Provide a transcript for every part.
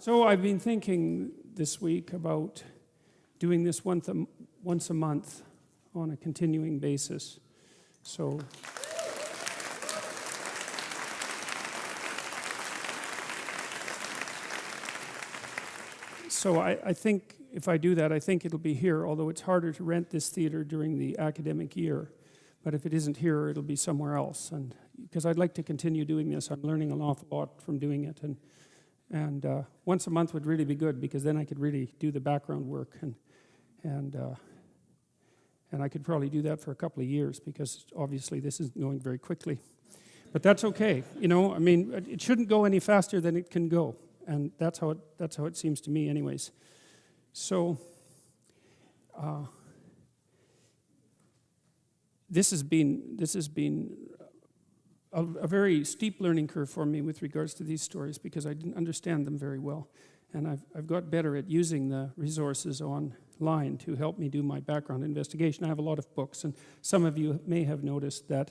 So I've been thinking this week about doing this once a month on a continuing basis. So I think if I do that, I think it'll be here, although it's harder to rent this theater during the academic year. But if it isn't here, it'll be somewhere else. And because I'd like to continue doing this, I'm learning an awful lot from doing it. And once a month would really be good, because then I could really do the background work. And I could probably do that for a couple of years, because obviously this isn't going very quickly. But that's okay. You know, I mean, it shouldn't go any faster than it can go. And that's how it seems to me anyways. So this has been a very steep learning curve for me with regards to these stories, because I didn't understand them very well. And I've got better at using the resources online to help me do my background investigation. I have a lot of books, and some of you may have noticed that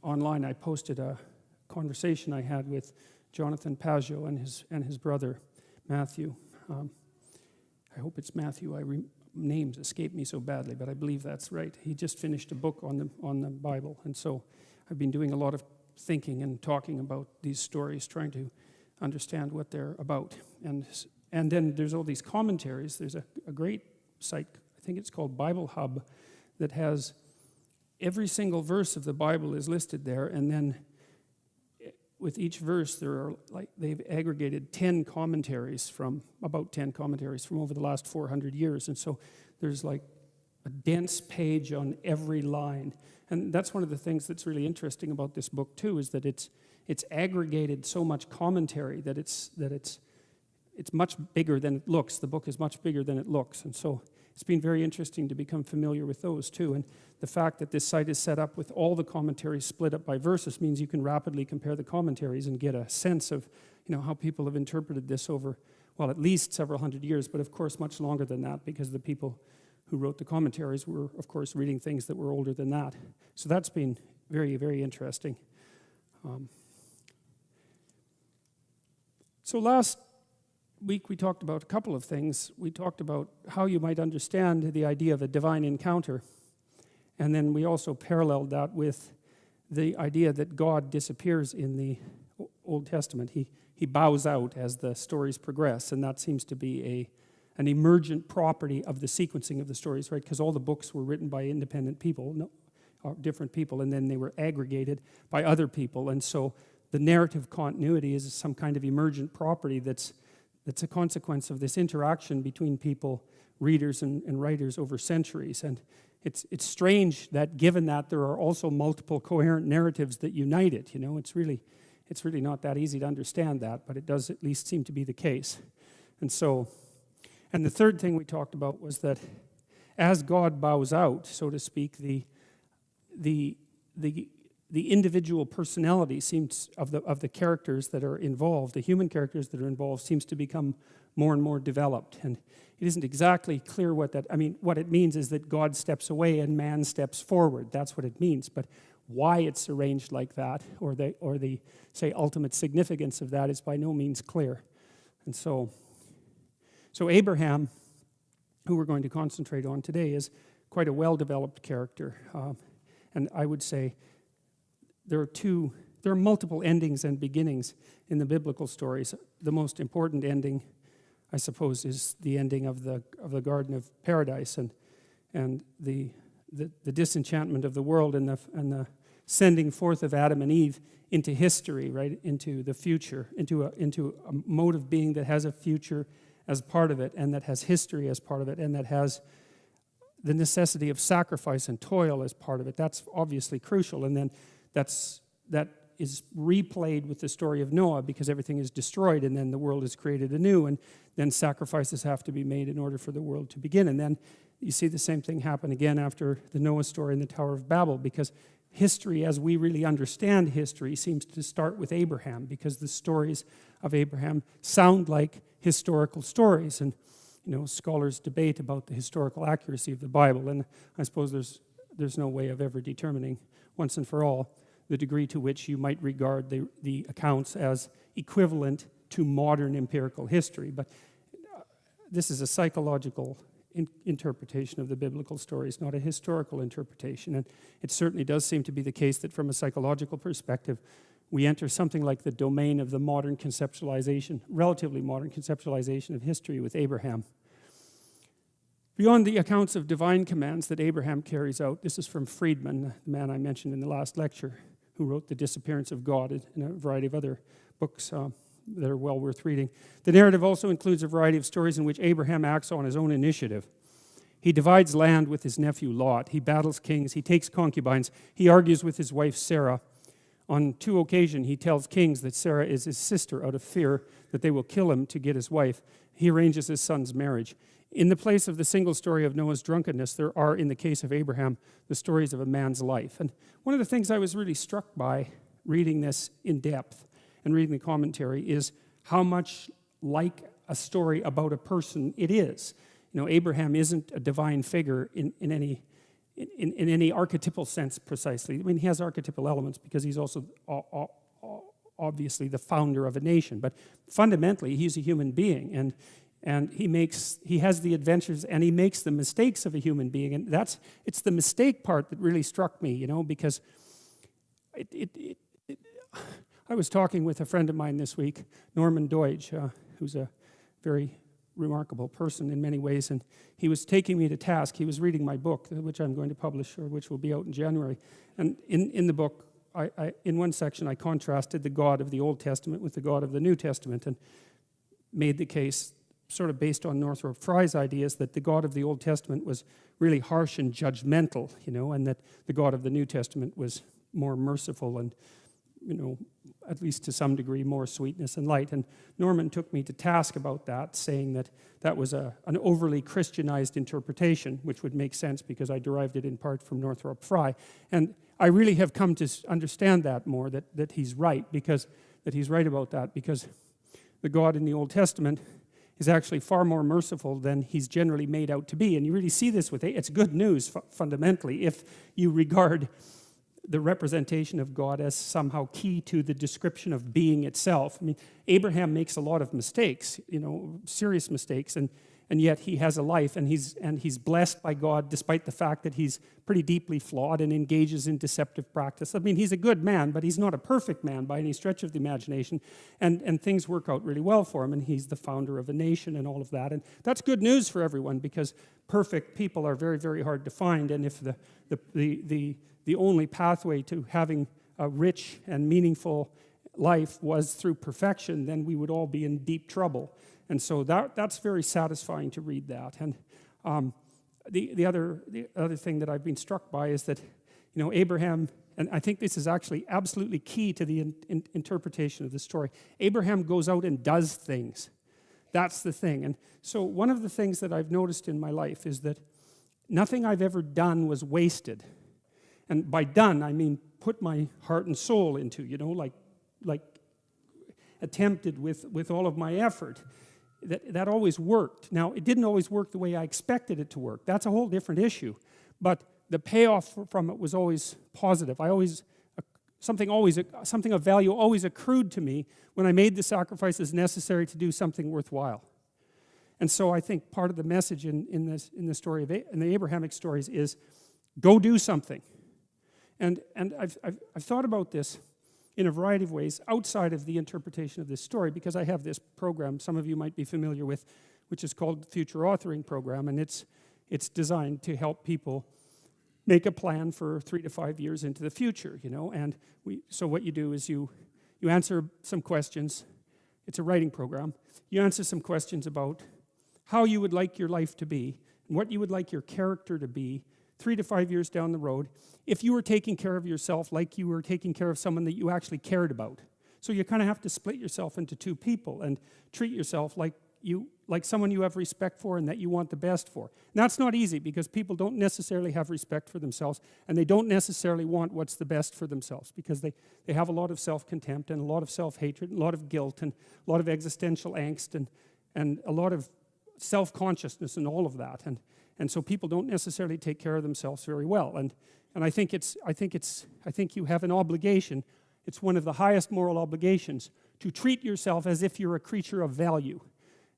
online I posted a conversation I had with Jonathan Pageau and his brother Matthew. I hope it's Matthew. Names escape me so badly, but I believe that's right. He just finished a book on the Bible, and so I've been doing a lot of thinking and talking about these stories, trying to understand what they're about. And then there's all these commentaries. There's a great site, I think it's called Bible Hub, that has every single verse of the Bible is listed there, and then with each verse they've aggregated 10 commentaries from over the last 400 years. And so there's like a dense page on every line. And that's one of the things that's really interesting about this book too, is that it's aggregated so much commentary that it's much bigger than it looks. The book is much bigger than it looks. And so it's been very interesting to become familiar with those too. And the fact that this site is set up with all the commentaries split up by verses means you can rapidly compare the commentaries and get a sense of, you know, how people have interpreted this over, well, at least several hundred years, but of course much longer than that, because the people who wrote the commentaries were, of course, reading things that were older than that. So that's been very, very interesting. So last week we talked about a couple of things. We talked about how you might understand the idea of a divine encounter, and then we also paralleled that with the idea that God disappears in the Old Testament. He bows out as the stories progress, and that seems to be an emergent property of the sequencing of the stories, right? Because all the books were written by independent people, different people, and then they were aggregated by other people, and so the narrative continuity is some kind of emergent property that's a consequence of this interaction between people, readers and writers over centuries. And it's strange that, given that there are also multiple coherent narratives that unite it, you know, it's really not that easy to understand that, but it does at least seem to be the case. And the third thing we talked about was that as God bows out, so to speak, the individual personality seems of the characters that are involved, the human characters that are involved, seems to become more and more developed. And it isn't exactly clear what it means is that God steps away and man steps forward. That's what it means. But why it's arranged like that, or the say ultimate significance of that, is by no means clear. And so Abraham, who we're going to concentrate on today, is quite a well-developed character. And I would say there are multiple endings and beginnings in the biblical stories. The most important ending, I suppose, is the ending of the Garden of Paradise and the disenchantment of the world and the sending forth of Adam and Eve into history, right, into the future, into a mode of being that has a future as part of it, and that has history as part of it, and that has the necessity of sacrifice and toil as part of it. That's obviously crucial. And then that is replayed with the story of Noah, because everything is destroyed and then the world is created anew, and then sacrifices have to be made in order for the world to begin. And then you see the same thing happen again after the Noah story in the Tower of Babel, because history, as we really understand history, seems to start with Abraham, because the stories of Abraham sound like historical stories. And you know, scholars debate about the historical accuracy of the Bible, and I suppose there's no way of ever determining once and for all the degree to which you might regard the accounts as equivalent to modern empirical history. But this is a psychological interpretation of the biblical stories, not a historical interpretation. And it certainly does seem to be the case that from a psychological perspective, we enter something like the domain of the modern conceptualization, relatively modern conceptualization of history with Abraham. Beyond the accounts of divine commands that Abraham carries out, this is from Friedman, the man I mentioned in the last lecture, who wrote The Disappearance of God and a variety of other books that are well worth reading. The narrative also includes a variety of stories in which Abraham acts on his own initiative. He divides land with his nephew Lot. He battles kings. He takes concubines. He argues with his wife Sarah. On 2 occasions, he tells kings that Sarah is his sister out of fear that they will kill him to get his wife. He arranges his son's marriage. In the place of the single story of Noah's drunkenness, there are, in the case of Abraham, the stories of a man's life. And one of the things I was really struck by reading this in depth and reading the commentary is how much like a story about a person it is. You know, Abraham isn't a divine figure in any archetypal sense precisely. I mean, he has archetypal elements because he's also obviously the founder of a nation. But fundamentally, he's a human being, and he has the adventures and he makes the mistakes of a human being. And it's the mistake part that really struck me, you know, because I was talking with a friend of mine this week, Norman Deutsch, who's a very remarkable person in many ways, and he was taking me to task. He was reading my book, which I'm going to publish, or which will be out in January. And in the book, in one section, I contrasted the God of the Old Testament with the God of the New Testament, and made the case, sort of based on Northrop Frye's ideas, that the God of the Old Testament was really harsh and judgmental, you know, and that the God of the New Testament was more merciful and, you know, at least to some degree, more sweetness and light. And Norman took me to task about that, saying that that was an overly Christianized interpretation, which would make sense because I derived it in part from Northrop Frye. And I really have come to understand that more, that he's right, that he's right about that, because the God in the Old Testament is actually far more merciful than he's generally made out to be. And you really see this with it. It's good news, fundamentally, if you regard the representation of God as somehow key to the description of being itself. I mean, Abraham makes a lot of mistakes, you know, serious mistakes, and yet he has a life, and he's blessed by God despite the fact that he's pretty deeply flawed and engages in deceptive practice. I mean, he's a good man, but he's not a perfect man by any stretch of the imagination, and things work out really well for him, and he's the founder of a nation and all of that. And that's good news for everyone, because perfect people are very, very hard to find, and if the only pathway to having a rich and meaningful life was through perfection, then we would all be in deep trouble. And so that's very satisfying to read that. And the other thing that I've been struck by is that, you know, Abraham, and I think this is actually absolutely key to the interpretation of the story, Abraham goes out and does things. That's the thing. And so one of the things that I've noticed in my life is that nothing I've ever done was wasted. And by done, I mean put my heart and soul into, you know, like attempted with all of my effort. That always worked. Now, it didn't always work the way I expected it to work. That's a whole different issue. But the payoff from it was always positive. Something of value always accrued to me when I made the sacrifices necessary to do something worthwhile. And so I think part of the message in the story of in the Abrahamic stories is go do something. And I've thought about this in a variety of ways outside of the interpretation of this story, because I have this program some of you might be familiar with, which is called the Future Authoring Program, and it's designed to help people make a plan for 3 to 5 years into the future, you know. And so what you do is you answer some questions. It's a writing program. You answer some questions about how you would like your life to be and what you would like your character to be 3 to 5 years down the road, if you were taking care of yourself like you were taking care of someone that you actually cared about. So you kind of have to split yourself into two people and treat yourself like someone you have respect for and that you want the best for. And that's not easy, because people don't necessarily have respect for themselves, and they don't necessarily want what's the best for themselves, because they have a lot of self-contempt and a lot of self-hatred, and a lot of guilt and a lot of existential angst and a lot of self-consciousness and all of that. And so people don't necessarily take care of themselves very well. And I think you have an obligation. It's one of the highest moral obligations to treat yourself as if you're a creature of value.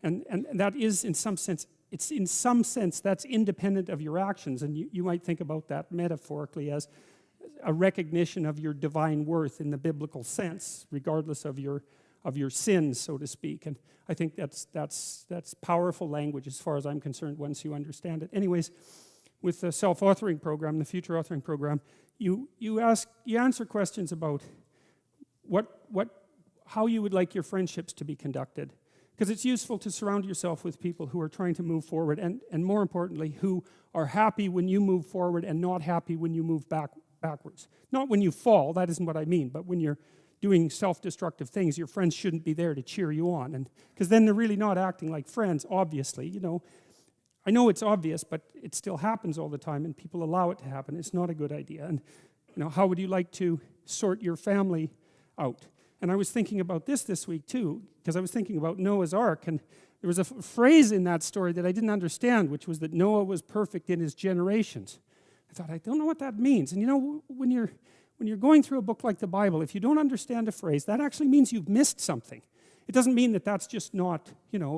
And that is, in some sense, that's independent of your actions. And you might think about that metaphorically as a recognition of your divine worth in the biblical sense, regardless of your sins, so to speak. And I think that's powerful language as far as I'm concerned once you understand it. Anyways, with the self-authoring program, the future authoring program, you answer questions about how you would like your friendships to be conducted. Because it's useful to surround yourself with people who are trying to move forward and more importantly, who are happy when you move forward and not happy when you move backwards. Not when you fall, that isn't what I mean, but when you're doing self-destructive things, your friends shouldn't be there to cheer you on. And because then they're really not acting like friends, obviously. I know it's obvious, but it still happens all the time, and people allow it to happen. It's not a good idea. And how would you like to sort your family out? And I was thinking about this week too, because I was thinking about Noah's Ark, and there was a phrase in that story that I didn't understand, which was that Noah was perfect in his generations. I thought, I don't know what that means. And when you're going through a book like the Bible, if you don't understand a phrase, that actually means you've missed something. It doesn't mean that that's just not,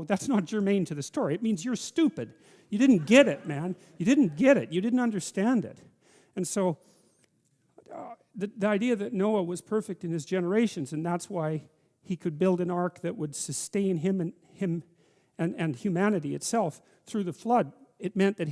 that's not germane to the story. It means you're stupid. You didn't get it, man. You didn't get it. You didn't understand it. And so the idea that Noah was perfect in his generations, and that's why he could build an ark that would sustain him and humanity itself through the flood, it meant that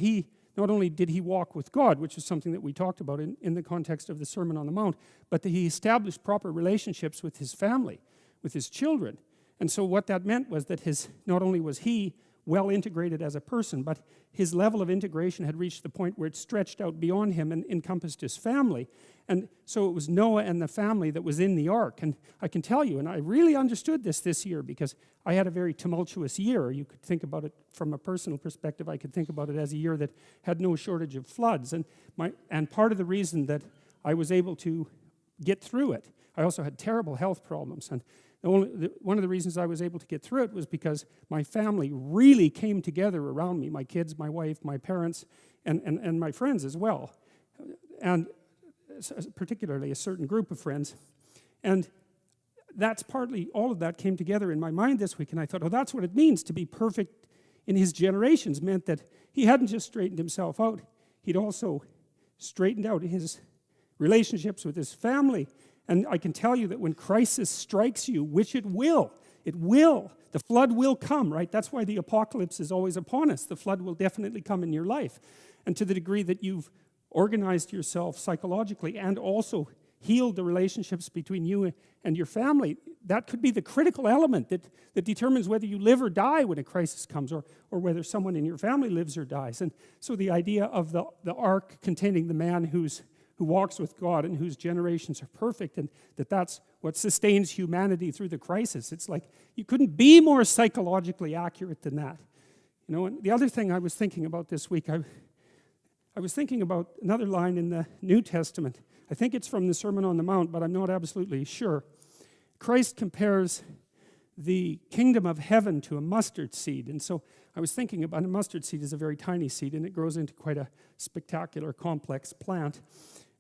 not only did he walk with God, which is something that we talked about in the context of the Sermon on the Mount, but that he established proper relationships with his family, with his children. And so what that meant was that not only was he well integrated as a person, but his level of integration had reached the point where it stretched out beyond him and encompassed his family. And so it was Noah and the family that was in the ark. And I can tell you, and I really understood this year because I had a very tumultuous year. You could think about it from a personal perspective. I could think about it as a year that had no shortage of floods. And part of the reason that I was able to get through it, I also had terrible health problems. And one of the reasons I was able to get through it was because my family really came together around me, my kids, my wife, my parents, and my friends as well. And particularly a certain group of friends. And that's partly, all of that came together in my mind this week, and I thought, oh, that's what it means to be perfect in his generations, meant that he hadn't just straightened himself out, he'd also straightened out his relationships with his family. And I can tell you that when crisis strikes you, which it will, the flood will come, right? That's why the apocalypse is always upon us. The flood will definitely come in your life. And to the degree that you've organized yourself psychologically and also healed the relationships between you and your family, that could be the critical element that determines whether you live or die when a crisis comes, or whether someone in your family lives or dies. And so the idea of the ark containing the man who walks with God and whose generations are perfect, and that's what sustains humanity through the crisis. It's like you couldn't be more psychologically accurate than that. And the other thing I was thinking about this week, I was thinking about another line in the New Testament. I think it's from the Sermon on the Mount, but I'm not absolutely sure. Christ compares the kingdom of heaven to a mustard seed. And so I was thinking about a mustard seed is a very tiny seed, and it grows into quite a spectacular, complex plant.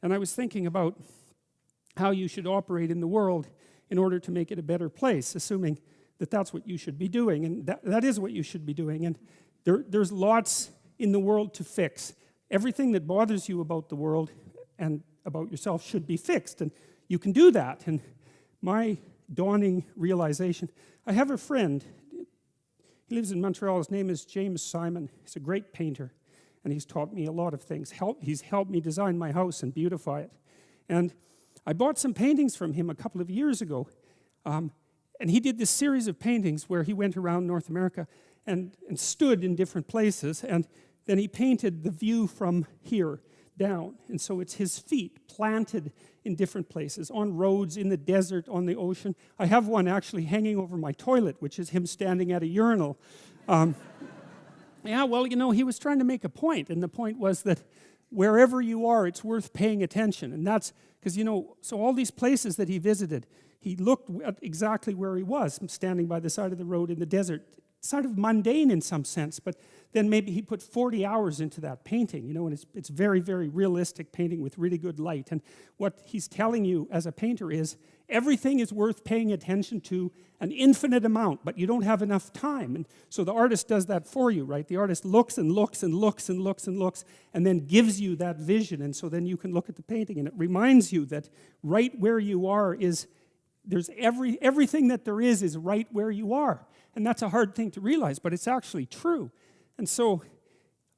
And I was thinking about how you should operate in the world in order to make it a better place, assuming that that's what you should be doing. And that is what you should be doing. And there's lots in the world to fix. Everything that bothers you about the world and about yourself should be fixed, and you can do that. And my dawning realization, I have a friend, he lives in Montreal, his name is James Simon. He's a great painter, and he's taught me a lot of things. He's helped me design my house and beautify it. And I bought some paintings from him a couple of years ago, and he did this series of paintings where he went around North America and stood in different places, and then he painted the view from here down. And so it's his feet planted in different places, on roads, in the desert, on the ocean. I have one actually hanging over my toilet, which is him standing at a urinal. Yeah, well, he was trying to make a point, and the point was that wherever you are, it's worth paying attention. And that's because, so all these places that he visited, he looked at exactly where he was, standing by the side of the road in the desert, sort of mundane in some sense, but then maybe he put 40 hours into that painting, you know, and it's very, very realistic painting with really good light. And what he's telling you as a painter is everything is worth paying attention to an infinite amount, but you don't have enough time. And so the artist does that for you, right? The artist looks and looks and looks and looks and looks and then gives you that vision. And so then you can look at the painting and it reminds you that right where you are is, there's everything that there is right where you are. And that's a hard thing to realize, but it's actually true. And so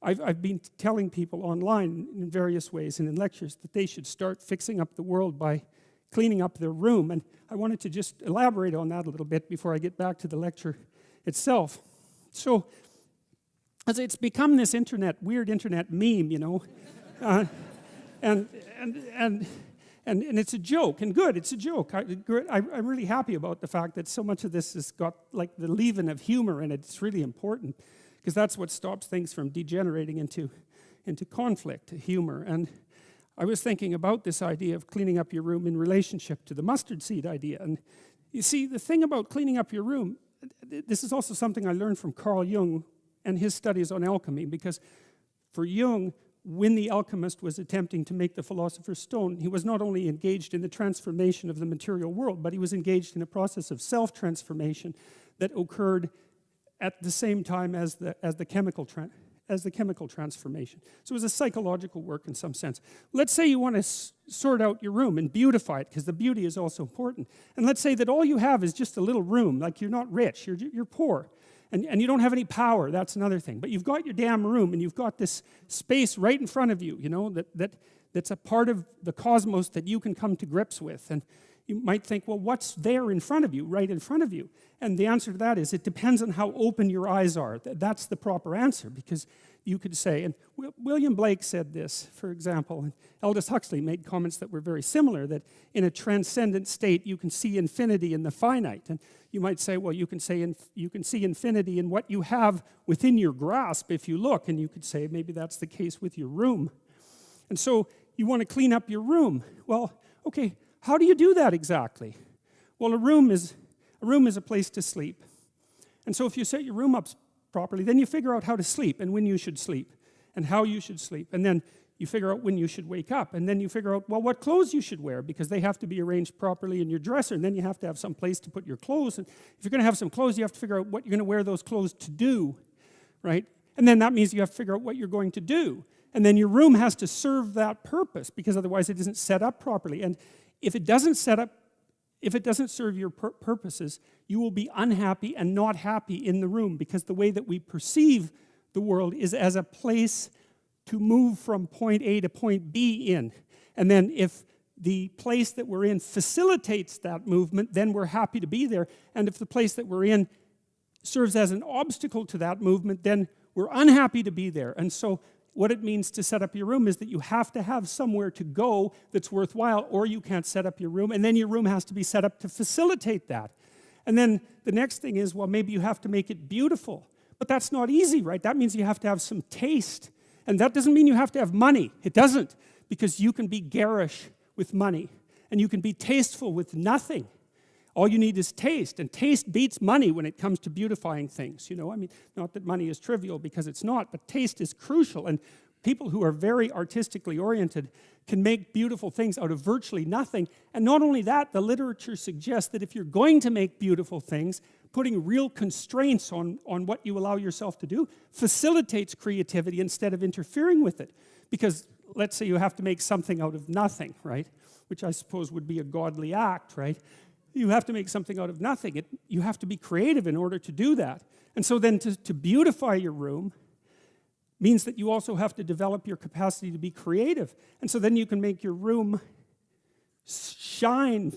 I've been telling people online in various ways and in lectures that they should start fixing up the world by cleaning up their room. And I wanted to just elaborate on that a little bit before I get back to the lecture itself. So as it's become this weird internet meme, you know, and it's a joke, and good, it's a joke. I'm really happy about the fact that so much of this has got like the leaven of humor in it. It's really important, because that's what stops things from degenerating into conflict, humor. And I was thinking about this idea of cleaning up your room in relationship to the mustard seed idea. And you see, the thing about cleaning up your room, this is also something I learned from Carl Jung and his studies on alchemy, because for Jung, when the alchemist was attempting to make the philosopher's stone, he was not only engaged in the transformation of the material world, but he was engaged in a process of self-transformation that occurred at the same time as the chemical transformation. So it was a psychological work in some sense. Let's say you want to sort out your room and beautify it, because the beauty is also important. And let's say that all you have is just a little room, like you're not rich, you're poor. And you don't have any power, that's another thing. But you've got your damn room, and you've got this space right in front of you, you know, that's a part of the cosmos that you can come to grips with. And you might think, well, what's there in front of you, right in front of you? And the answer to that is, it depends on how open your eyes are. That's the proper answer, because you could say, and William Blake said this, for example, and Aldous Huxley made comments that were very similar, that in a transcendent state, you can see infinity in the finite. And you might say, well, you can see infinity in what you have within your grasp if you look, and you could say maybe that's the case with your room. And so you want to clean up your room. Well, okay, how do you do that exactly? Well, a room is a place to sleep. And so if you set your room up properly, then you figure out how to sleep and when you should sleep and how you should sleep. And then you figure out when you should wake up. And then you figure out, well, what clothes you should wear, because they have to be arranged properly in your dresser. And then you have to have some place to put your clothes. And if you're going to have some clothes, you have to figure out what you're going to wear those clothes to do, right? And then that means you have to figure out what you're going to do. And then your room has to serve that purpose, because otherwise it isn't set up properly. And if it doesn't serve your purposes, you will be unhappy and not happy in the room, because the way that we perceive the world is as a place to move from point A to point B in. And then if the place that we're in facilitates that movement, then we're happy to be there. And if the place that we're in serves as an obstacle to that movement, then we're unhappy to be there. And so what it means to set up your room is that you have to have somewhere to go that's worthwhile, or you can't set up your room, and then your room has to be set up to facilitate that. And then the next thing is, well, maybe you have to make it beautiful. But that's not easy, right? That means you have to have some taste. And that doesn't mean you have to have money. It doesn't, because you can be garish with money, and you can be tasteful with nothing. All you need is taste, and taste beats money when it comes to beautifying things, you know. I mean, not that money is trivial, because it's not, but taste is crucial, and people who are very artistically oriented can make beautiful things out of virtually nothing. And not only that, the literature suggests that if you're going to make beautiful things, putting real constraints on what you allow yourself to do facilitates creativity instead of interfering with it. Because let's say you have to make something out of nothing, right? Which I suppose would be a godly act, right? You have to make something out of nothing. You have to be creative in order to do that. And so then to beautify your room means that you also have to develop your capacity to be creative. And so then you can make your room shine.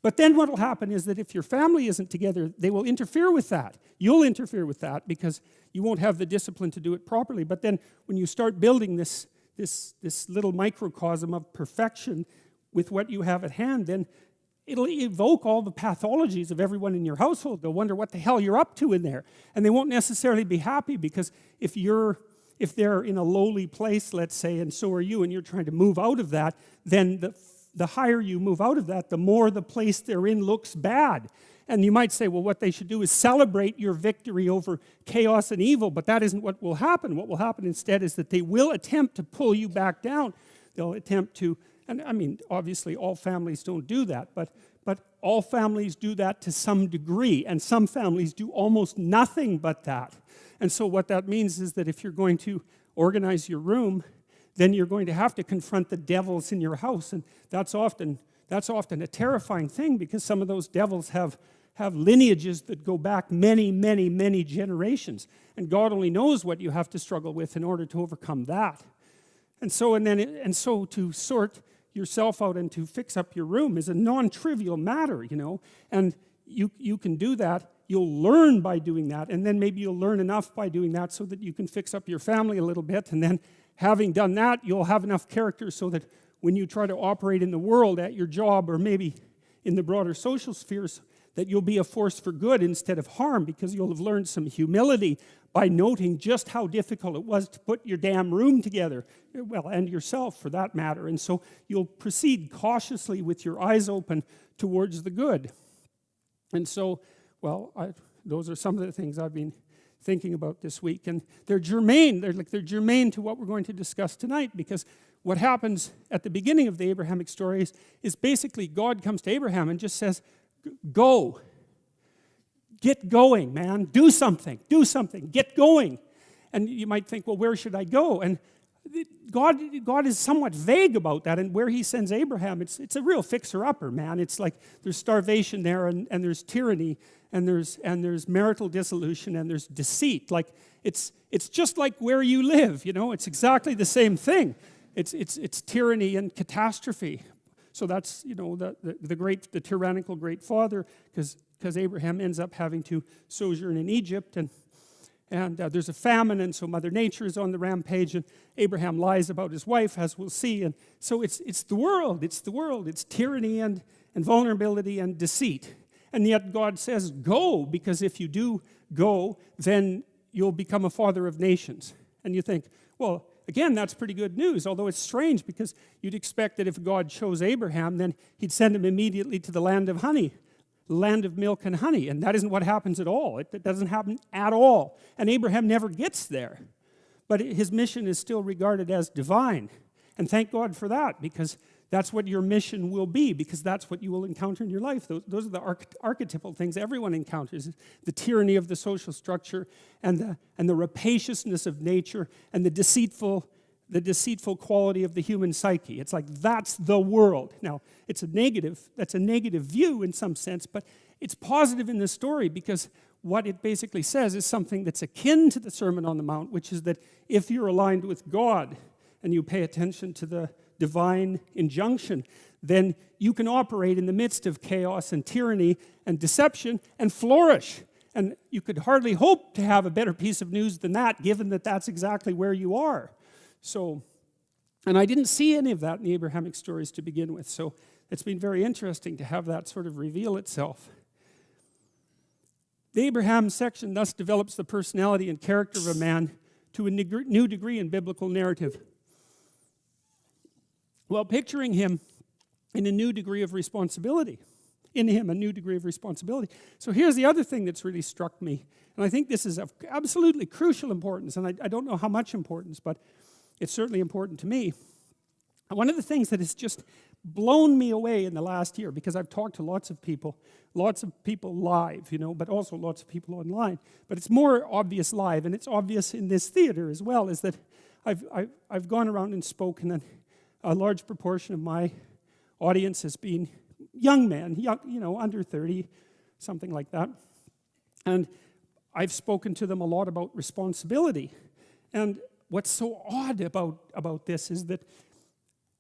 But then what will happen is that if your family isn't together, they will interfere with that. You'll interfere with that, because you won't have the discipline to do it properly. But then when you start building this little microcosm of perfection with what you have at hand, then it'll evoke all the pathologies of everyone in your household. They'll wonder what the hell you're up to in there. And they won't necessarily be happy, because if they're in a lowly place, let's say, and so are you, and you're trying to move out of that, then the higher you move out of that, the more the place they're in looks bad. And you might say, well, what they should do is celebrate your victory over chaos and evil, but that isn't what will happen. What will happen instead is that they will attempt to pull you back down. They'll attempt to, and I mean, obviously all families don't do that, but all families do that to some degree, and some families do almost nothing but that. And so what that means is that if you're going to organize your room, then you're going to have to confront the devils in your house, and that's often a terrifying thing, because some of those devils have lineages that go back many, many, many generations, and God only knows what you have to struggle with in order to overcome that. And so to sort yourself out and to fix up your room is a non-trivial matter, you know, and you can do that. You'll learn by doing that, and then maybe you'll learn enough by doing that so that you can fix up your family a little bit, and then having done that, you'll have enough character so that when you try to operate in the world at your job or maybe in the broader social spheres, that you'll be a force for good instead of harm, because you'll have learned some humility by noting just how difficult it was to put your damn room together, well, and yourself for that matter. And so you'll proceed cautiously with your eyes open towards the good. And so, well, those are some of the things I've been thinking about this week, and they're germane. They're germane to what we're going to discuss tonight, because what happens at the beginning of the Abrahamic stories is basically God comes to Abraham and just says, go. Get going, man. Do something. Get going. And you might think, well, where should I go? And God is somewhat vague about that, and where he sends Abraham, it's a real fixer-upper, man. It's like there's starvation there, and there's tyranny, and there's marital dissolution, and there's deceit. Like it's just like where you live, you know. It's exactly the same thing. It's tyranny and catastrophe. So that's, you know, the tyrannical great father, because Abraham ends up having to sojourn in Egypt, and there's a famine, and so Mother Nature is on the rampage, and Abraham lies about his wife, as we'll see. And so it's the world. It's tyranny and vulnerability and deceit. And yet God says, go, because if you do go, then you'll become a father of nations. And you think, well, again, that's pretty good news, although it's strange, because you'd expect that if God chose Abraham, then he'd send him immediately to the land of honey, land of milk and honey, and that isn't what happens at all. It doesn't happen at all, and Abraham never gets there. But his mission is still regarded as divine, and thank God for that, because that's what your mission will be, because that's what you will encounter in your life. Those are the archetypal things everyone encounters: the tyranny of the social structure, and the rapaciousness of nature, and the deceitful quality of the human psyche. It's like, that's the world. Now, that's a negative view in some sense, but it's positive in the story, because what it basically says is something that's akin to the Sermon on the Mount, which is that if you're aligned with God and you pay attention to the divine injunction, then you can operate in the midst of chaos and tyranny and deception and flourish. And you could hardly hope to have a better piece of news than that, given that that's exactly where you are. So, and I didn't see any of that in the Abrahamic stories to begin with, so it's been very interesting to have that sort of reveal itself. The Abraham section thus develops the personality and character of a man to a new degree in biblical narrative, while picturing him in a new degree of responsibility. So here's the other thing that's really struck me, and I think this is of absolutely crucial importance, and I don't know how much importance, but it's certainly important to me. One of the things that has just blown me away in the last year, because I've talked to lots of people live, you know, but also lots of people online, but it's more obvious live, and it's obvious in this theater as well, is that I've gone around and spoken, and a large proportion of my audience has been young men, you know, under 30, something like that. And I've spoken to them a lot about responsibility. And what's so odd about this is that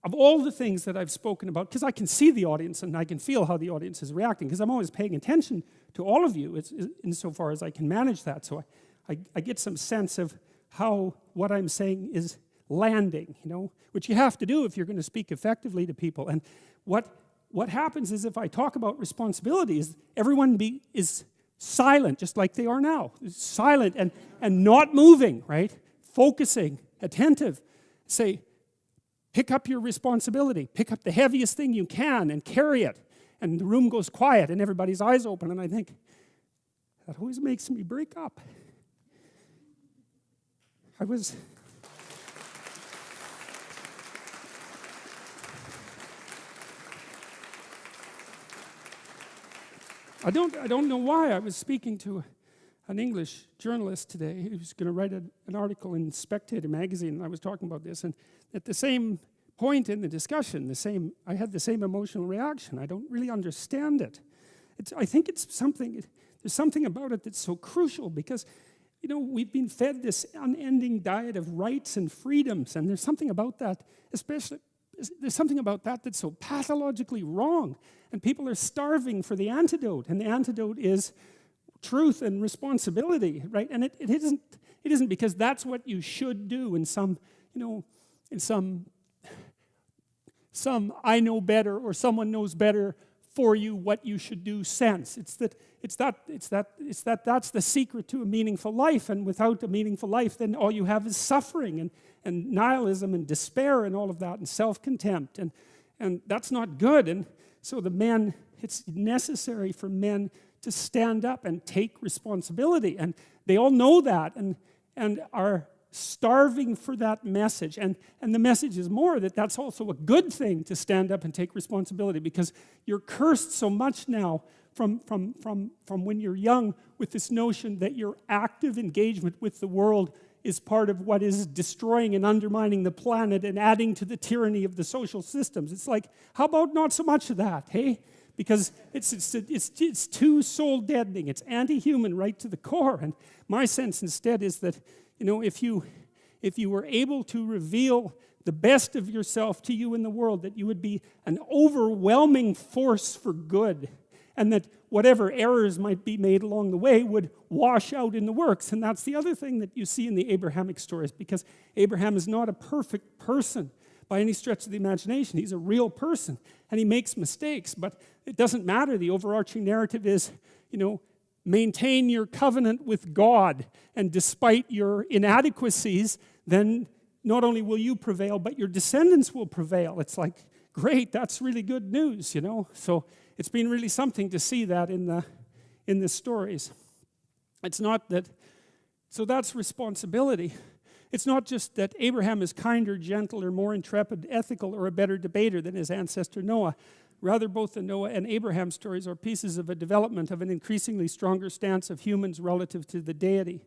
of all the things that I've spoken about, because I can see the audience and I can feel how the audience is reacting, because I'm always paying attention to all of you insofar as I can manage that. So I get some sense of how what I'm saying is landing, you know, which you have to do if you're going to speak effectively to people. And what happens is, if I talk about responsibility, is everyone is silent, just like they are now. Silent and not moving, right? Focusing, attentive. Say, pick up your responsibility. Pick up the heaviest thing you can and carry it. and the room goes quiet and everybody's eyes open, and I think, that always makes me break up. I don't know why. I was speaking to an English journalist today who was going to write an article in Spectator magazine, and I was talking about this, and at the same point in the discussion, I had the same emotional reaction. I don't really understand it. I think there's something about it that's so crucial, because we've been fed this unending diet of rights and freedoms, and there's something about that, there's something about that that's so pathologically wrong, and people are starving for the antidote, and the antidote is truth and responsibility, right? And it isn't because that's what you should do in some I know better or someone knows better for you what you should do sense. That's the secret to a meaningful life, and without a meaningful life, then all you have is suffering and nihilism and despair and all of that, and self-contempt, and that's not good. And so it's necessary for men to stand up and take responsibility, and they all know that and are starving for that message, and the message is more that that's also a good thing to stand up and take responsibility, because you're cursed so much now from when you're young with this notion that your active engagement with the world is part of what is destroying and undermining the planet and adding to the tyranny of the social systems. It's like, how about not so much of that, hey? Because it's too soul deadening. It's anti-human right to the core. And my sense instead is that, if you were able to reveal the best of yourself to you in the world, that you would be an overwhelming force for good, and that whatever errors might be made along the way would wash out in the works. And that's the other thing that you see in the Abrahamic stories, because Abraham is not a perfect person by any stretch of the imagination. He's a real person, and he makes mistakes, but it doesn't matter. The overarching narrative is, maintain your covenant with God, and despite your inadequacies, then not only will you prevail, but your descendants will prevail. It's like, great, that's really good news, So it's been really something to see that in the stories. It's not that, so that's responsibility. It's not just that Abraham is kinder, gentler, more intrepid, ethical, or a better debater than his ancestor Noah. Rather, both the Noah and Abraham stories are pieces of a development of an increasingly stronger stance of humans relative to the deity.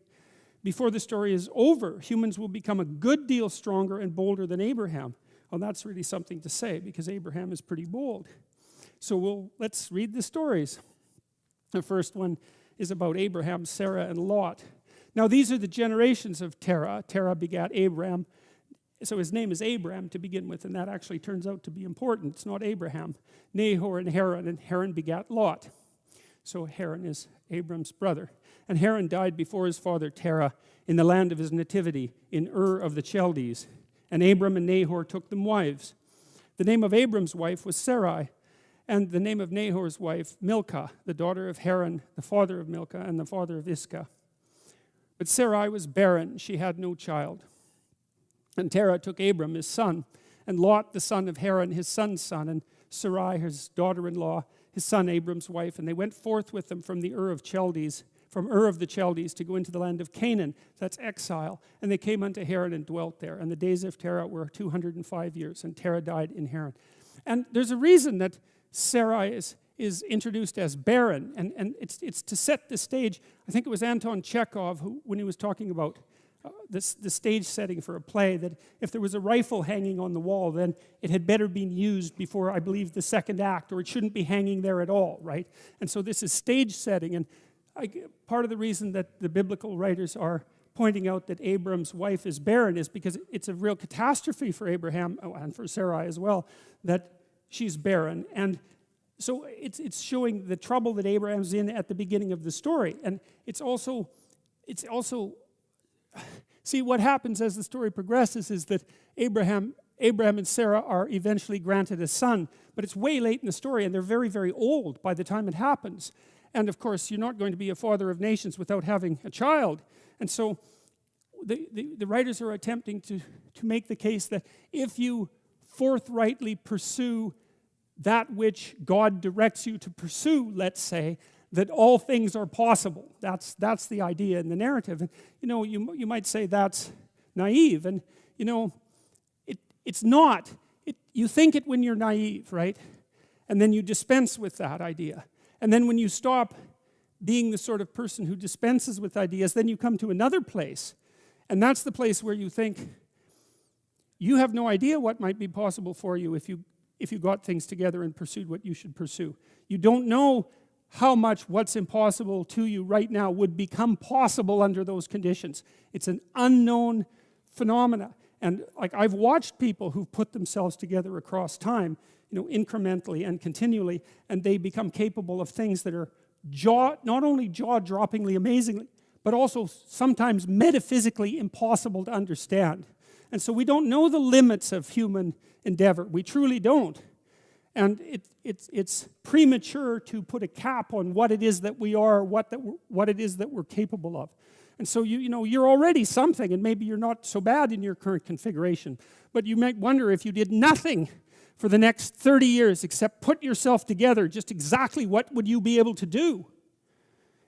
Before the story is over, humans will become a good deal stronger and bolder than Abraham. Well, that's really something to say, because Abraham is pretty bold. So let's read the stories. The first one is about Abraham, Sarah, and Lot. Now, these are the generations of Terah. Terah begat Abraham. So his name is Abraham to begin with, and that actually turns out to be important. It's not Abraham. Nahor and Haran begat Lot. So Haran is Abram's brother. And Haran died before his father Terah in the land of his nativity, in Ur of the Chaldees. And Abram and Nahor took them wives. The name of Abram's wife was Sarai, and the name of Nahor's wife, Milcah, the daughter of Haran, the father of Milcah, and the father of Iscah. But Sarai was barren, she had no child. And Terah took Abram, his son, and Lot, the son of Haran, his son's son, and Sarai, his daughter-in-law, his son Abram's wife, and they went forth with them from Ur of the Chaldees, to go into the land of Canaan. That's exile. And they came unto Haran and dwelt there. And the days of Terah were 205 years, and Terah died in Haran. And there's a reason that Sarai is introduced as barren, and it's to set the stage. I think it was Anton Chekhov who, when he was talking about the stage setting for a play, that if there was a rifle hanging on the wall, then it had better been used before, I believe, the second act, or it shouldn't be hanging there at all, right? And so this is stage setting, and part of the reason that the biblical writers are pointing out that Abram's wife is barren is because it's a real catastrophe for Abraham, and for Sarai as well, that she's barren. And so it's showing the trouble that Abraham's in at the beginning of the story. And it's also see, what happens as the story progresses is that Abraham and Sarah are eventually granted a son, but it's way late in the story, and they're very, very old by the time it happens. And of course, you're not going to be a father of nations without having a child. And so the writers are attempting to make the case that if you forthrightly pursue that which God directs you to pursue, let's say, that all things are possible. That's the idea in the narrative. And you might say that's naive, and it's not. You think it when you're naive, right? And then you dispense with that idea. And then when you stop being the sort of person who dispenses with ideas, then you come to another place. And that's the place where you think you have no idea what might be possible for you if you got things together and pursued what you should pursue. You don't know how much what's impossible to you right now would become possible under those conditions. It's an unknown phenomena. And like I've watched people who've put themselves together across time, incrementally and continually, and they become capable of things that are not only jaw-droppingly amazingly, but also sometimes metaphysically impossible to understand. And so we don't know the limits of human endeavor. We truly don't. And it's premature to put a cap on what it is that we are, what it is that we're capable of. And so you're already something, and maybe you're not so bad in your current configuration. But you might wonder, if you did nothing for the next 30 years except put yourself together, just exactly what would you be able to do?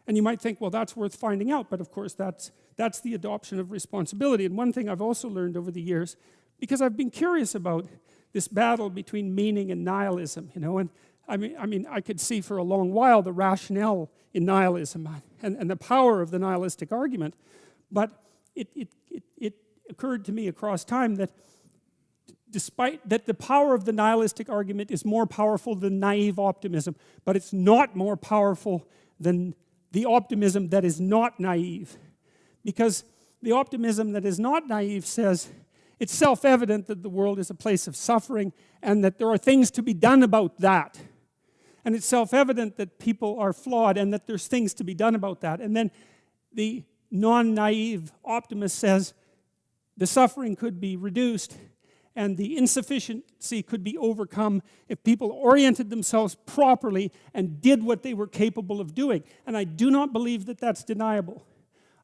And you might think, well, that's worth finding out. But of course, that's the adoption of responsibility. And one thing I've also learned over the years, because I've been curious about this battle between meaning and nihilism, and I mean, I could see for a long while the rationale in nihilism and the power of the nihilistic argument, but it occurred to me across time that despite that the power of the nihilistic argument is more powerful than naive optimism, but it's not more powerful than the optimism that is not naive. Because the optimism that is not naive says, it's self-evident that the world is a place of suffering and that there are things to be done about that. And it's self-evident that people are flawed and that there's things to be done about that. And then the non-naive optimist says the suffering could be reduced and the insufficiency could be overcome if people oriented themselves properly and did what they were capable of doing. And I do not believe that that's deniable.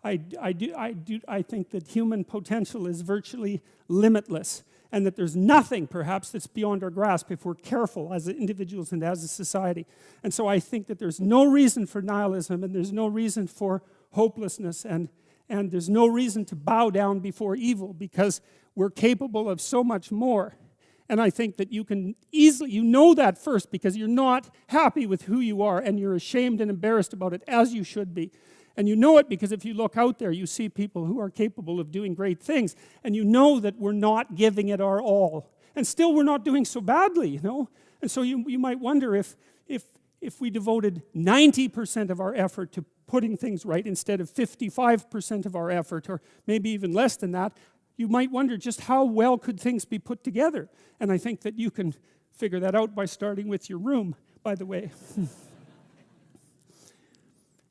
I think that human potential is virtually limitless, and that there's nothing, perhaps, that's beyond our grasp if we're careful as individuals and as a society. And so I think that there's no reason for nihilism, and there's no reason for hopelessness, and there's no reason to bow down before evil, because we're capable of so much more. And I think that you can easily, that first, because you're not happy with who you are, and you're ashamed and embarrassed about it, as you should be. And you know it because if you look out there, you see people who are capable of doing great things. And you know that we're not giving it our all. And still we're not doing so badly, And so you might wonder if we devoted 90% of our effort to putting things right instead of 55% of our effort, or maybe even less than that, you might wonder just how well could things be put together. And I think that you can figure that out by starting with your room, by the way.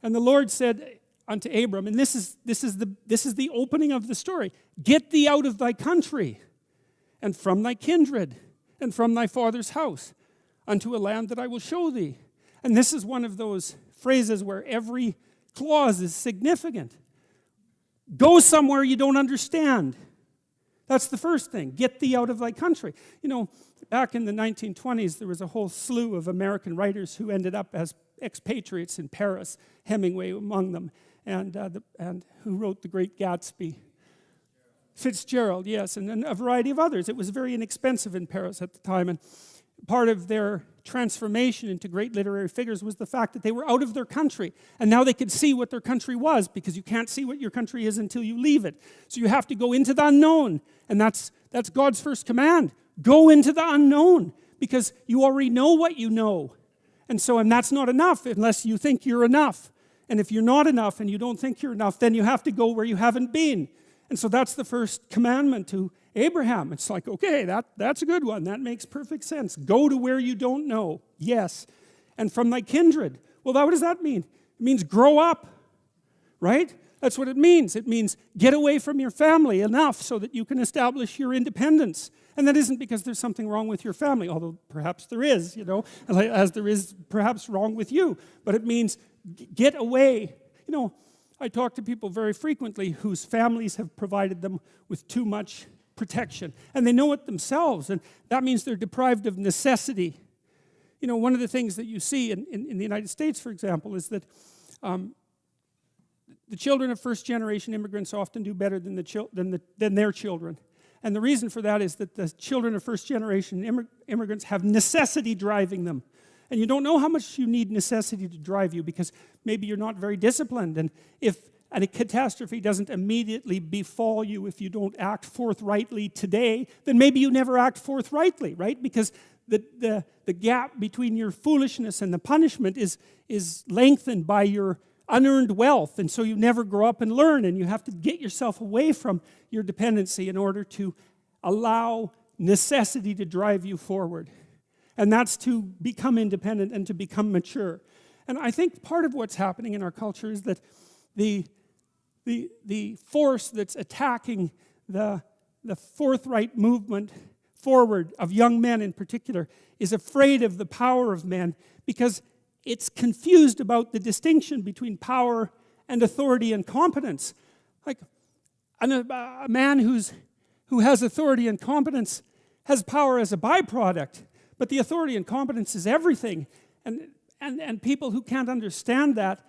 And the Lord said unto Abram, and this is the opening of the story, get thee out of thy country, and from thy kindred, and from thy father's house, unto a land that I will show thee. And this is one of those phrases where every clause is significant. Go somewhere you don't understand. That's the first thing. Get thee out of thy country. Back in the 1920s, there was a whole slew of American writers who ended up as expatriates in Paris, Hemingway among them, and who wrote The Great Gatsby. Fitzgerald, yes, and a variety of others. It was very inexpensive in Paris at the time, and part of their transformation into great literary figures was the fact that they were out of their country, and now they could see what their country was, because you can't see what your country is until you leave it. So you have to go into the unknown, and that's God's first command. Go into the unknown, because you already know what you know. And that's not enough unless you think you're enough. And if you're not enough and you don't think you're enough, then you have to go where you haven't been. And so that's the first commandment to Abraham. It's like, okay, that's a good one. That makes perfect sense. Go to where you don't know. Yes. And from thy kindred. Well, what does that mean? It means grow up, right? That's what it means. It means get away from your family enough so that you can establish your independence. And that isn't because there's something wrong with your family, although perhaps there is, as there is perhaps wrong with you. But it means get away. I talk to people very frequently whose families have provided them with too much protection. And they know it themselves. And that means they're deprived of necessity. you know, one of the things that you see in the United States, for example, is that the children of first-generation immigrants often do better than their children. And the reason for that is that the children of first-generation immigrants have necessity driving them. And you don't know how much you need necessity to drive you, because maybe you're not very disciplined. And if a catastrophe doesn't immediately befall you if you don't act forthrightly today, then maybe you never act forthrightly, right? Because the gap between your foolishness and the punishment is lengthened by your unearned wealth, and so you never grow up and learn, and you have to get yourself away from your dependency in order to allow necessity to drive you forward. And that's to become independent and to become mature. And I think part of what's happening in our culture is that the force that's attacking the forthright movement forward of young men in particular is afraid of the power of men, because it's confused about the distinction between power and authority and competence. Like a man who has authority and competence has power as a byproduct, but the authority and competence is everything. And people who can't understand that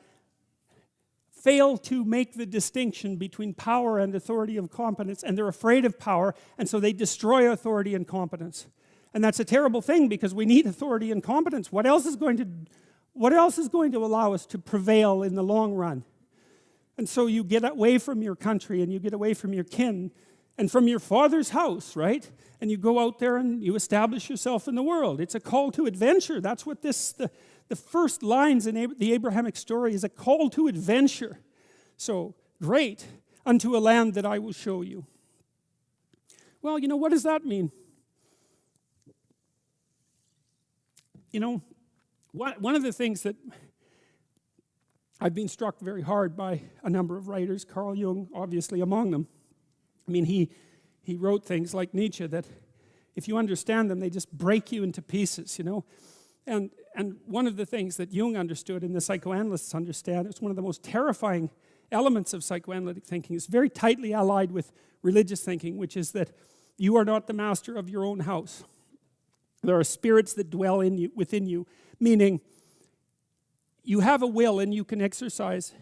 fail to make the distinction between power and authority and competence, and they're afraid of power, and so they destroy authority and competence. And that's a terrible thing, because we need authority and competence. What else is going to allow us to prevail in the long run? And so you get away from your country, and you get away from your kin, and from your father's house, right? And you go out there and you establish yourself in the world. It's a call to adventure. That's what the first lines in the Abrahamic story is, a call to adventure. So, great, unto a land that I will show you. Well, you know, what does that mean? You know, one of the things that I've been struck very hard by a number of writers, Carl Jung obviously among them. I mean, he wrote things like Nietzsche that if you understand them, they just break you into pieces, you know. And one of the things that Jung understood and the psychoanalysts understand, it's one of the most terrifying elements of psychoanalytic thinking. It's very tightly allied with religious thinking, which is that you are not the master of your own house. There are spirits that dwell within you, meaning you have a will and you can exercise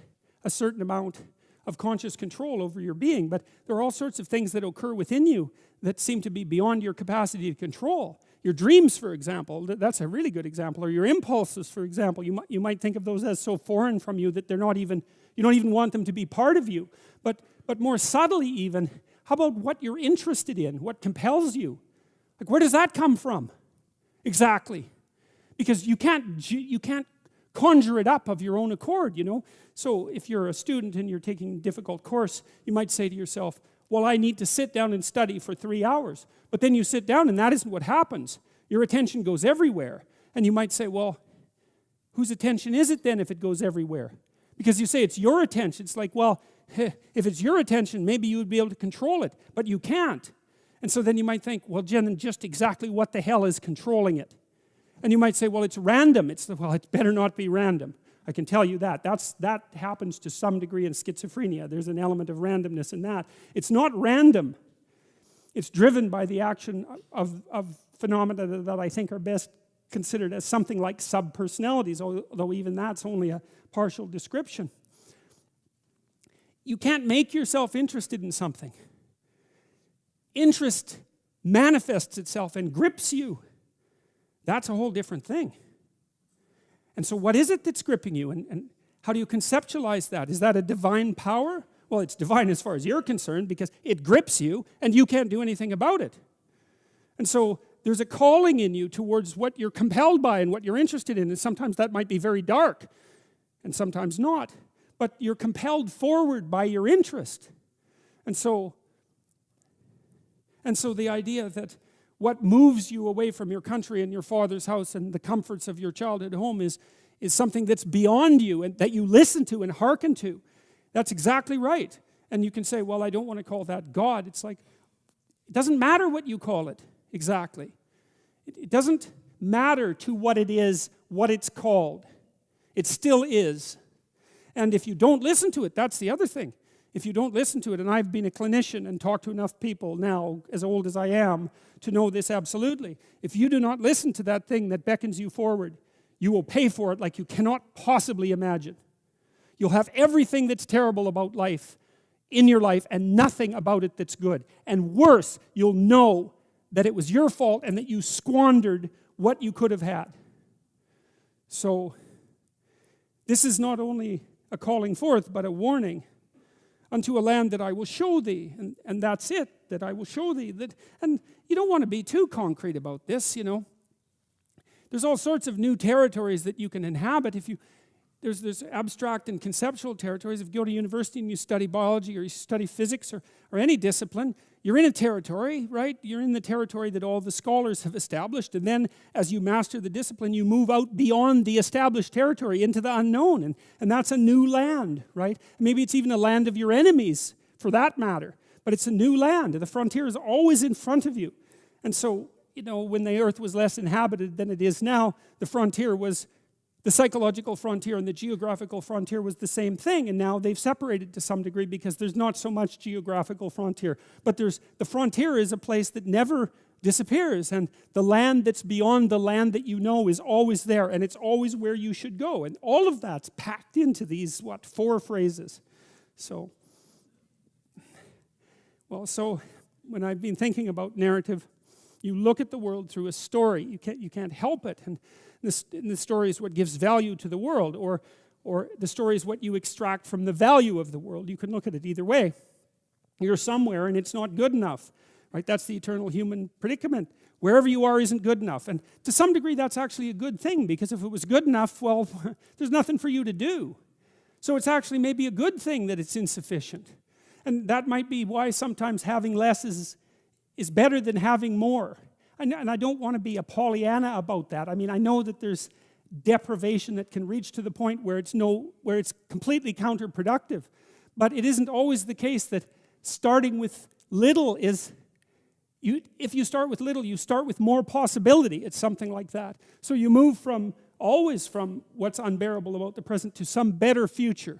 a certain amount of conscious control over your being, but there are all sorts of things that occur within you that seem to be beyond your capacity to control. Your dreams, for example, that's a really good example, or your impulses, for example. You might think of those as so foreign from you that you don't even want them to be part of you. But more subtly even, how about what you're interested in, what compels you? Like, where does that come from? Exactly. Because you can't conjure it up of your own accord, you know. So if you're a student and you're taking a difficult course, you might say to yourself, well, I need to sit down and study for 3 hours. But then you sit down and that isn't what happens. Your attention goes everywhere. And you might say, well, whose attention is it then if it goes everywhere? Because you say it's your attention. It's like, well, if it's your attention, maybe you would be able to control it, but you can't. And so then you might think, well, Jen, just exactly what the hell is controlling it? And you might say, well, it's random. Well, it better not be random. I can tell you that. That happens to some degree in schizophrenia. There's an element of randomness in that. It's not random. It's driven by the action of phenomena that I think are best considered as something like subpersonalities, although even that's only a partial description. You can't make yourself interested in something. Interest manifests itself and grips you. That's a whole different thing. And so what is it that's gripping you? And how do you conceptualize that? Is that a divine power? Well, it's divine as far as you're concerned, because it grips you and you can't do anything about it. And so there's a calling in you towards what you're compelled by and what you're interested in. And sometimes that might be very dark and sometimes not. But you're compelled forward by your interest. And so the idea that what moves you away from your country and your father's house and the comforts of your childhood home is something that's beyond you and that you listen to and hearken to. That's exactly right. And you can say, well, I don't want to call that God. It's like, it doesn't matter what you call it exactly. It doesn't matter to what it is, what it's called. It still is. And if you don't listen to it, that's the other thing. If you don't listen to it, and I've been a clinician and talked to enough people now, as old as I am, to know this absolutely. If you do not listen to that thing that beckons you forward, you will pay for it like you cannot possibly imagine. You'll have everything that's terrible about life in your life and nothing about it that's good. And worse, you'll know that it was your fault and that you squandered what you could have had. So, this is not only a calling forth, but a warning. Unto a land that I will show thee. And that's it, that I will show thee. And you don't want to be too concrete about this, you know. There's all sorts of new territories that you can inhabit. There's abstract and conceptual territories. If you go to university and you study biology or you study physics or any discipline, you're in a territory, right? You're in the territory that all the scholars have established. And then as you master the discipline, you move out beyond the established territory into the unknown. And that's a new land, right? Maybe it's even a land of your enemies, for that matter. But it's a new land. The frontier is always in front of you. And so, you know, when the earth was less inhabited than it is now, the frontier was the psychological frontier and the geographical frontier was the same thing, and now they've separated to some degree because there's not so much geographical frontier. But the frontier is a place that never disappears, and the land that's beyond the land that you know is always there, and it's always where you should go. And all of that's packed into these, 4 phrases. So when I've been thinking about narrative, you look at the world through a story. You can't help it. And the story is what gives value to the world, or the story is what you extract from the value of the world. You can look at it either way. You're somewhere and it's not good enough, right? That's the eternal human predicament. Wherever you are isn't good enough. And to some degree that's actually a good thing, because if it was good enough, well, there's nothing for you to do. So it's actually maybe a good thing that it's insufficient. And that might be why sometimes having less is better than having more. And I don't want to be a Pollyanna about that. I mean, I know that there's deprivation that can reach to the point where it's completely counterproductive. But it isn't always the case that starting with little is, if you start with little, you start with more possibility. It's something like that. So you move always from what's unbearable about the present to some better future,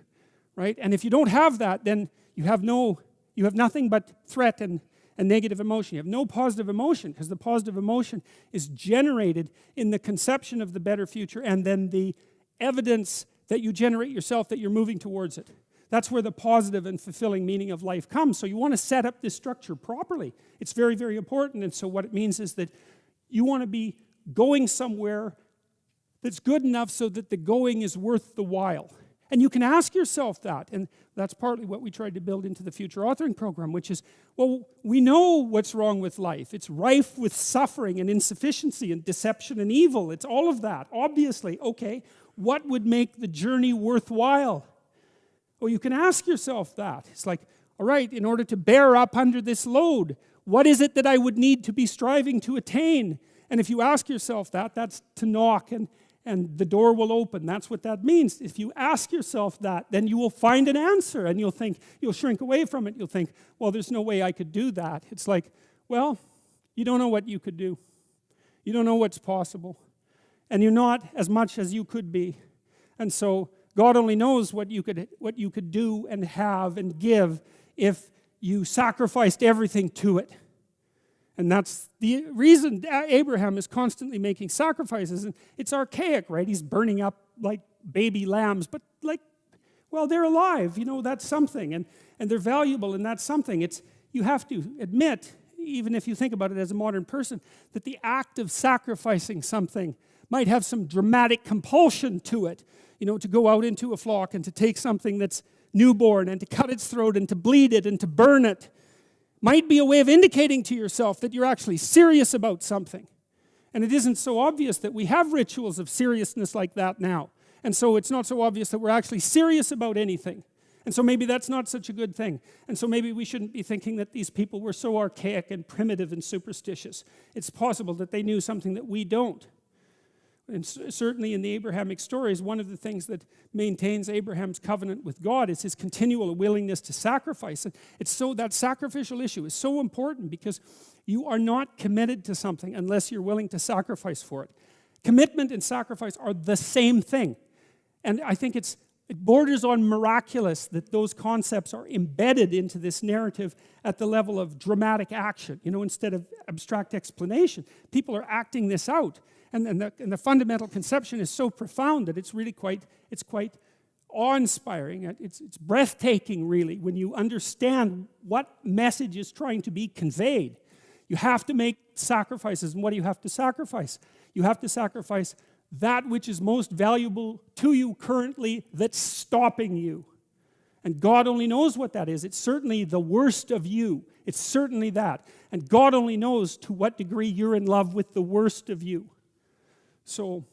right? And if you don't have that, then you have nothing but threat and negative emotion. You have no positive emotion, because the positive emotion is generated in the conception of the better future and then the evidence that you generate yourself that you're moving towards it. That's where the positive and fulfilling meaning of life comes. So you want to set up this structure properly. It's very, very important. And so what it means is that you want to be going somewhere that's good enough so that the going is worth the while. And you can ask yourself that, and that's partly what we tried to build into the future authoring program, which is, well, we know what's wrong with life. It's rife with suffering and insufficiency and deception and evil. It's all of that, obviously. Okay, what would make the journey worthwhile? Well, you can ask yourself that. It's like, all right, in order to bear up under this load, what is it that I would need to be striving to attain? And if you ask yourself that, that's to knock and the door will open. That's what that means. If you ask yourself that, then you will find an answer, and you'll shrink away from it. You'll think, well, there's no way I could do that. It's like, well, you don't know what you could do. You don't know what's possible. And you're not as much as you could be. And so God only knows what you could do and have and give if you sacrificed everything to it. And that's the reason Abraham is constantly making sacrifices. And it's archaic, right? He's burning up like baby lambs. But well, they're alive. You know, that's something. And they're valuable, and that's something. You have to admit, even if you think about it as a modern person, that the act of sacrificing something might have some dramatic compulsion to it. You know, to go out into a flock and to take something that's newborn and to cut its throat and to bleed it and to burn it. Might be a way of indicating to yourself that you're actually serious about something. And it isn't so obvious that we have rituals of seriousness like that now. And so it's not so obvious that we're actually serious about anything. And so maybe that's not such a good thing. And so maybe we shouldn't be thinking that these people were so archaic and primitive and superstitious. It's possible that they knew something that we don't. And certainly in the Abrahamic stories, one of the things that maintains Abraham's covenant with God is his continual willingness to sacrifice. And that sacrificial issue is so important, because you are not committed to something unless you're willing to sacrifice for it. Commitment and sacrifice are the same thing. And I think it's It borders on miraculous that those concepts are embedded into this narrative at the level of dramatic action, instead of abstract explanation. People are acting this out. And the fundamental conception is so profound that it's really quite awe-inspiring. It's breathtaking, really, when you understand what message is trying to be conveyed. You have to make sacrifices. And what do you have to sacrifice? You have to sacrifice that which is most valuable to you currently that's stopping you. And God only knows what that is. It's certainly the worst of you. It's certainly that. And God only knows to what degree you're in love with the worst of you. So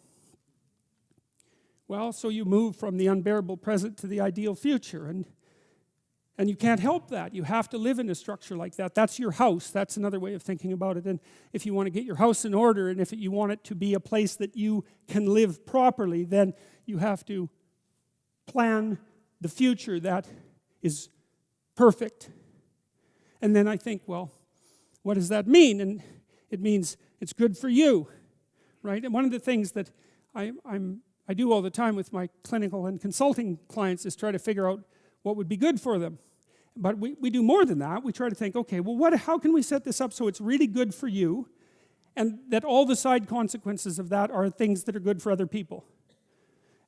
you move from the unbearable present to the ideal future. And you can't help that. You have to live in a structure like that. That's your house. That's another way of thinking about it. And if you want to get your house in order, and if you want it to be a place that you can live properly, then you have to plan the future that is perfect. And then I think, well, what does that mean? And it means it's good for you, right? And one of the things that I do all the time with my clinical and consulting clients is try to figure out what would be good for them. But we do more than that. We try to think, okay, well, how can we set this up so it's really good for you, and that all the side consequences of that are things that are good for other people?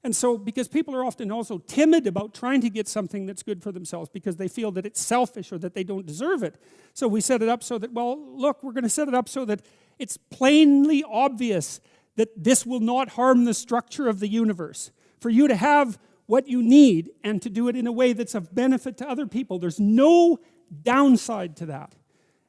And so, because people are often also timid about trying to get something that's good for themselves because they feel that it's selfish or that they don't deserve it. So we set it up so that, well, look, we're going to set it up so that it's plainly obvious that this will not harm the structure of the universe. For you to have what you need and to do it in a way that's of benefit to other people. There's no downside to that.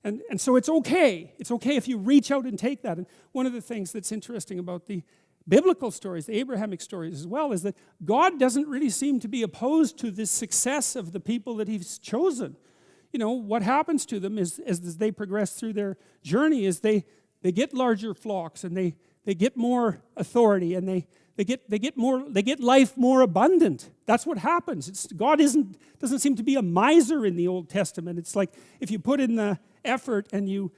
And so it's okay. It's okay if you reach out and take that. And one of the things that's interesting about the biblical stories, the Abrahamic stories as well, is that God doesn't really seem to be opposed to the success of the people that he's chosen. What happens to them is, as they progress through their journey, is they get larger flocks, and they get more authority, and they get life more abundant. That's what happens. God doesn't seem to be a miser in the Old Testament. It's like if you put in the effort and you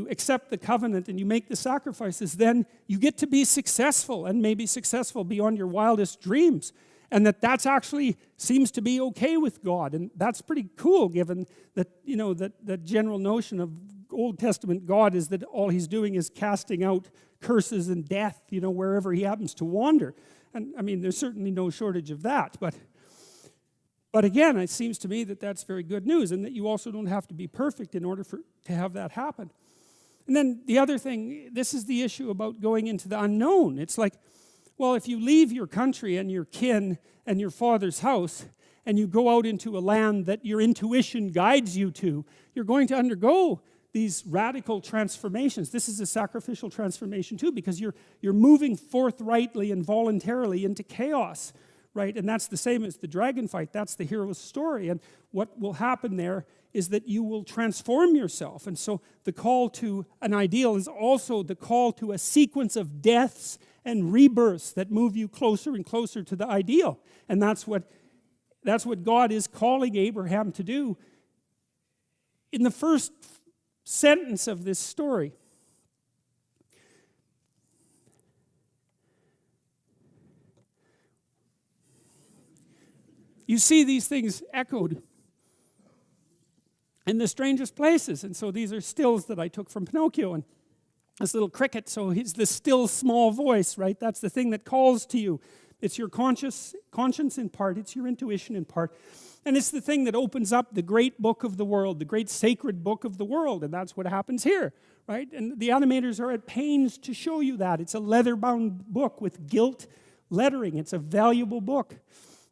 accept the covenant and you make the sacrifices, then you get to be successful, and maybe successful beyond your wildest dreams. And that's actually seems to be okay with God. And that's pretty cool, given that, that general notion of Old Testament God is that all he's doing is casting out curses and death, wherever he happens to wander. And I mean, there's certainly no shortage of that. But again, it seems to me that that's very good news, and that you also don't have to be perfect in order to have that happen. And then the other thing, this is the issue about going into the unknown. It's like, well, if you leave your country and your kin and your father's house, and you go out into a land that your intuition guides you to, you're going to undergo these radical transformations. This is a sacrificial transformation too, because you're moving forthrightly and voluntarily into chaos, right? And that's the same as the dragon fight. That's the hero's story. And what will happen there is that you will transform yourself. And so the call to an ideal is also the call to a sequence of deaths and rebirths that move you closer and closer to the ideal. And that's what God is calling Abraham to do in the first sentence of this story. You see these things echoed in the strangest places. And so these are stills that I took from Pinocchio, and this little cricket, so he's the still small voice, right? That's the thing that calls to you. It's your conscience in part, it's your intuition in part. And it's the thing that opens up the great book of the world, the great sacred book of the world. And that's what happens here, right? And the animators are at pains to show you that. It's a leather-bound book with gilt lettering. It's a valuable book.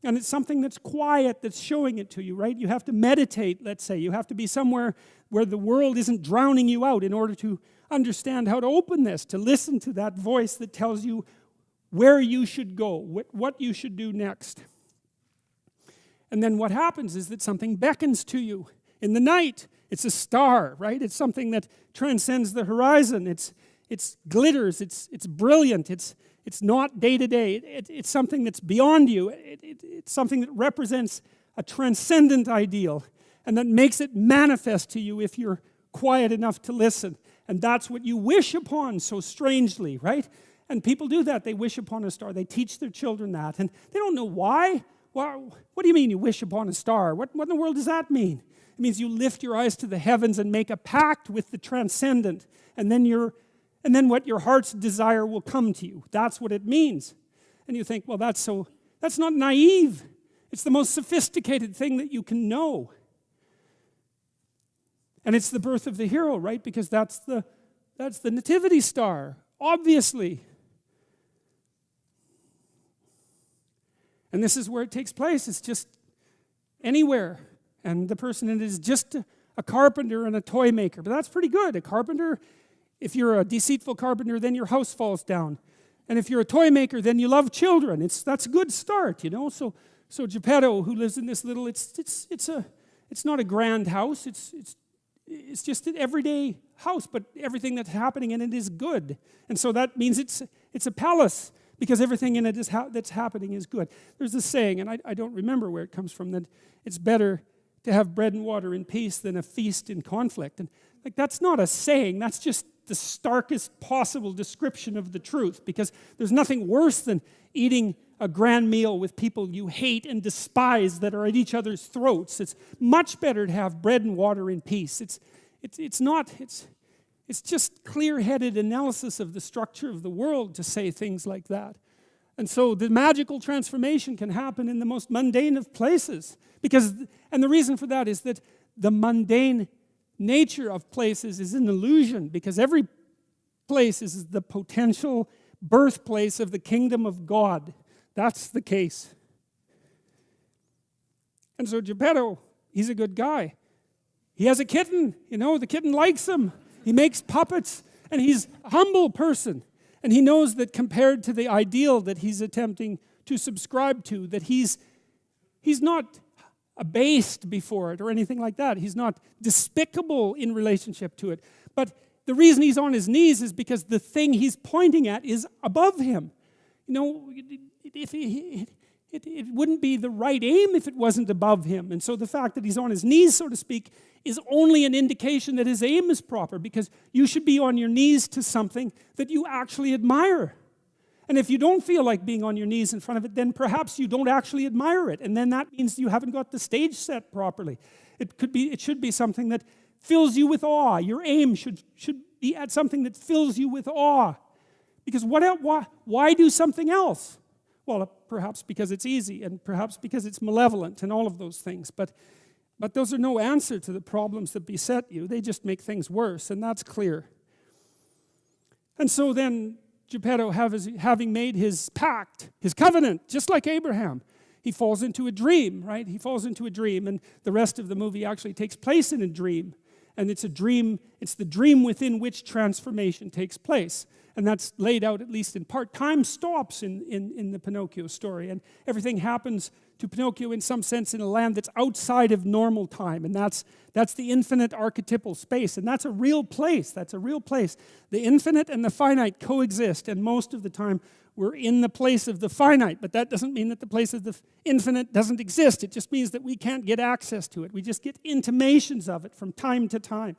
And it's something that's quiet that's showing it to you, right? You have to meditate, let's say. You have to be somewhere where the world isn't drowning you out in order to understand how to open this, to listen to that voice that tells you where you should go, what you should do next. And then what happens is that something beckons to you in the night. It's a star, right? It's something that transcends the horizon. It's glitters. It's brilliant. It's not day to day. It's something that's beyond you. It's something that represents a transcendent ideal, and that makes it manifest to you if you're quiet enough to listen. And that's what you wish upon so strangely, right? And people do that. They wish upon a star. They teach their children that, and they don't know why. what do you mean you wish upon a star? What in the world does that mean? It means you lift your eyes to the heavens and make a pact with the transcendent, and then what your heart's desire will come to you. That's what it means. And you think, well, that's not naive. It's the most sophisticated thing that you can know. And it's the birth of the hero, right? Because that's the nativity star, obviously. And this is where it takes place. It's just anywhere. And the person in it is just a carpenter and a toy maker. But that's pretty good. A carpenter, if you're a deceitful carpenter, then your house falls down. And if you're a toy maker, then you love children. That's a good start, you know. So Geppetto, who lives in this little, it's not a grand house. It's just an everyday house, but everything that's happening in it is good. And so that means it's a palace, because everything in it that's happening is good. There's this saying, and I don't remember where it comes from, that it's better to have bread and water in peace than a feast in conflict. And like, that's not a saying, that's just the starkest possible description of the truth, because there's nothing worse than eating a grand meal with people you hate and despise that are at each other's throats. It's much better to have bread and water in peace. It's just clear-headed analysis of the structure of the world to say things like that. And so the magical transformation can happen in the most mundane of places. And the reason for that is that the mundane nature of places is an illusion, because every place is the potential birthplace of the kingdom of God. That's the case. And so Geppetto, he's a good guy. He has a kitten, you know, the kitten likes him. He makes puppets, and he's a humble person. And he knows that compared to the ideal that he's attempting to subscribe to, that he's not abased before it or anything like that. He's not despicable in relationship to it. But the reason he's on his knees is because the thing he's pointing at is above him. You know, it wouldn't be the right aim if it wasn't above him. And so the fact that he's on his knees, so to speak, is only an indication that his aim is proper, because you should be on your knees to something that you actually admire. And if you don't feel like being on your knees in front of it, then perhaps you don't actually admire it. And then that means you haven't got the stage set properly. It should be something that fills you with awe. Your aim should be at something that fills you with awe. Because why do something else? Well, perhaps because it's easy, and perhaps because it's malevolent, and all of those things. But those are no answer to the problems that beset you. They just make things worse, and that's clear. And so then Geppetto, having made his pact, his covenant, just like Abraham, he falls into a dream, right? He falls into a dream, and the rest of the movie actually takes place in a dream. And it's a dream, it's the dream within which transformation takes place. And that's laid out, at least in part. Time stops in the Pinocchio story, and everything happens to Pinocchio in some sense in a land that's outside of normal time, and that's the infinite archetypal space, and that's a real place. That's a real place. The infinite and the finite coexist, and most of the time we're in the place of the finite, but that doesn't mean that the place of the infinite doesn't exist. It just means that we can't get access to it. We just get intimations of it from time to time.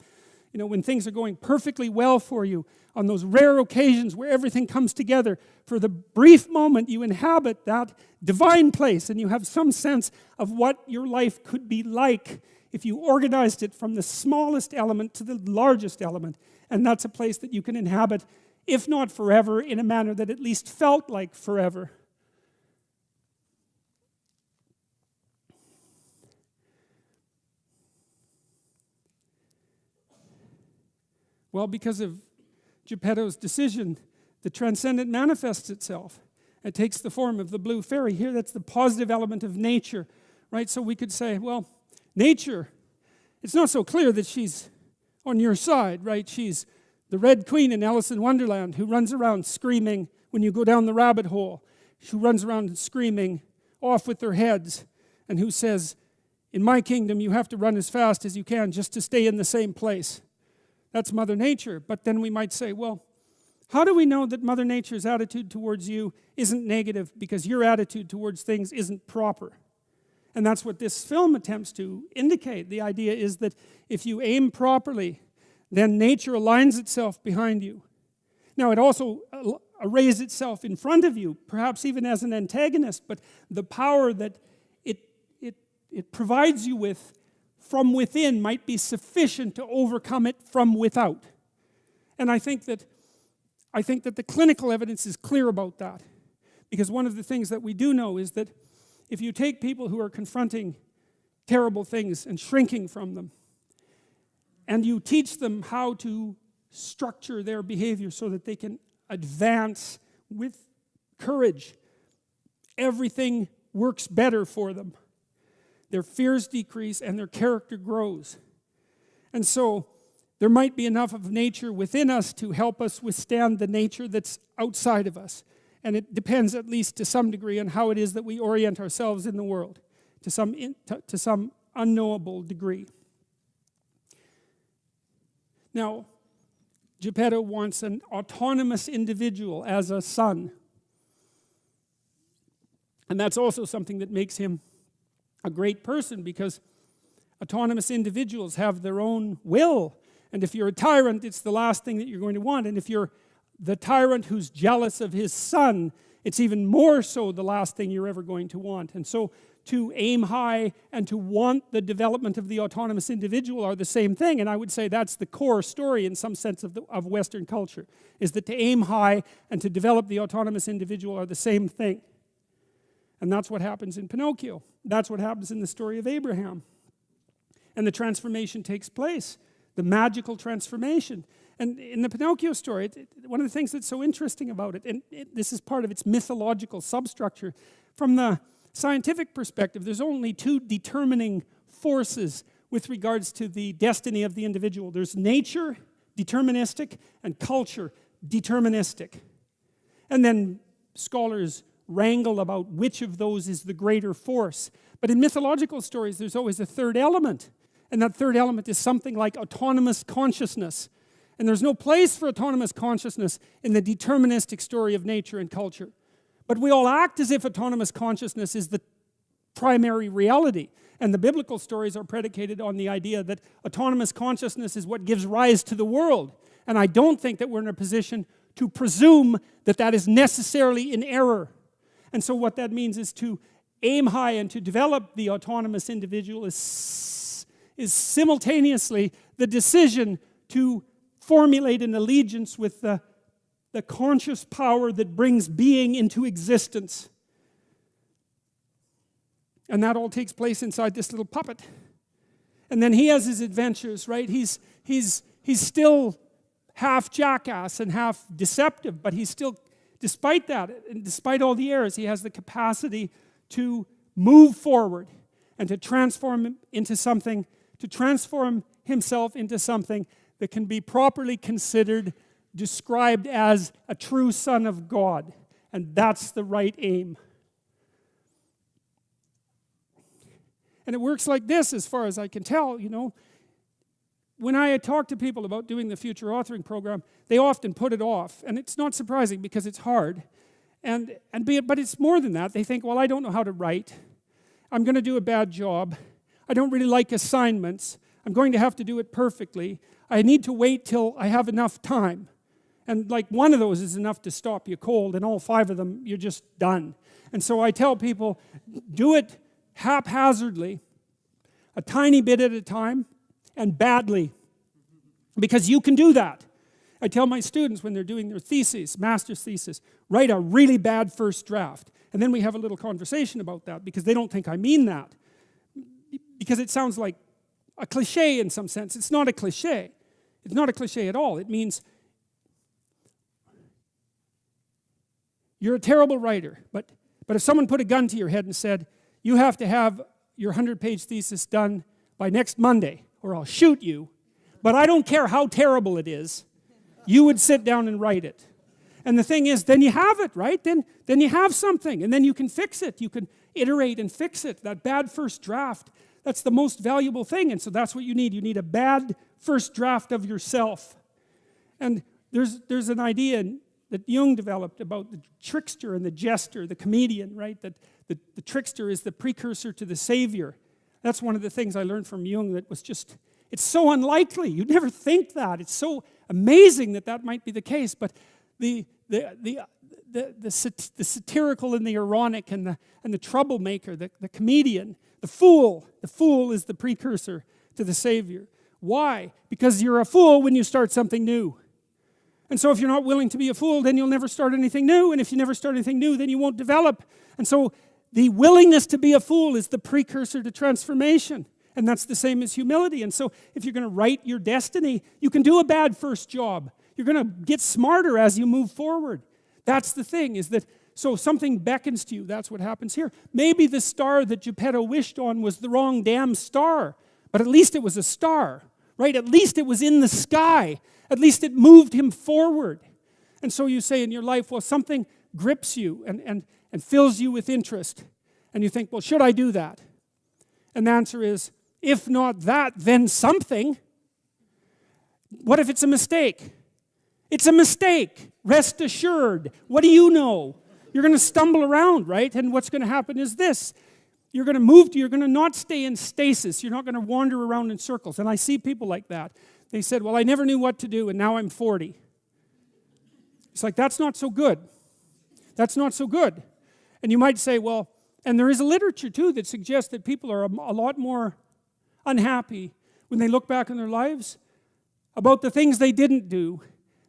You know, when things are going perfectly well for you, on those rare occasions where everything comes together, for the brief moment you inhabit that divine place, and you have some sense of what your life could be like if you organized it from the smallest element to the largest element. And that's a place that you can inhabit, if not forever, in a manner that at least felt like forever. Well, because of Geppetto's decision, the transcendent manifests itself. It takes the form of the blue fairy. Here, that's the positive element of nature, right? So we could say, well, nature, it's not so clear that she's on your side, right? She's the Red Queen in Alice in Wonderland, who runs around screaming when you go down the rabbit hole. She runs around screaming, off with their heads, and who says, in my kingdom, you have to run as fast as you can just to stay in the same place. That's Mother Nature. But then we might say, well, how do we know that Mother Nature's attitude towards you isn't negative because your attitude towards things isn't proper? And that's what this film attempts to indicate. The idea is that if you aim properly, then nature aligns itself behind you. Now, it also arrays itself in front of you, perhaps even as an antagonist, but the power that it provides you with from within might be sufficient to overcome it from without. And I think that the clinical evidence is clear about that. Because one of the things that we do know is that if you take people who are confronting terrible things and shrinking from them, and you teach them how to structure their behavior so that they can advance with courage, everything works better for them. Their fears decrease and their character grows. And so there might be enough of nature within us to help us withstand the nature that's outside of us. And it depends, at least to some degree, on how it is that we orient ourselves in the world, to some unknowable degree. Now, Geppetto wants an autonomous individual as a son. And that's also something that makes him a great person, because autonomous individuals have their own will. And if you're a tyrant, it's the last thing that you're going to want. And if you're the tyrant who's jealous of his son, it's even more so the last thing you're ever going to want. And so to aim high and to want the development of the autonomous individual are the same thing. And I would say that's the core story in some sense of Western culture, is that to aim high and to develop the autonomous individual are the same thing. And that's what happens in Pinocchio. That's what happens in the story of Abraham. And the transformation takes place, the magical transformation. And in the Pinocchio story, one of the things that's so interesting about it, and this is part of its mythological substructure, from the scientific perspective, there's only two determining forces with regards to the destiny of the individual. There's nature, deterministic, and culture, deterministic. And then scholars wrangle about which of those is the greater force. But in mythological stories, there's always a third element. And that third element is something like autonomous consciousness. And there's no place for autonomous consciousness in the deterministic story of nature and culture. But we all act as if autonomous consciousness is the primary reality. And the biblical stories are predicated on the idea that autonomous consciousness is what gives rise to the world. And I don't think that we're in a position to presume that that is necessarily in error. And so what that means is to aim high and to develop the autonomous individual is simultaneously the decision to formulate an allegiance with the conscious power that brings being into existence. And that all takes place inside this little puppet. And then he has his adventures, right? He's still half jackass and half deceptive, but he's still, despite that, and despite all the errors, he has the capacity to move forward and to transform himself into something that can be properly considered, described as a true son of God. And that's the right aim. And it works like this, as far as I can tell, you know. When I talk to people about doing the future authoring program, they often put it off. And it's not surprising because it's hard. But it's more than that. They think, well, I don't know how to write. I'm going to do a bad job. I don't really like assignments. I'm going to have to do it perfectly. I need to wait till I have enough time. And like one of those is enough to stop you cold, and all 5 of them, you're just done. And so I tell people, do it haphazardly, a tiny bit at a time, and badly, because you can do that. I tell my students when they're doing their theses, master's thesis, write a really bad first draft. And then we have a little conversation about that, because they don't think I mean that. Because it sounds like a cliche in some sense. It's not a cliche. It's not a cliche at all. It means you're a terrible writer, but if someone put a gun to your head and said, you have to have your 100-page thesis done by next Monday, or I'll shoot you, but I don't care how terrible it is, you would sit down and write it. And the thing is, then you have it, right? Then you have something, and then you can fix it. You can iterate and fix it. That bad first draft, that's the most valuable thing, and so that's what you need. You need a bad first draft of yourself. And there's an idea that Jung developed about the trickster and the jester, the comedian, right? That the trickster is the precursor to the savior. That's one of the things I learned from Jung that was just, it's so unlikely. You'd never think that. It's so amazing that might be the case. But the satirical and the ironic and the troublemaker, the comedian, The fool is the precursor to the Savior. Why? Because you're a fool when you start something new. And so if you're not willing to be a fool, then you'll never start anything new. And if you never start anything new, then you won't develop. And so the willingness to be a fool is the precursor to transformation. And that's the same as humility. And so if you're going to write your destiny, you can do a bad first job. You're going to get smarter as you move forward. That's the thing, is that so something beckons to you. That's what happens here. Maybe the star that Geppetto wished on was the wrong damn star. But at least it was a star, right? At least it was in the sky. At least it moved him forward. And so you say in your life, well, something grips you and fills you with interest. And you think, well, should I do that? And the answer is, if not that, then something. What if it's a mistake? It's a mistake. Rest assured. What do you know? You're going to stumble around, right? And what's going to happen is this. You're going to not stay in stasis. You're not going to wander around in circles. And I see people like that. They said, well, I never knew what to do, and now I'm 40. It's like, that's not so good. That's not so good. And you might say, well, and there is a literature, too, that suggests that people are a lot more unhappy when they look back on their lives about the things they didn't do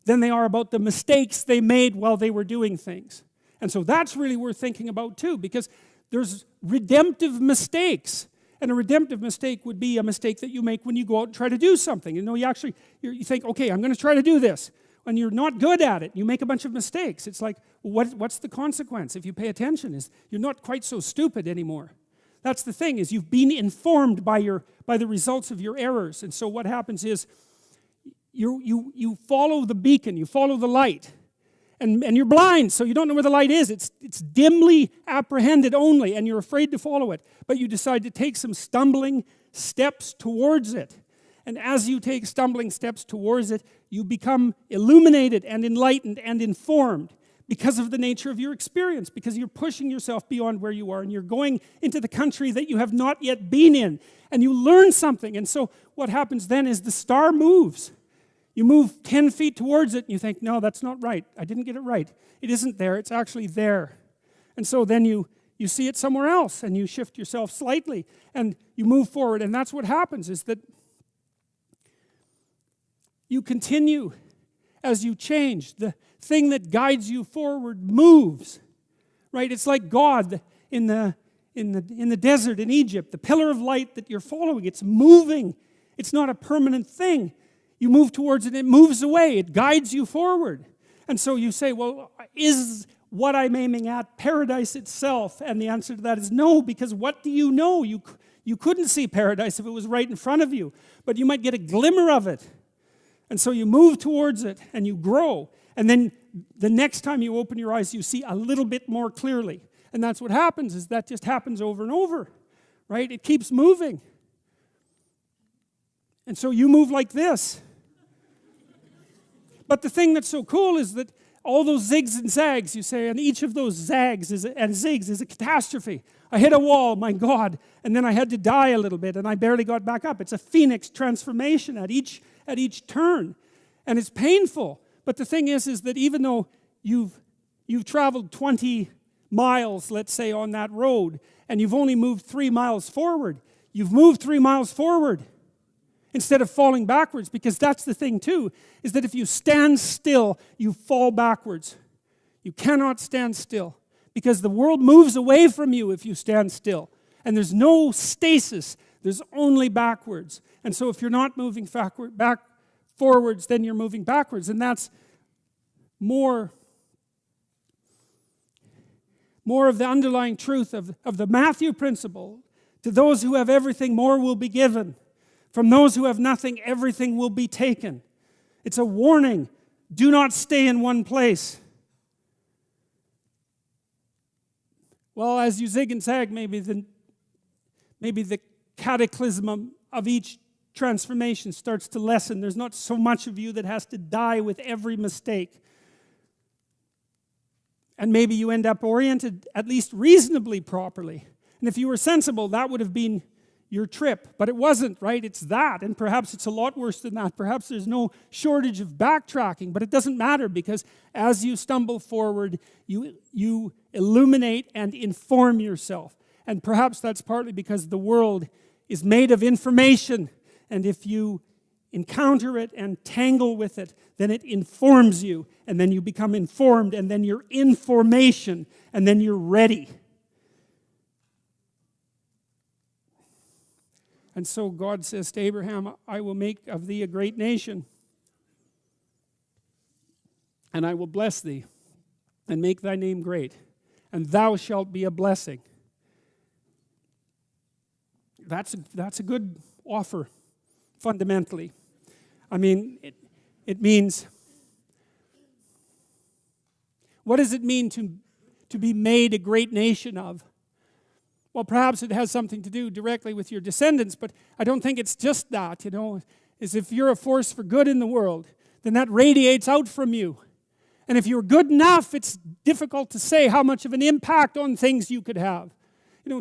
than they are about the mistakes they made while they were doing things. And so that's really worth thinking about, too, because there's redemptive mistakes. And a redemptive mistake would be a mistake that you make when you go out and try to do something. You know, you think, okay, I'm going to try to do this. When you're not good at it, you make a bunch of mistakes. It's like, what's the consequence if you pay attention? Is you're not quite so stupid anymore. That's the thing, is you've been informed by the results of your errors. And so what happens is you follow the beacon, you follow the light. And you're blind, so you don't know where the light is. It's dimly apprehended only, and you're afraid to follow it. But you decide to take some stumbling steps towards it. And as you take stumbling steps towards it, you become illuminated and enlightened and informed because of the nature of your experience, because you're pushing yourself beyond where you are, and you're going into the country that you have not yet been in, and you learn something. And so what happens then is the star moves. You move 10 feet towards it, and you think, no, that's not right. I didn't get it right. It isn't there. It's actually there. And so then you see it somewhere else, and you shift yourself slightly, and you move forward. And that's what happens, is that you continue as you change. The thing that guides you forward moves, right? It's like God in the desert in Egypt. The pillar of light that you're following, it's moving. It's not a permanent thing. You move towards it, it moves away, it guides you forward. And so you say, well, is what I'm aiming at paradise itself? And the answer to that is no, because what do you know? You couldn't see paradise if it was right in front of you, but you might get a glimmer of it. And so you move towards it, and you grow. And then the next time you open your eyes, you see a little bit more clearly. And that's what happens, is that just happens over and over, right? It keeps moving. And so you move like this. But the thing that's so cool is that all those zigs and zags, you say, and each of those zags and zigs is a catastrophe. I hit a wall, my God, and then I had to die a little bit, and I barely got back up. It's a phoenix transformation at each turn, and it's painful. But the thing is that even though you've traveled 20 miles, let's say, on that road, and you've only moved 3 miles forward, you've moved 3 miles forward. Instead of falling backwards, because that's the thing too, is that if you stand still, you fall backwards. You cannot stand still, because the world moves away from you if you stand still. And there's no stasis, there's only backwards. And so if you're not moving forwards, then you're moving backwards. And that's more of the underlying truth of the Matthew principle. To those who have everything, more will be given. From those who have nothing, everything will be taken. It's a warning. Do not stay in one place. Well, as you zig and zag, maybe the cataclysm of each transformation starts to lessen. There's not so much of you that has to die with every mistake. And maybe you end up oriented at least reasonably properly. And if you were sensible, that would have been your trip, but it wasn't, right? It's that, and perhaps it's a lot worse than that. Perhaps there's no shortage of backtracking, but it doesn't matter, because as you stumble forward, you illuminate and inform yourself. And perhaps that's partly because the world is made of information. And if you encounter it and tangle with it, then it informs you. And then you become informed. And then you're in formation. And then you're ready. And so God says to Abraham, I will make of thee a great nation. And I will bless thee and make thy name great. And thou shalt be a blessing. That's a good offer, fundamentally. I mean, it means, what does it mean to be made a great nation of? Well, perhaps it has something to do directly with your descendants, but I don't think it's just that, is if you're a force for good in the world, then that radiates out from you. And if you're good enough, it's difficult to say how much of an impact on things you could have.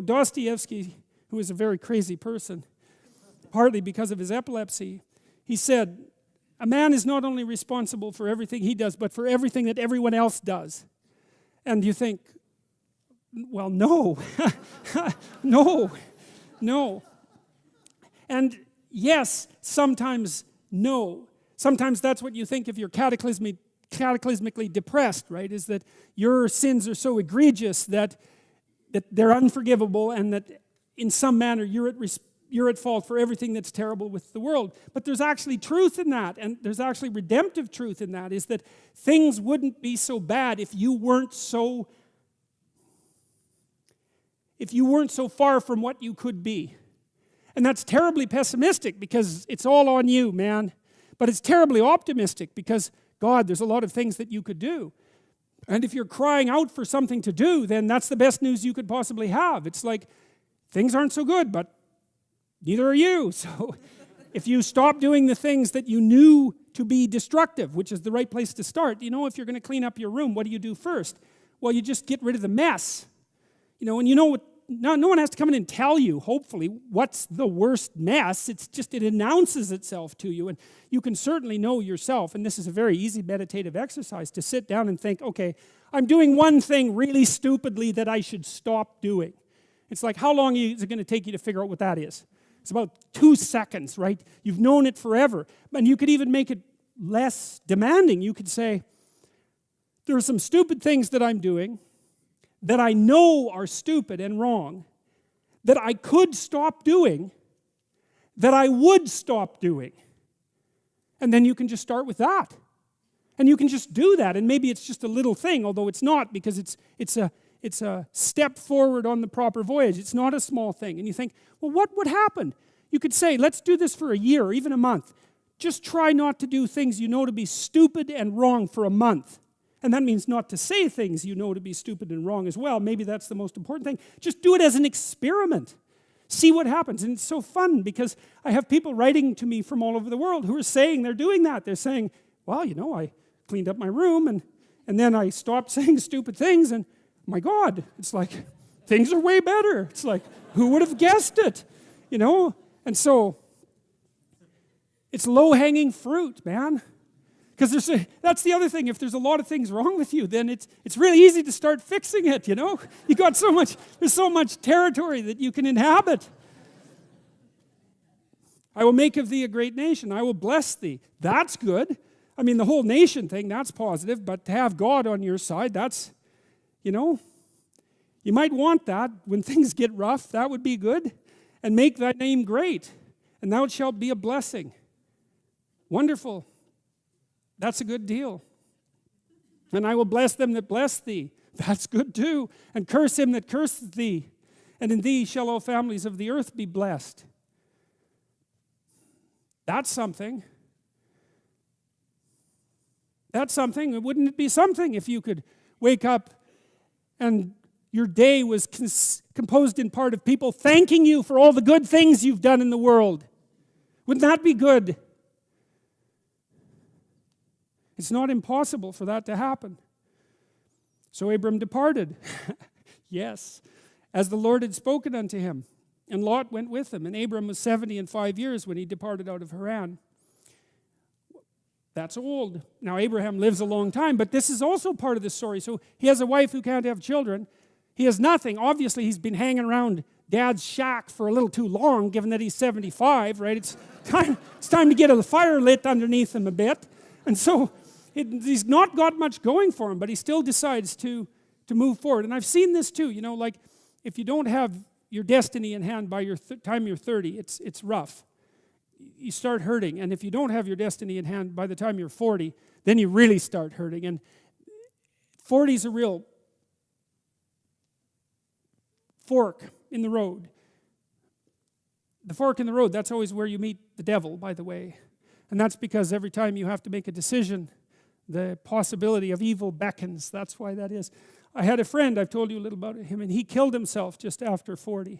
Dostoevsky, who is a very crazy person, partly because of his epilepsy, he said, a man is not only responsible for everything he does, but for everything that everyone else does. And you think, well, no. No. And yes, sometimes no. Sometimes that's what you think if you're cataclysmically depressed, right? Is that your sins are so egregious that they're unforgivable, and that in some manner you're at fault for everything that's terrible with the world. But there's actually truth in that, and there's actually redemptive truth in that, is that things wouldn't be so bad if you weren't so far from what you could be. And that's terribly pessimistic because it's all on you, man. But it's terribly optimistic because, God, there's a lot of things that you could do. And if you're crying out for something to do, then that's the best news you could possibly have. It's like, things aren't so good, but neither are you. So if you stop doing the things that you knew to be destructive, which is the right place to start, if you're going to clean up your room, what do you do first? Well, you just get rid of the mess. And what? No one has to come in and tell you, hopefully, what's the worst mess. It's just, it announces itself to you. And you can certainly know yourself, and this is a very easy meditative exercise, to sit down and think, okay, I'm doing one thing really stupidly that I should stop doing. It's like, how long is it going to take you to figure out what that is? It's about 2 seconds, right? You've known it forever. And you could even make it less demanding. You could say, there are some stupid things that I'm doing that I know are stupid and wrong, that I could stop doing, that I would stop doing. And then you can just start with that. And you can just do that. And maybe it's just a little thing, although it's not, because it's a step forward on the proper voyage. It's not a small thing. And you think, well, what would happen? You could say, let's do this for a year or even a month. Just try not to do things you know to be stupid and wrong for a month. And that means not to say things you know to be stupid and wrong as well. Maybe that's the most important thing. Just do it as an experiment. See what happens. And it's so fun because I have people writing to me from all over the world who are saying they're doing that. They're saying, well, I cleaned up my room and then I stopped saying stupid things, and my God, it's like things are way better. It's like, who would have guessed it? And so it's low-hanging fruit, man. Because that's the other thing. If there's a lot of things wrong with you, then it's really easy to start fixing it, You got there's so much territory that you can inhabit. I will make of thee a great nation. I will bless thee. That's good. I mean, the whole nation thing, that's positive. But to have God on your side, that's, you might want that. When things get rough, that would be good. And make thy name great, and thou shalt be a blessing. Wonderful. That's a good deal. And I will bless them that bless thee. That's good too. And curse him that curseth thee. And in thee shall all families of the earth be blessed. That's something. That's something. Wouldn't it be something if you could wake up and your day was composed in part of people thanking you for all the good things you've done in the world? Wouldn't that be good? It's not impossible for that to happen. So Abram departed. Yes, as the Lord had spoken unto him. And Lot went with him. And Abram was 75 years when he departed out of Haran. That's old. Now Abraham lives a long time, but this is also part of the story. So he has a wife who can't have children. He has nothing. Obviously, he's been hanging around Dad's shack for a little too long, given that he's 75, right? It's time to get a fire lit underneath him a bit. And so he's not got much going for him, but he still decides to move forward. And I've seen this too, you know, like if you don't have your destiny in hand by your time you're 30, it's rough. You start hurting. And if you don't have your destiny in hand by the time you're 40, then you really start hurting. And 40 is a real fork in the road. The fork in the road, that's always where you meet the devil, by the way. And that's because every time you have to make a decision, the possibility of evil beckons. That's why that is. I had a friend, I've told you a little about him, and he killed himself just after 40. You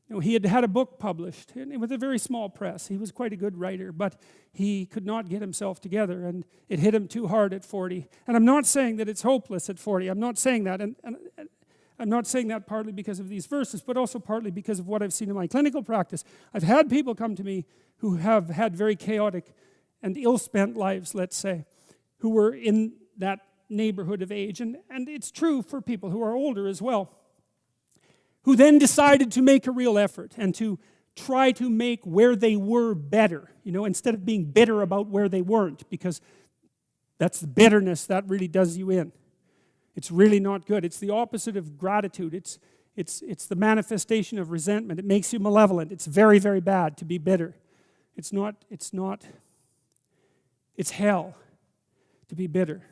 know, he had had a book published with a very small press. He was quite a good writer, but he could not get himself together, and it hit him too hard at 40. And I'm not saying that it's hopeless at 40. I'm not saying that. And I'm not saying that partly because of these verses, but also partly because of what I've seen in my clinical practice. I've had people come to me who have had very chaotic and ill-spent lives, let's say, who were in that neighborhood of age. And it's true for people who are older as well, who then decided to make a real effort and to try to make where they were better, you know, instead of being bitter about where they weren't, because that's the bitterness that really does you in. It's really not good. It's the opposite of gratitude. It's the manifestation of resentment. It makes you malevolent. It's very, very bad to be bitter. It's hell to be bitter.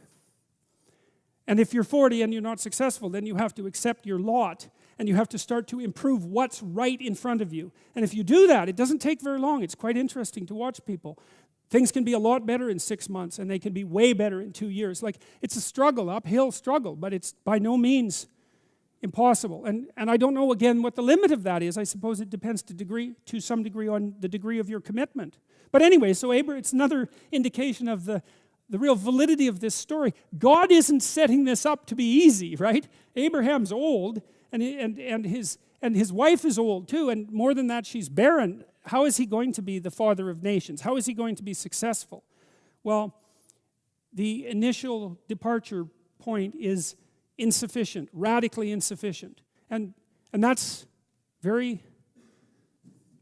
And if you're 40 and you're not successful, then you have to accept your lot and you have to start to improve what's right in front of you. And if you do that, it doesn't take very long. It's quite interesting to watch people. Things can be a lot better in 6 months, and they can be way better in 2 years. Like, it's a struggle, uphill struggle, but it's by no means impossible. And I don't know, again, what the limit of that is. I suppose it depends to some degree on the degree of your commitment. But anyway, so it's another indication of the real validity of this story. God isn't setting this up to be easy, right? Abraham's old, and his wife is old too, and more than that, she's barren. How is he going to be the father of nations? How is he going to be successful? Well, the initial departure point is insufficient, radically insufficient. And that's very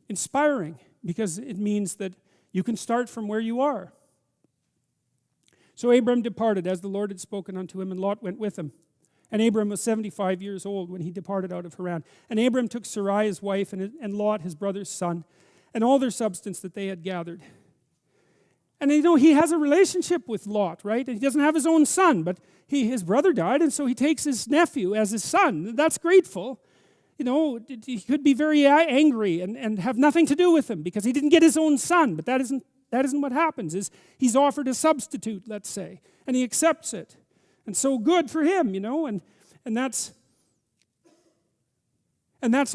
inspiring, because it means that you can start from where you are. So Abram departed as the Lord had spoken unto him, and Lot went with him. And Abram was 75 years old when he departed out of Haran. And Abram took Sarai his wife, and Lot his brother's son, and all their substance that they had gathered. And you know, he has a relationship with Lot, right? And he doesn't have his own son, but his brother died, and so he takes his nephew as his son. That's grateful. You know, he could be very angry and have nothing to do with him because he didn't get his own son, but that isn't what happens. He's offered a substitute, let's say, and he accepts it. And so good for him, you know, and that's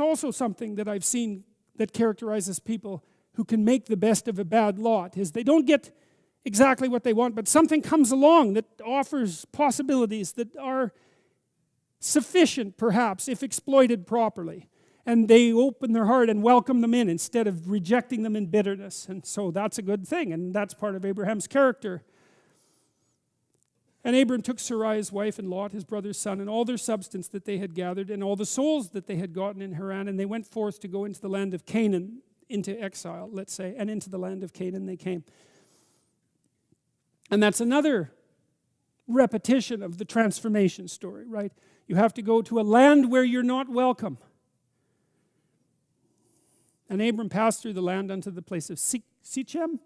also something that I've seen that characterizes people who can make the best of a bad lot, is they don't get exactly what they want, but something comes along that offers possibilities that are sufficient, perhaps, if exploited properly. And they open their heart and welcome them in instead of rejecting them in bitterness. And so that's a good thing, and that's part of Abraham's character. And Abram took Sarai his wife, and Lot his brother's son, and all their substance that they had gathered, and all the souls that they had gotten in Haran, and they went forth to go into the land of Canaan, into exile, let's say, and into the land of Canaan they came. And that's another repetition of the transformation story, right? You have to go to a land where you're not welcome. And Abram passed through the land unto the place of Sichem,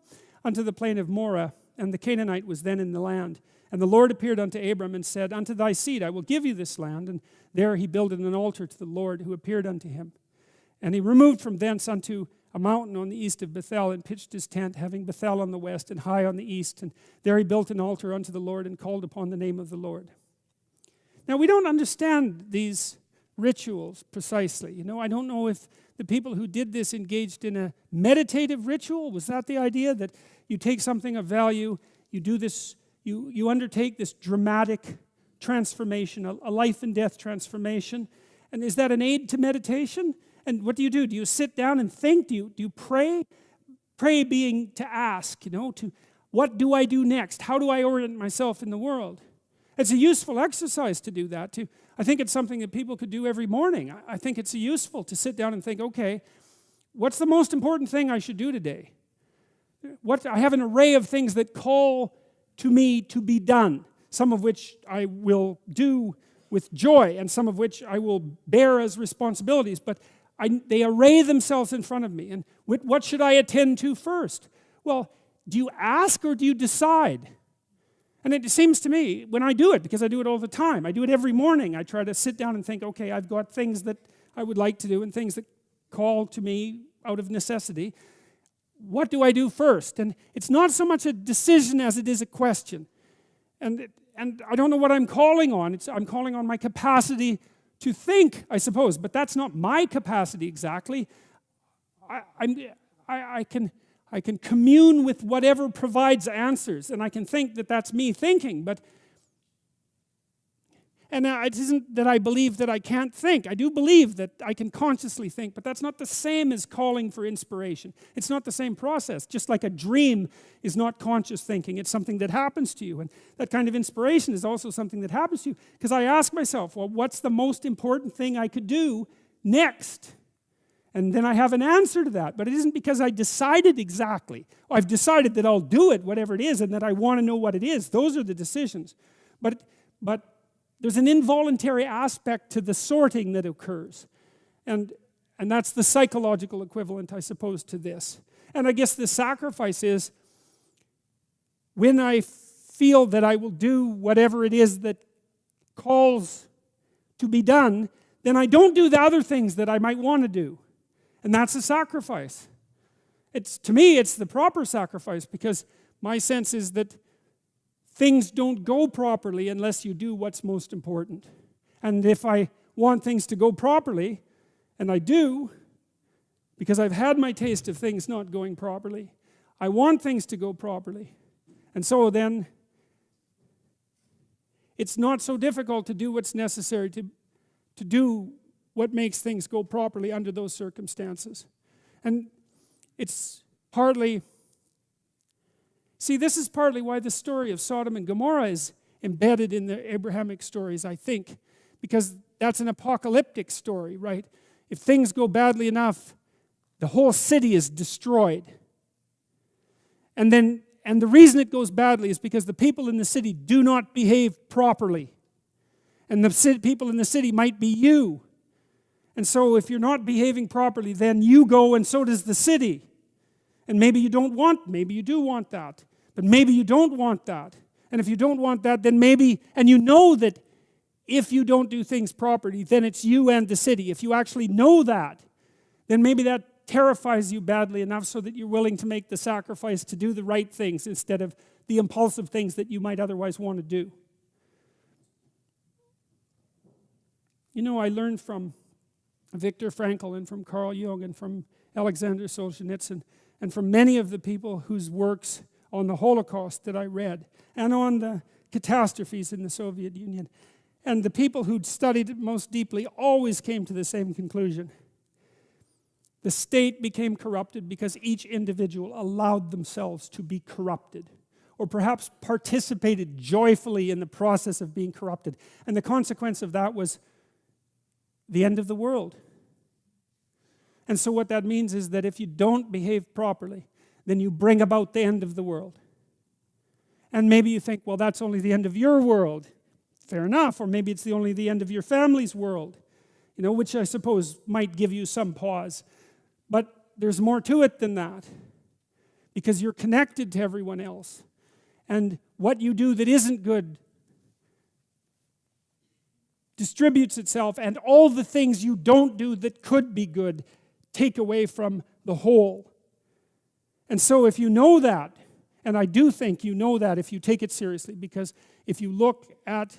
unto the plain of Moreh, and the Canaanite was then in the land. And the Lord appeared unto Abram and said, Unto thy seed I will give you this land. And there he builded an altar to the Lord who appeared unto him. And he removed from thence unto a mountain on the east of Bethel, and pitched his tent, having Bethel on the west and Hai on the east. And there he built an altar unto the Lord and called upon the name of the Lord. Now, we don't understand these rituals precisely. You know, I don't know if the people who did this engaged in a meditative ritual. Was that the idea, that you take something of value, you do this, you undertake this dramatic transformation, a life and death transformation? And is that an aid to meditation? And what do? Do you sit down and think? Do you pray? Pray being to ask, you know, to what do I do next? How do I orient myself in the world? It's a useful exercise to do that too. I think it's something that people could do every morning. I think it's useful to sit down and think, okay, what's the most important thing I should do today? I have an array of things that call to me to be done, some of which I will do with joy and some of which I will bear as responsibilities, but they array themselves in front of me. And what should I attend to first? Well, do you ask or do you decide? And it seems to me, when I do it, because I do it all the time, I do it every morning, I try to sit down and think, okay, I've got things that I would like to do and things that call to me out of necessity. What do I do first? And it's not so much a decision as it is a question. And I don't know what I'm calling on. I'm calling on my capacity to think, I suppose, but that's not my capacity exactly. I can commune with whatever provides answers, and I can think that that's me thinking, and it isn't that I believe that I can't think. I do believe that I can consciously think, but that's not the same as calling for inspiration. It's not the same process. Just like a dream is not conscious thinking, it's something that happens to you, and that kind of inspiration is also something that happens to you, because I ask myself, well, what's the most important thing I could do next? And then I have an answer to that, but it isn't because I decided exactly. I've decided that I'll do it, whatever it is, and that I want to know what it is. Those are the decisions. But there's an involuntary aspect to the sorting that occurs. And that's the psychological equivalent, I suppose, to this. And I guess the sacrifice is when I feel that I will do whatever it is that calls to be done, then I don't do the other things that I might want to do. And that's a sacrifice. To me, it's the proper sacrifice, because my sense is that things don't go properly unless you do what's most important. And if I want things to go properly, and I do, because I've had my taste of things not going properly, I want things to go properly. And so then, it's not so difficult to do what's necessary to do what makes things go properly under those circumstances. And it's partly, this is partly why the story of Sodom and Gomorrah is embedded in the Abrahamic stories, I think, because that's an apocalyptic story, right? If things go badly enough, the whole city is destroyed. And the reason it goes badly is because the people in the city do not behave properly. And the people in the city might be you. And so if you're not behaving properly, then you go and so does the city. And maybe you do want that. But maybe you don't want that. And if you don't want that, then and you know that if you don't do things properly, then it's you and the city. If you actually know that, then maybe that terrifies you badly enough so that you're willing to make the sacrifice to do the right things instead of the impulsive things that you might otherwise want to do. You know, I learned from Viktor Frankl and from Carl Jung and from Alexander Solzhenitsyn and from many of the people whose works on the Holocaust that I read and on the catastrophes in the Soviet Union. And the people who'd studied it most deeply always came to the same conclusion. The state became corrupted because each individual allowed themselves to be corrupted, or perhaps participated joyfully in the process of being corrupted. And the consequence of that was the end of the world. And so what that means is that if you don't behave properly, then you bring about the end of the world. And maybe you think, well, that's only the end of your world. Fair enough. Or maybe it's only the end of your family's world, which I suppose might give you some pause. But there's more to it than that, because you're connected to everyone else. And what you do that isn't good distributes itself, and all the things you don't do that could be good take away from the whole. And so if you know that, and I do think you know that if you take it seriously, because if you look at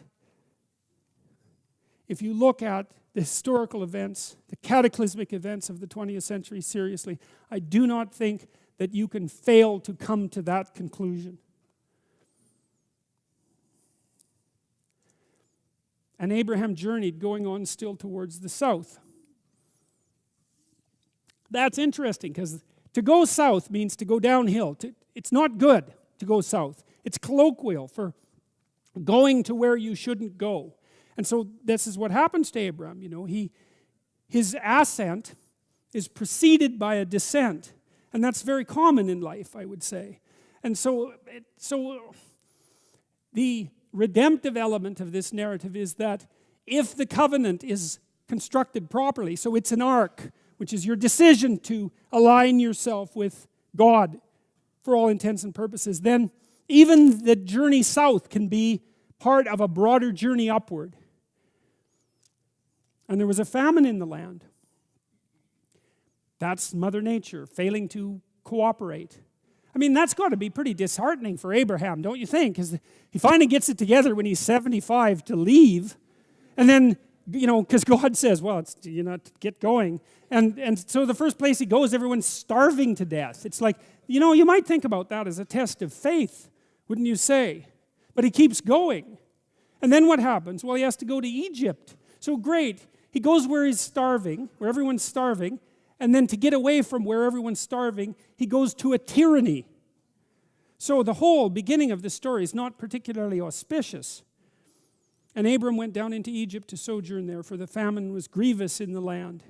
the historical events, the cataclysmic events of the 20th century seriously, I do not think that you can fail to come to that conclusion. And Abraham journeyed, going on still towards the south. That's interesting, because to go south means to go downhill. It's not good to go south. It's colloquial for going to where you shouldn't go. And so this is what happens to Abraham. His ascent is preceded by a descent. And that's very common in life, I would say. And so the redemptive element of this narrative is that if the covenant is constructed properly, so it's an arc, which is your decision to align yourself with God for all intents and purposes, then even the journey south can be part of a broader journey upward. And there was a famine in the land. That's Mother Nature failing to cooperate. I mean, that's got to be pretty disheartening for Abraham, don't you think? Because he finally gets it together when he's 75 to leave. And then, because God says, well, get going. And so the first place he goes, everyone's starving to death. It's like, you might think about that as a test of faith, wouldn't you say? But he keeps going. And then what happens? Well, he has to go to Egypt. So great. He goes where he's starving, where everyone's starving. And then to get away from where everyone's starving, he goes to a tyranny. So the whole beginning of the story is not particularly auspicious. And Abram went down into Egypt to sojourn there, for the famine was grievous in the land.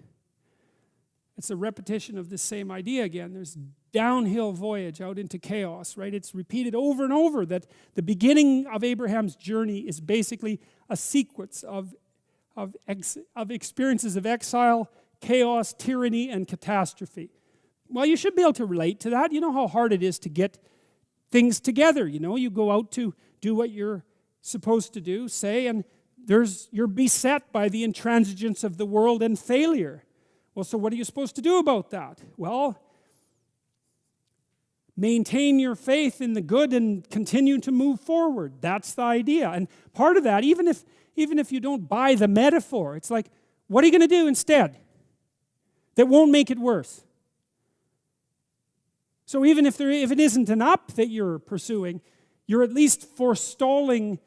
It's a repetition of the same idea again. There's downhill voyage out into chaos, right? It's repeated over and over that the beginning of Abraham's journey is basically a sequence of experiences of exile, chaos, tyranny, and catastrophe. Well, you should be able to relate to that. You know how hard it is to get things together. You go out to do what you're supposed to do, say, and you're beset by the intransigence of the world and failure. Well, so what are you supposed to do about that? Well, maintain your faith in the good and continue to move forward. That's the idea. And part of that, even if you don't buy the metaphor, it's like, what are you going to do instead that won't make it worse? So even if it isn't an up that you're pursuing, you're at least forestalling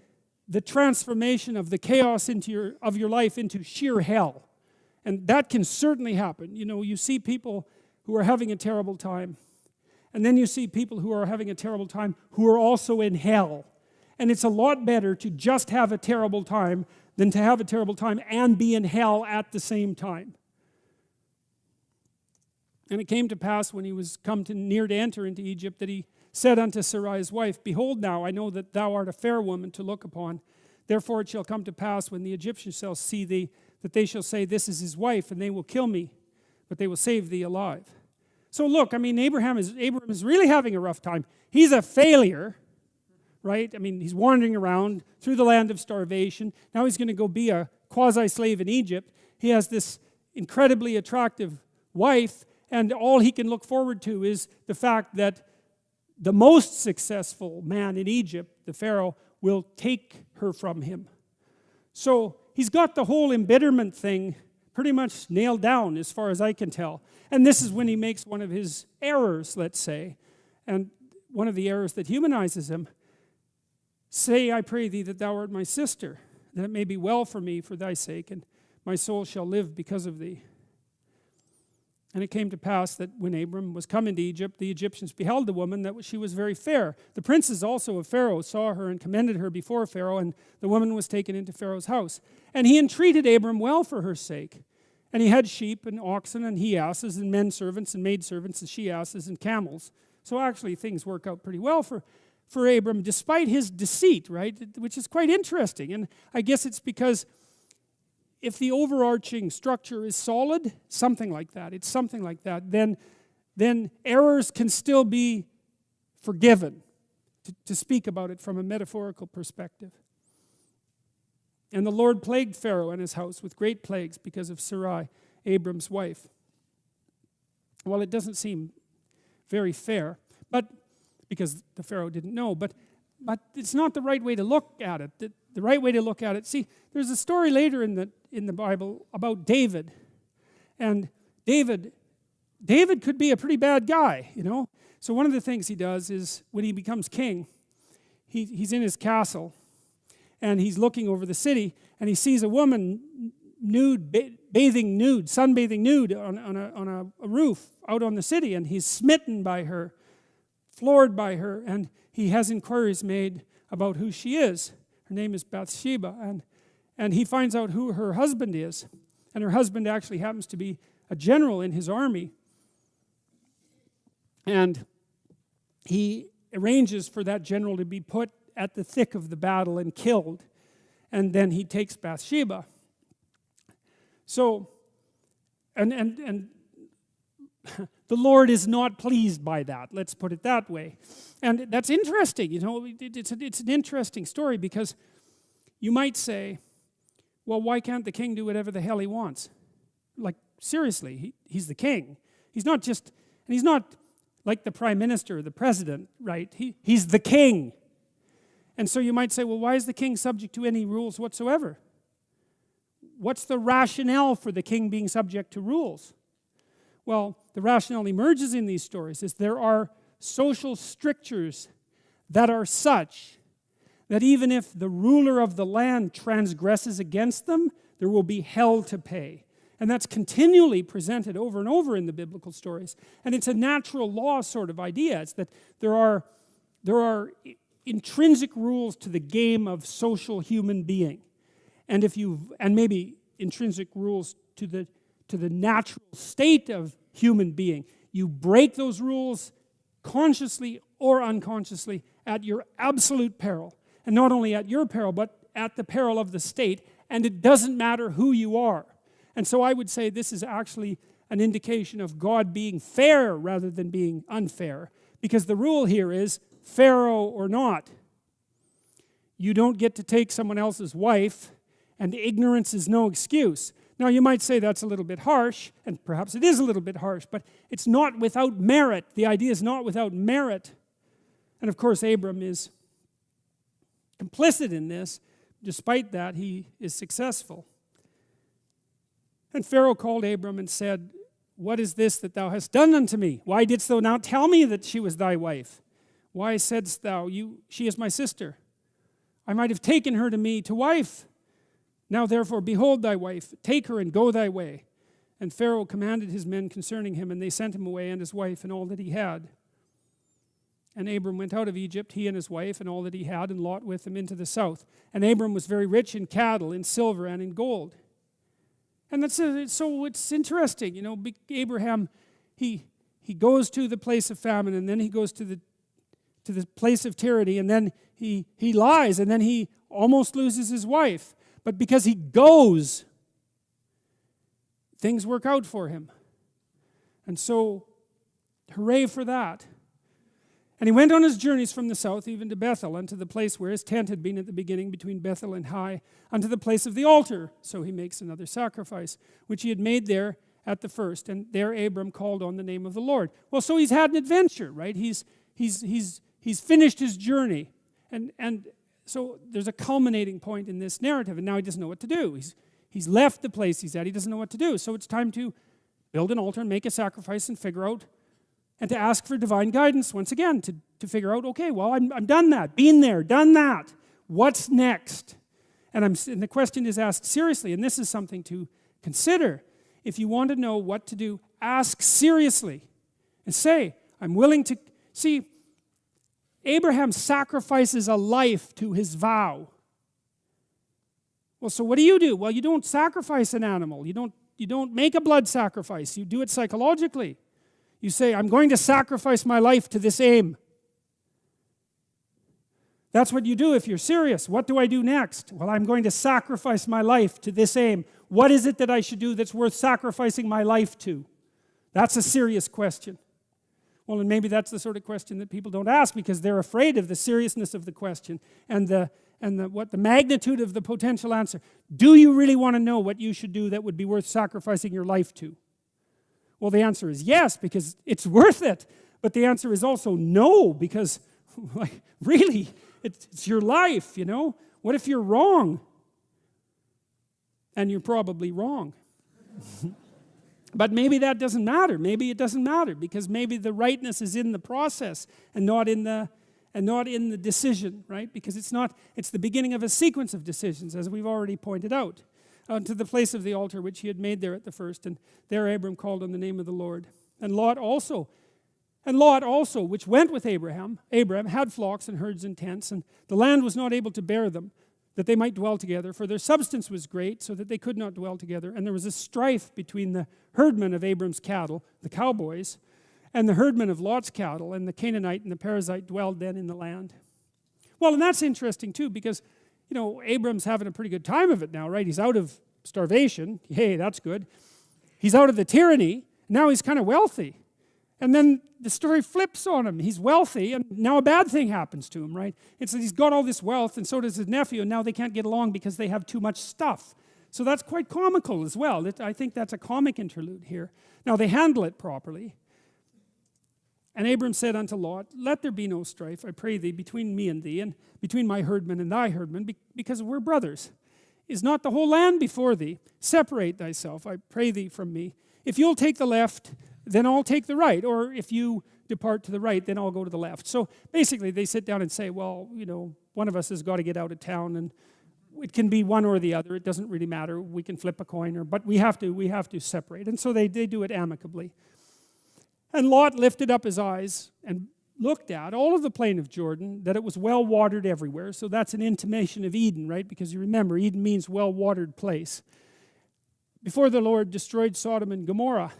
the transformation of the chaos of your life into sheer hell. And that can certainly happen. You see people who are having a terrible time. And then you see people who are having a terrible time who are also in hell. And it's a lot better to just have a terrible time than to have a terrible time and be in hell at the same time. And it came to pass when he was come near to enter into Egypt that he said unto Sarai's wife, Behold now, I know that thou art a fair woman to look upon. Therefore it shall come to pass when the Egyptians shall see thee, that they shall say, This is his wife, and they will kill me, but they will save thee alive. So look, Abraham is really having a rough time. He's a failure, right? He's wandering around through the land of starvation. Now he's going to go be a quasi-slave in Egypt. He has this incredibly attractive wife, and all he can look forward to is the fact that the most successful man in Egypt, the Pharaoh, will take her from him. So he's got the whole embitterment thing pretty much nailed down as far as I can tell. And this is when he makes one of his errors, let's say, and one of the errors that humanizes him. Say, I pray thee, that thou art my sister, that it may be well for me for thy sake, and my soul shall live because of thee. And it came to pass that when Abram was come into Egypt, the Egyptians beheld the woman, that she was very fair. The princes also of Pharaoh saw her and commended her before Pharaoh, and the woman was taken into Pharaoh's house. And he entreated Abram well for her sake. And he had sheep and oxen and he-asses and men servants and maid servants and she-asses and camels. So actually things work out pretty well for Abram, despite his deceit, right? Which is quite interesting. And I guess it's because if the overarching structure is solid, something like that, then errors can still be forgiven, to speak about it from a metaphorical perspective. And the Lord plagued Pharaoh and his house with great plagues because of Sarai, Abram's wife. Well, it doesn't seem very fair, but because the Pharaoh didn't know, but it's not the right way to look at it. The right way to look at it, see, there's a story later in the Bible about David. And David could be a pretty bad guy, So one of the things he does is when he becomes king, he's in his castle and he's looking over the city and he sees a woman sunbathing nude on a roof out on the city, and he's smitten by her, floored by her, and he has inquiries made about who she is. Her name is Bathsheba. And he finds out who her husband is. And her husband actually happens to be a general in his army. And he arranges for that general to be put at the thick of the battle and killed. And then he takes Bathsheba. So, and the Lord is not pleased by that, let's put it that way. And that's interesting, you know, it's an interesting story, because you might say, well, why can't the king do whatever the hell he wants? Like, seriously, he's the king. He's not just, and he's not like the prime minister or the president, right? He's the king. And so you might say, well, why is the king subject to any rules whatsoever? What's the rationale for the king being subject to rules? Well, the rationale emerges in these stories is there are social strictures that are such that even if the ruler of the land transgresses against them, there will be hell to pay. And that's continually presented over and over in the biblical stories. And it's a natural law sort of idea. It's that there are intrinsic rules to the game of social human being. And maybe intrinsic rules to the natural state of human being. You break those rules consciously or unconsciously at your absolute peril. And not only at your peril, but at the peril of the state. And it doesn't matter who you are. And so I would say this is actually an indication of God being fair rather than being unfair. Because the rule here is Pharaoh or not. You don't get to take someone else's wife, and ignorance is no excuse. Now you might say that's a little bit harsh, and perhaps it is a little bit harsh, but it's not without merit. The idea is not without merit. And of course Abram is complicit in this. Despite that, he is successful. And Pharaoh called Abram and said, what is this that thou hast done unto me? Why didst thou not tell me that she was thy wife? Why saidst thou, she is my sister? I might have taken her to me to wife. Now therefore, behold thy wife, take her and go thy way. And Pharaoh commanded his men concerning him, and they sent him away and his wife and all that he had. And Abram went out of Egypt, he and his wife and all that he had, and Lot with him into the south. And Abram was very rich in cattle, in silver, and in gold. And that's so it's interesting, you know. Abraham, he goes to the place of famine, and then he goes to the place of tyranny, and then he lies, and then he almost loses his wife. But because he goes, things work out for him. And so, hooray for that. And he went on his journeys from the south, even to Bethel, unto the place where his tent had been at the beginning, between Bethel and Hai, unto the place of the altar. So he makes another sacrifice, which he had made there at the first. And there Abram called on the name of the Lord. Well, so he's had an adventure, right? He's finished his journey. And so there's a culminating point in this narrative, and now he doesn't know what to do. He's left the place he's at. He doesn't know what to do. So it's time to build an altar and make a sacrifice and figure out, and to ask for divine guidance once again, to figure out, okay, well, I'm done that. Been there, done that. What's next? And the question is asked seriously, and this is something to consider. If you want to know what to do, ask seriously. And say, I'm willing to... See, Abraham sacrifices a life to his vow. Well, so what do? Well, you don't sacrifice an animal. You don't make a blood sacrifice. You do it psychologically. You say, I'm going to sacrifice my life to this aim. That's what you do if you're serious. What do I do next? Well, I'm going to sacrifice my life to this aim. What is it that I should do that's worth sacrificing my life to? That's a serious question. Well, and maybe that's the sort of question that people don't ask because they're afraid of the seriousness of the question and the magnitude of the potential answer. Do you really want to know what you should do that would be worth sacrificing your life to? Well, the answer is yes, because it's worth it. But the answer is also no, because, like, really, it's your life, you know? What if you're wrong? And you're probably wrong. But maybe that doesn't matter. Maybe it doesn't matter, because maybe the rightness is in the process and not in the decision, right? Because it's the beginning of a sequence of decisions, as we've already pointed out. To the place of the altar which he had made there at the first, and there Abram called on the name of the Lord. And Lot also, which went with Abraham, had flocks and herds and tents, and the land was not able to bear them. that they might dwell together, for their substance was great, so that they could not dwell together. And there was a strife between the herdmen of Abram's cattle, the cowboys, and the herdmen of Lot's cattle, and the Canaanite and the Perizzite dwelled then in the land. Well, and that's interesting too, because, you know, Abram's having a pretty good time of it now, right? He's out of starvation. Hey, that's good. He's out of the tyranny. Now he's kind of wealthy. And then the story flips on him. He's wealthy, and now a bad thing happens to him, right? It's that he's got all this wealth, and so does his nephew, and now they can't get along because they have too much stuff. So that's quite comical as well. I think that's a comic interlude here. Now they handle it properly. And Abram said unto Lot, let there be no strife, I pray thee, between me and thee, and between my herdmen and thy herdmen, because we're brothers. Is not the whole land before thee? Separate thyself, I pray thee, from me. If you'll take the left, then I'll take the right. Or if you depart to the right, then I'll go to the left. So basically they sit down and say, well, you know, one of us has got to get out of town, and it can be one or the other. It doesn't really matter. We can flip a coin, but we have to separate. And so they do it amicably. And Lot lifted up his eyes and looked at all of the plain of Jordan, that it was well watered everywhere. So that's an intimation of Eden, right? Because you remember, Eden means well watered place. Before the Lord destroyed Sodom and Gomorrah,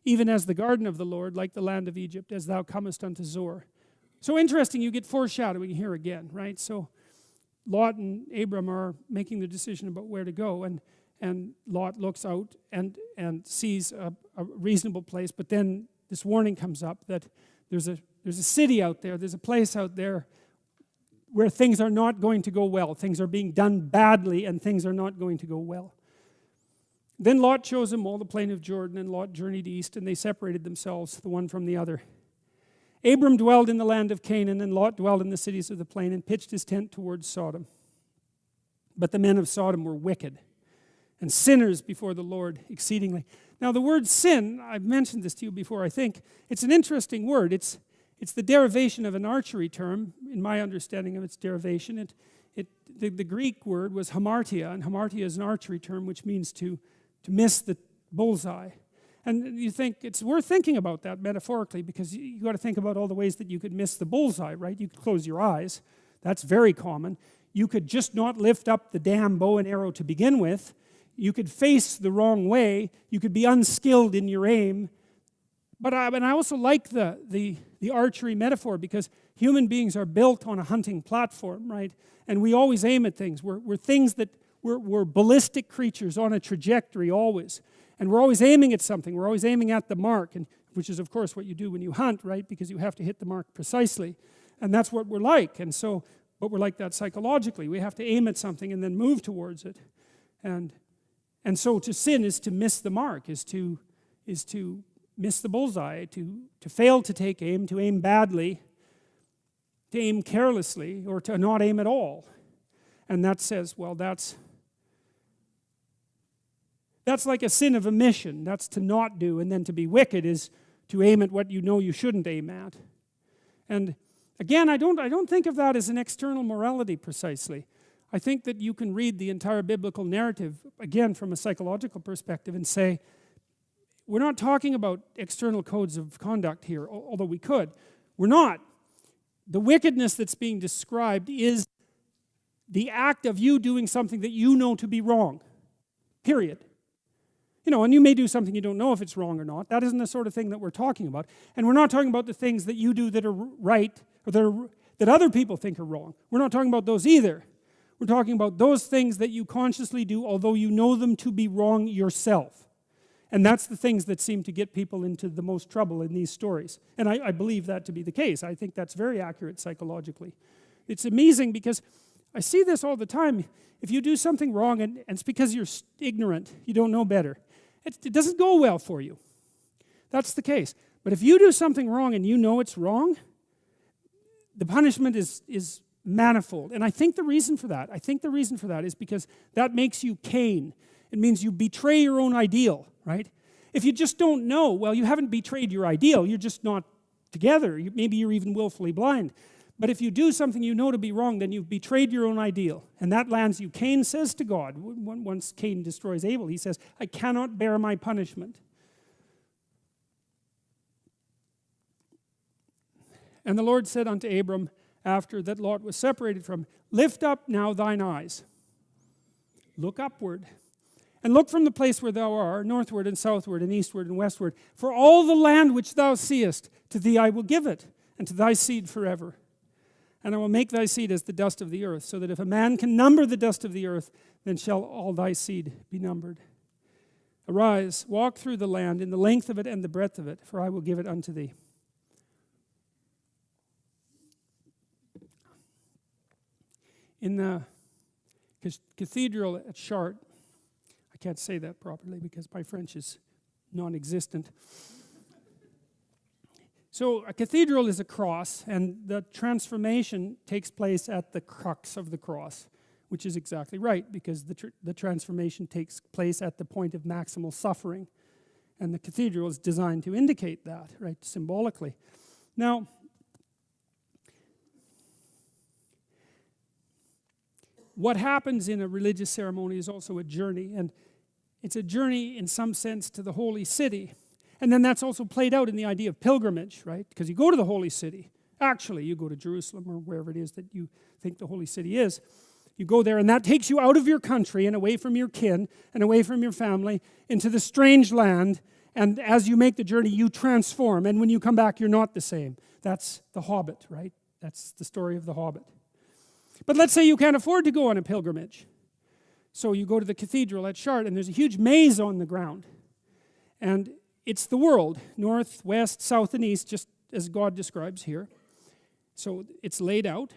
even as the garden of the Lord, like the land of Egypt, as thou comest unto Zoar. So interesting, you get foreshadowing here again, right? So Lot and Abram are making the decision about where to go, and Lot looks out and sees a reasonable place, but then this warning comes up that there's a city out there, there's a place out there where things are not going to go well. Things are being done badly, and things are not going to go well. Then Lot chose him all the plain of Jordan, and Lot journeyed east, and they separated themselves, the one from the other. Abram dwelled in the land of Canaan, and Lot dwelled in the cities of the plain, and pitched his tent towards Sodom. But the men of Sodom were wicked, and sinners before the Lord exceedingly. Now the word sin, I've mentioned this to you before, I think. It's an interesting word. It's the derivation of an archery term, in my understanding of its derivation. The Greek word was hamartia, and hamartia is an archery term which means to miss the bullseye. And you think it's worth thinking about that metaphorically, because you got to think about all the ways that you could miss the bullseye, right? You could close your eyes. That's very common. You could just not lift up the damn bow and arrow to begin with. You could face the wrong way. You could be unskilled in your aim. But I also like the archery metaphor, because human beings are built on a hunting platform, right? And we always aim at things. We're ballistic creatures on a trajectory always. And we're always aiming at something. We're always aiming at the mark, which is, of course, what you do when you hunt, right? Because you have to hit the mark precisely. And that's what we're like. And so, but we're like that psychologically. We have to aim at something and then move towards it. And so to sin is to miss the mark, is to miss the bullseye, to fail to take aim, to aim badly, to aim carelessly, or to not aim at all. And that says, well, that's like a sin of omission. That's to not do. And then to be wicked is to aim at what you know you shouldn't aim at. And again, I don't think of that as an external morality precisely. I think that you can read the entire biblical narrative, again, from a psychological perspective, and say, we're not talking about external codes of conduct here, although we could. We're not. The wickedness that's being described is the act of you doing something that you know to be wrong. Period. You know, and you may do something you don't know if it's wrong or not. That isn't the sort of thing that we're talking about. And we're not talking about the things that you do that are right, or that other people think are wrong. We're not talking about those either. We're talking about those things that you consciously do, although you know them to be wrong yourself. And that's the things that seem to get people into the most trouble in these stories. And I believe that to be the case. I think that's very accurate psychologically. It's amazing because I see this all the time. If you do something wrong, and it's because you're ignorant, you don't know better, it doesn't go well for you. That's the case. But if you do something wrong and you know it's wrong, the punishment is manifold. And I think the reason for that is because that makes you Cain. It means you betray your own ideal, right? If you just don't know, well, you haven't betrayed your ideal. You're just not together. Maybe you're even willfully blind. But if you do something you know to be wrong, then you've betrayed your own ideal. And that lands you. Cain says to God, once Cain destroys Abel, he says, I cannot bear my punishment. And the Lord said unto Abram, after that Lot was separated from, lift up now thine eyes. Look upward. And look from the place where thou art, northward and southward and eastward and westward. For all the land which thou seest, to thee I will give it, and to thy seed forever. And I will make thy seed as the dust of the earth, so that if a man can number the dust of the earth, then shall all thy seed be numbered. Arise, walk through the land in the length of it and the breadth of it, for I will give it unto thee. In the cathedral at Chartres, I can't say that properly because my French is non-existent. So a cathedral is a cross, and the transformation takes place at the crux of the cross, which is exactly right, because the transformation takes place at the point of maximal suffering. And the cathedral is designed to indicate that, right, symbolically. Now, what happens in a religious ceremony is also a journey, and it's a journey in some sense to the holy city. And then that's also played out in the idea of pilgrimage, right? Because you go to the holy city. Actually, you go to Jerusalem or wherever it is that you think the holy city is. You go there, and that takes you out of your country and away from your kin and away from your family into the strange land. And as you make the journey, you transform. And when you come back, you're not the same. That's the Hobbit, right? That's the story of the Hobbit. But let's say you can't afford to go on a pilgrimage. So you go to the cathedral at Chartres, and there's a huge maze on the ground. And it's the world, north, west, south, and east, just as God describes here. So it's laid out.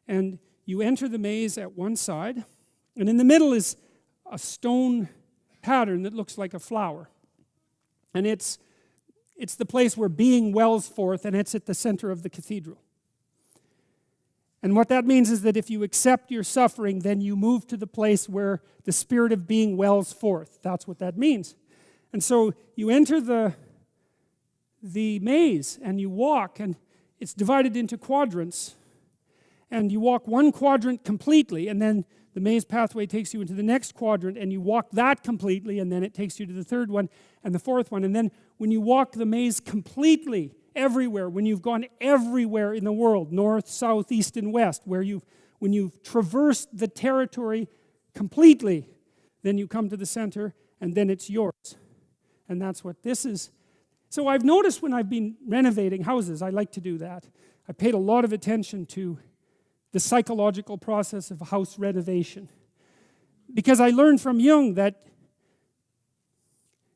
And you enter the maze at one side, and in the middle is a stone pattern that looks like a flower. And it's the place where being wells forth, and it's at the center of the cathedral. And what that means is that if you accept your suffering, then you move to the place where the spirit of being wells forth. That's what that means. And so you enter the maze, and you walk, and it's divided into quadrants. And you walk one quadrant completely, and then the maze pathway takes you into the next quadrant, and you walk that completely, and then it takes you to the third one and the fourth one. And then when you walk the maze completely, everywhere, when you've gone everywhere in the world, north, south, east, and west, when you've traversed the territory completely, then you come to the center, and then it's yours. And that's what this is. So I've noticed when I've been renovating houses, I like to do that. I paid a lot of attention to the psychological process of house renovation. Because I learned from Jung that,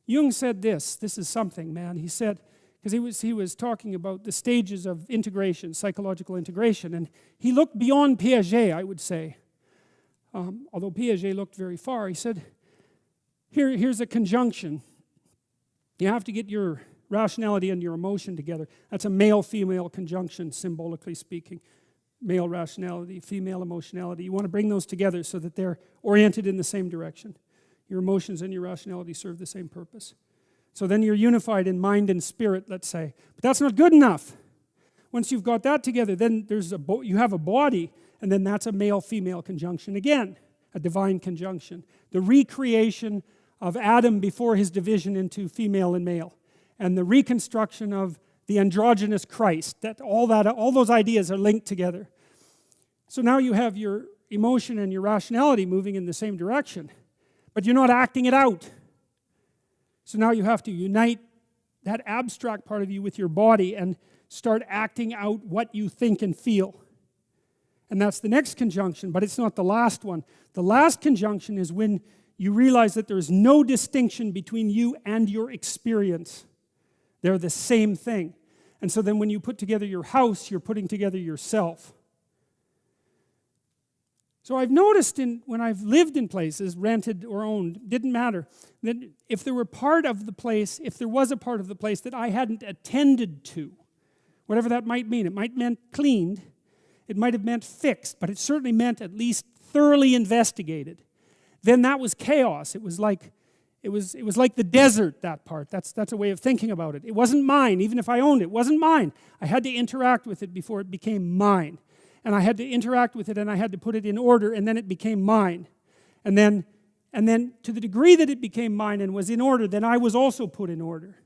Jung said this is something, man. He said, because he was talking about the stages of integration, psychological integration, and he looked beyond Piaget, I would say. Although Piaget looked very far, he said, here's a conjunction. You have to get your rationality and your emotion together. That's a male-female conjunction, symbolically speaking. Male rationality, female emotionality. You want to bring those together so that they're oriented in the same direction. Your emotions and your rationality serve the same purpose. So then you're unified in mind and spirit, let's say. But that's not good enough. Once you've got that together, then you have a body, and then that's a male-female conjunction again, a divine conjunction. The recreation of Adam before his division into female and male, and the reconstruction of the androgynous Christ. All those ideas are linked together. So now you have your emotion and your rationality moving in the same direction, but you're not acting it out. So now you have to unite that abstract part of you with your body and start acting out what you think and feel. And that's the next conjunction, but it's not the last one. The last conjunction is when you realize that there's no distinction between you and your experience. They're the same thing. And so then when you put together your house, you're putting together yourself. So I've noticed when I've lived in places, rented or owned, didn't matter, that if there was a part of the place that I hadn't attended to, whatever that might mean, it might have meant cleaned, it might have meant fixed, but it certainly meant at least thoroughly investigated, then that was chaos. It was like the desert, that part. That's a way of thinking about it. It wasn't mine, even if I owned it. It wasn't mine. I had to interact with it before it became mine. And I had to interact with it, and I had to put it in order, and then it became mine. And then to the degree that it became mine and was in order, then I was also put in order.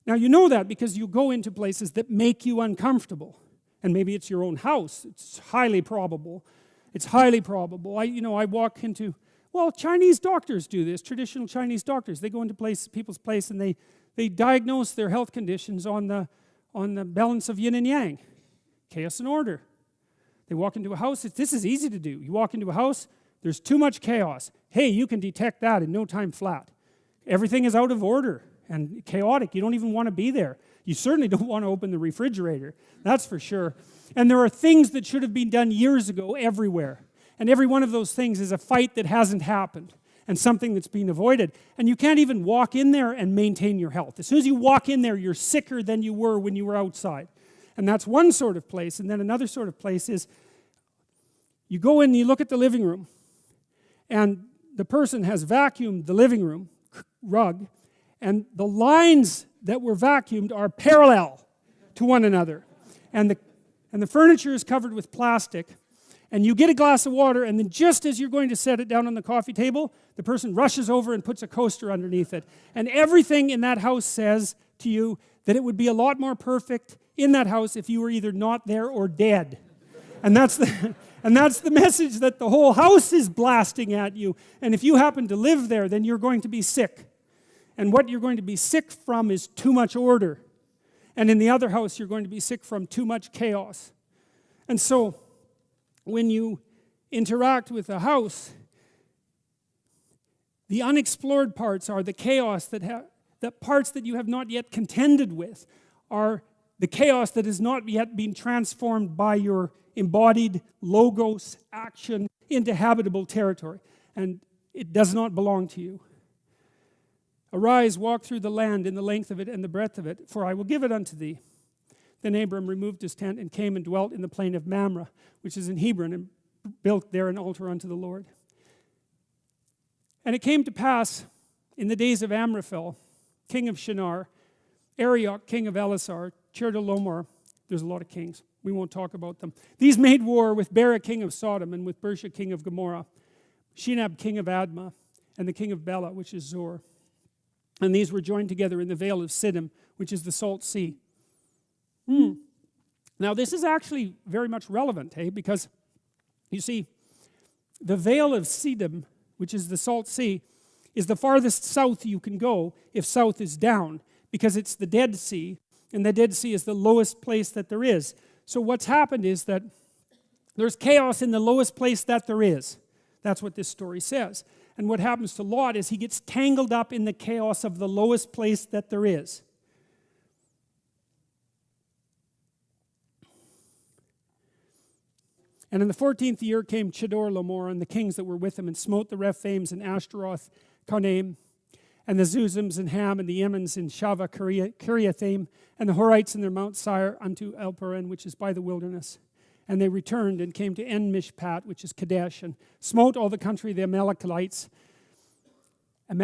Now you know that because you go into places that make you uncomfortable. And maybe it's your own house. It's highly probable. It's highly probable. I walk into, well, Chinese doctors do this, traditional Chinese doctors. They go into people's place and they diagnose their health conditions on the balance of yin and yang, chaos and order. They walk into a house. This is easy to do. You walk into a house, there's too much chaos. Hey, you can detect that in no time flat. Everything is out of order and chaotic. You don't even want to be there. You certainly don't want to open the refrigerator. That's for sure. And there are things that should have been done years ago everywhere. And every one of those things is a fight that hasn't happened and something that's being avoided. And you can't even walk in there and maintain your health. As soon as you walk in there, you're sicker than you were when you were outside. And that's one sort of place. And then another sort of place is you go in and you look at the living room, and the person has vacuumed the living room rug, and the lines that were vacuumed are parallel to one another. And the furniture is covered with plastic. And you get a glass of water, and then just as you're going to set it down on the coffee table, the person rushes over and puts a coaster underneath it. And everything in that house says to you that it would be a lot more perfect in that house if you were either not there or dead. And that's the message that the whole house is blasting at you. And if you happen to live there, then you're going to be sick. And what you're going to be sick from is too much order. And in the other house, you're going to be sick from too much chaos. And so, when you interact with a house, the unexplored parts are the chaos the parts that you have not yet contended with are the chaos that has not yet been transformed by your embodied logos action into habitable territory. And it does not belong to you. Arise, walk through the land in the length of it and the breadth of it, for I will give it unto thee. Then Abram removed his tent and came and dwelt in the plain of Mamre, which is in Hebron, and built there an altar unto the Lord. And it came to pass in the days of Amraphel, king of Shinar, Arioch, king of Elasar, Chedorlaomer, there's a lot of kings, we won't talk about them. These made war with Bera, king of Sodom, and with Bersha, king of Gomorrah, Shinab, king of Admah, and the king of Bela, which is Zor. And these were joined together in the vale of Siddim, which is the salt sea. Now this is actually very much relevant, because you see, the vale of Siddim, which is the salt sea, is the farthest south you can go if south is down, because it's the Dead Sea, and the Dead Sea is the lowest place that there is. So what's happened is that there's chaos in the lowest place that there is. That's what this story says. And what happens to Lot is he gets tangled up in the chaos of the lowest place that there is. And in the 14th year came Chedorlaomer and the kings that were with him, and smote the Rephaims and Ashtaroth, Karnaim, and the Zuzims and Ham, and the Emmons in Shaveh, Kiriathaim, and the Horites in their Mount Seir unto Elparan, which is by the wilderness. And they returned and came to En Mishpat, which is Kadesh, and smote all the country of the Amalekites, and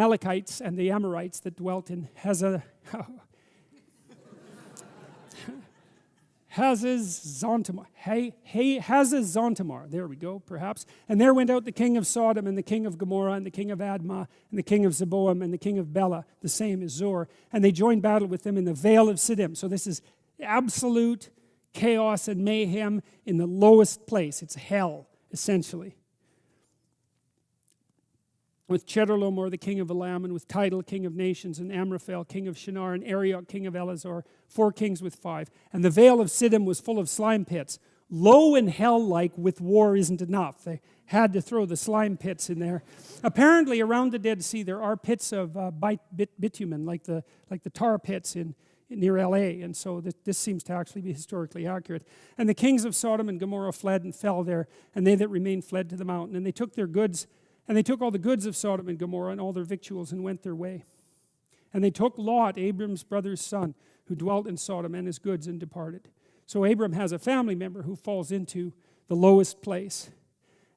the Amorites that dwelt in Hazazontamar, there we go, perhaps. And there went out the king of Sodom, and the king of Gomorrah, and the king of Admah, and the king of Zeboam, and the king of Bela, the same as Zor. And they joined battle with them in the vale of Siddim. So this is absolute chaos and mayhem in the lowest place. It's hell, essentially. With Chedorlaomer, the king of Elam, and with Tidal, king of nations, and Amraphel, king of Shinar, and Arioch, king of Elazar, 4 kings with 5. And the vale of Siddim was full of slime pits. Low and hell-like with war isn't enough. They had to throw the slime pits in there. Apparently, around the Dead Sea, there are pits of bitumen, like the tar pits near LA, and so this seems to actually be historically accurate. And the kings of Sodom and Gomorrah fled and fell there, and they that remained fled to the mountain. And they took their goods, and they took all the goods of Sodom and Gomorrah and all their victuals, and went their way. And they took Lot, Abram's brother's son, who dwelt in Sodom, and his goods, and departed. So Abram has a family member who falls into the lowest place.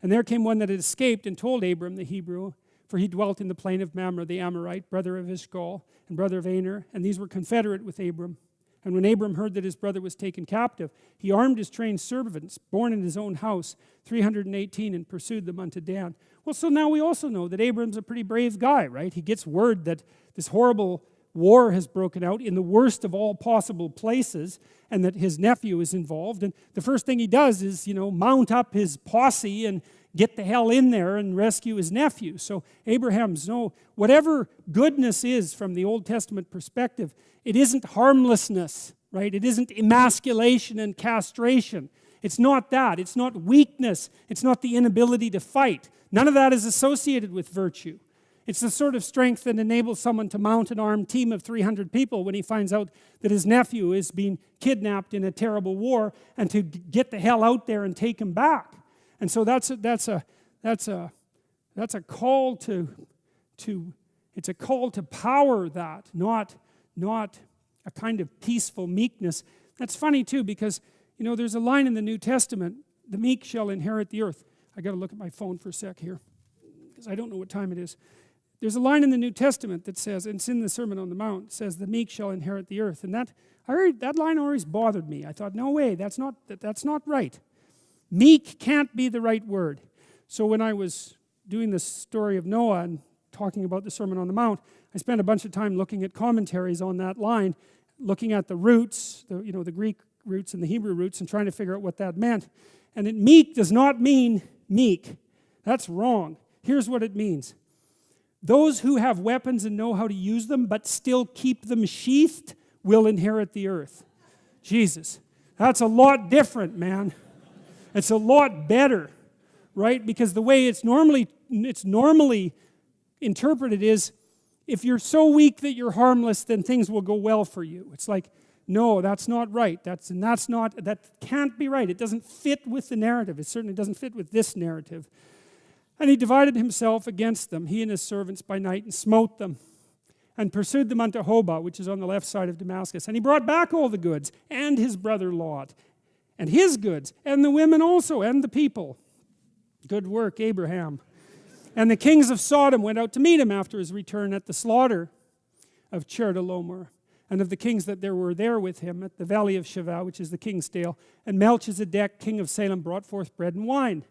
And there came one that had escaped and told Abram the Hebrew, for he dwelt in the plain of Mamre, the Amorite, brother of Eshcol, and brother of Aner, and these were confederate with Abram. And when Abram heard that his brother was taken captive, he armed his trained servants, born in his own house, 318, and pursued them unto Dan. Well, so now we also know that Abram's a pretty brave guy, right? He gets word that this horrible war has broken out in the worst of all possible places, and that his nephew is involved. And the first thing he does is, mount up his posse and get the hell in there and rescue his nephew. So Abraham's whatever goodness is from the Old Testament perspective, it isn't harmlessness, right? It isn't emasculation and castration. It's not that. It's not weakness. It's not the inability to fight. None of that is associated with virtue. It's the sort of strength that enables someone to mount an armed team of 300 people when he finds out that his nephew is being kidnapped in a terrible war, and to get the hell out there and take him back. And so that's a call it's a call to power, that not a kind of peaceful meekness. That's funny too, because there's a line in the New Testament, the meek shall inherit the earth. I got to look at my phone for a sec here, because I don't know what time it is. There's a line in the New Testament that says, and it's in the Sermon on the Mount, says the meek shall inherit the earth. And that line always bothered me. I thought, no way, that's not right. Meek can't be the right word. So when I was doing the story of Noah and talking about the Sermon on the Mount, I spent a bunch of time looking at commentaries on that line, looking at the roots, the Greek roots and the Hebrew roots, and trying to figure out what that meant. And meek does not mean meek. That's wrong. Here's what it means. Those who have weapons and know how to use them, but still keep them sheathed, will inherit the earth. Jesus. That's a lot different, man. It's a lot better, right? Because the way it's normally interpreted is, if you're so weak that you're harmless, then things will go well for you. It's like, no, that's not right. That can't be right. It doesn't fit with the narrative. It certainly doesn't fit with this narrative. And he divided himself against them, he and his servants by night, and smote them, and pursued them unto Hobah, which is on the left side of Damascus. And he brought back all the goods, and his brother Lot, and his goods, and the women also, and the people. Good work, Abraham. And the kings of Sodom went out to meet him after his return at the slaughter of Chedorlaomer, and of the kings that there were there with him at the valley of Shavah, which is the king's dale. And Melchizedek, king of Salem, brought forth bread and wine.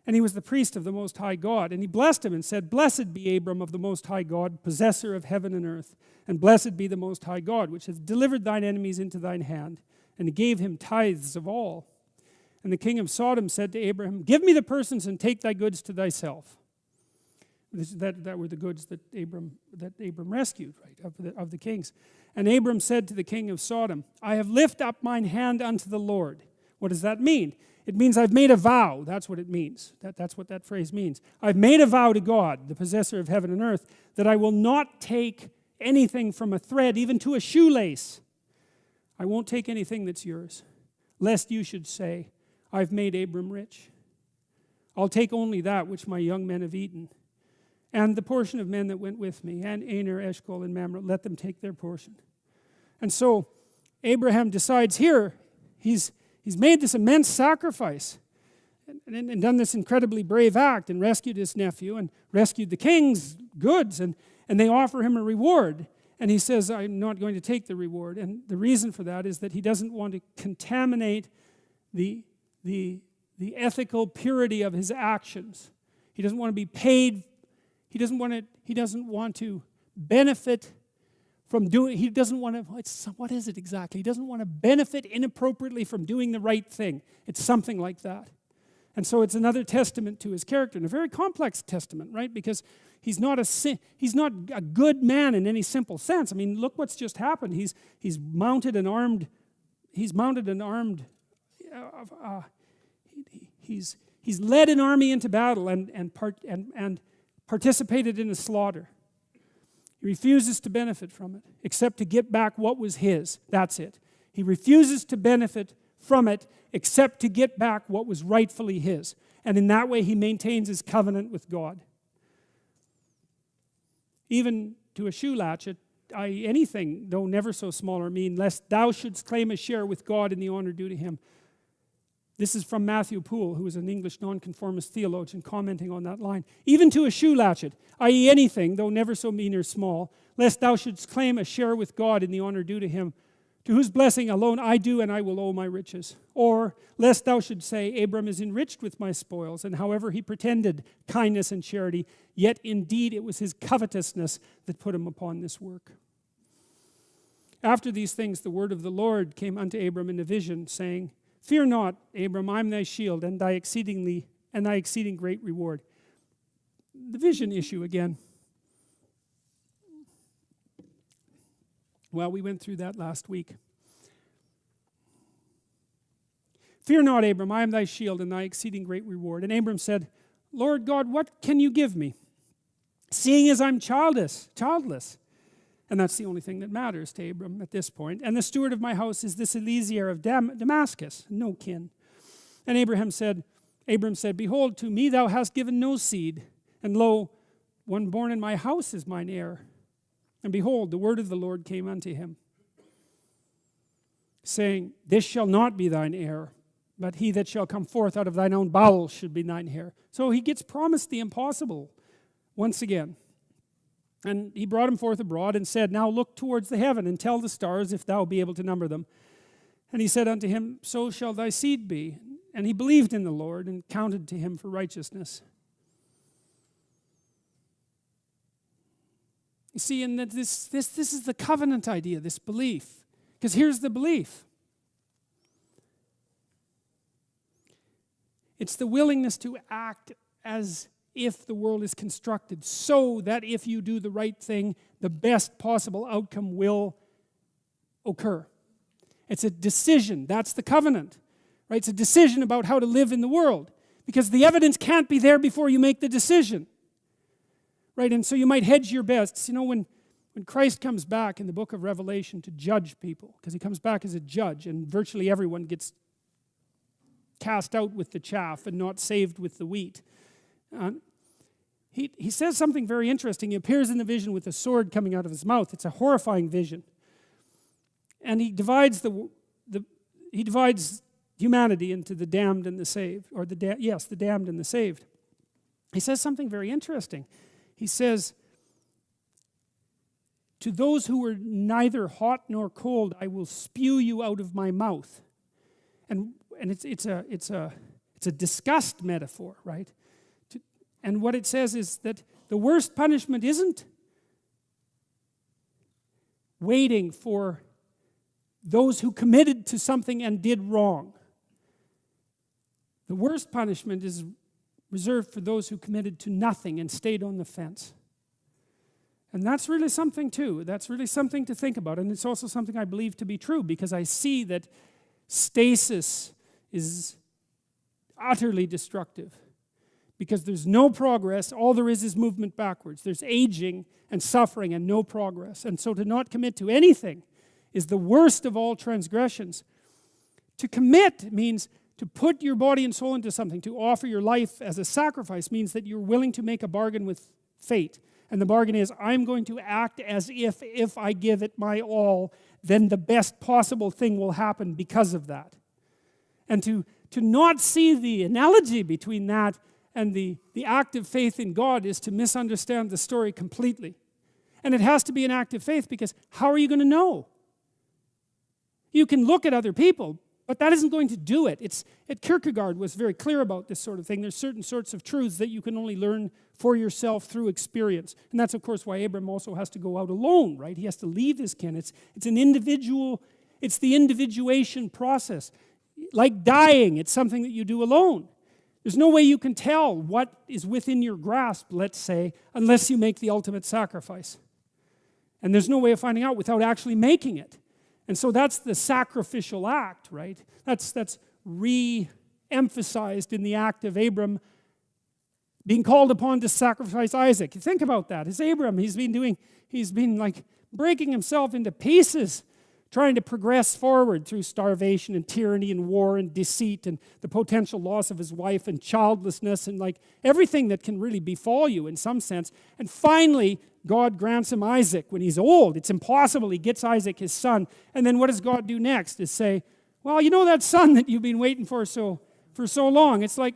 And he was the priest of the Most High God. And he blessed him and said, Blessed be Abram of the Most High God, possessor of heaven and earth. And blessed be the Most High God, which hath delivered thine enemies into thine hand. And he gave him tithes of all. And the king of Sodom said to Abraham, Give me the persons and take thy goods to thyself. That were the goods that Abram rescued, right, of the kings. And Abram said to the king of Sodom, I have lifted up mine hand unto the Lord. What does that mean? It means I've made a vow. That's what it means. That's what that phrase means. I've made a vow to God, the possessor of heaven and earth, that I will not take anything from a thread, even to a shoelace. I won't take anything that's yours, lest you should say, I've made Abram rich. I'll take only that which my young men have eaten, and the portion of men that went with me, and Aner, Eshcol, and Mamre, let them take their portion. And so Abraham decides here, he's made this immense sacrifice and done this incredibly brave act and rescued his nephew and rescued the king's goods, and they offer him a reward. And he says, I'm not going to take the reward. And the reason for that is that he doesn't want to contaminate the ethical purity of his actions. He doesn't want to be paid. He doesn't want to benefit from doing, he doesn't want to, what is it exactly? He doesn't want to benefit inappropriately from doing the right thing. It's something like that. And so it's another testament to his character, and a very complex testament, right? Because he's not a good man in any simple sense. I mean, look what's just happened. He's mounted an armed, he's led an army into battle and participated in a slaughter. He refuses to benefit from it, except to get back what was his. That's it. He refuses to benefit from it, except to get back what was rightfully his. And in that way, he maintains his covenant with God. Even to a shoe latchet, anything, though never so small or mean, lest thou shouldst claim a share with God in the honor due to him. This is from Matthew Poole, who is an English nonconformist theologian, commenting on that line. Even to a shoe latchet, i.e. anything, though never so mean or small, lest thou shouldst claim a share with God in the honor due to him, to whose blessing alone I do and I will owe my riches. Or, lest thou should say, Abram is enriched with my spoils, and however he pretended kindness and charity, yet indeed it was his covetousness that put him upon this work. After these things the word of the Lord came unto Abram in a vision, saying, Fear not, Abram, I am thy shield, and thy exceeding great reward. The vision issue again. Well, we went through that last week. Fear not, Abram, I am thy shield and thy exceeding great reward. And Abram said, Lord God, what can you give me, seeing as I'm childless? And that's the only thing that matters to Abram at this point. And the steward of my house is this Eliezer of Damascus, no kin. And Abram said, Behold, to me thou hast given no seed, and lo, one born in my house is mine heir. And behold, the word of the Lord came unto him, saying, This shall not be thine heir, but he that shall come forth out of thine own bowels should be thine heir. So he gets promised the impossible once again. And he brought him forth abroad and said, Now look towards the heaven and tell the stars if thou be able to number them. And he said unto him, So shall thy seed be. And he believed in the Lord and counted to him for righteousness. You see, and this is the covenant idea, this belief. Because here's the belief. It's the willingness to act as if the world is constructed so that if you do the right thing, the best possible outcome will occur. It's a decision. That's the covenant. Right? It's a decision about how to live in the world. Because the evidence can't be there before you make the decision. Right? And so you might hedge your bets. You know, when Christ comes back in the book of Revelation to judge people, because he comes back as a judge, and virtually everyone gets cast out with the chaff and not saved with the wheat. He says something very interesting. He appears in the vision with a sword coming out of his mouth. It's a horrifying vision. And he divides humanity into the damned and the saved, or the damned and the saved. He says something very interesting. He says, To those who were neither hot nor cold, I will spew you out of my mouth. And it's a disgust metaphor, right? And what it says is that the worst punishment isn't waiting for those who committed to something and did wrong. The worst punishment is reserved for those who committed to nothing and stayed on the fence. And that's really something too. That's really something to think about. And it's also something I believe to be true, because I see that stasis is utterly destructive. Because there's no progress, all there is movement backwards. There's aging and suffering and no progress. And so to not commit to anything is the worst of all transgressions. To commit means to put your body and soul into something. To offer your life as a sacrifice means that you're willing to make a bargain with fate. And the bargain is, I'm going to act as if I give it my all, then the best possible thing will happen because of that. And to not see the analogy between that and the act of faith in God is to misunderstand the story completely. And it has to be an act of faith, because how are you going to know? You can look at other people, but that isn't going to do it. Kierkegaard was very clear about this sort of thing. There's certain sorts of truths that you can only learn for yourself through experience. And that's, of course, why Abram also has to go out alone, right? He has to leave his kin. It's the individuation process. Like dying, it's something that you do alone. There's no way you can tell what is within your grasp, let's say, unless you make the ultimate sacrifice. And there's no way of finding out without actually making it. And so that's the sacrificial act, right? That's re-emphasized in the act of Abram being called upon to sacrifice Isaac. You think about that. It's Abram. He's been like breaking himself into pieces, trying to progress forward through starvation and tyranny and war and deceit and the potential loss of his wife and childlessness and like everything that can really befall you in some sense. And finally, God grants him Isaac when he's old. It's impossible. He gets Isaac, his son. And then what does God do next? Is say, well, you know that son that you've been waiting for so long? It's like,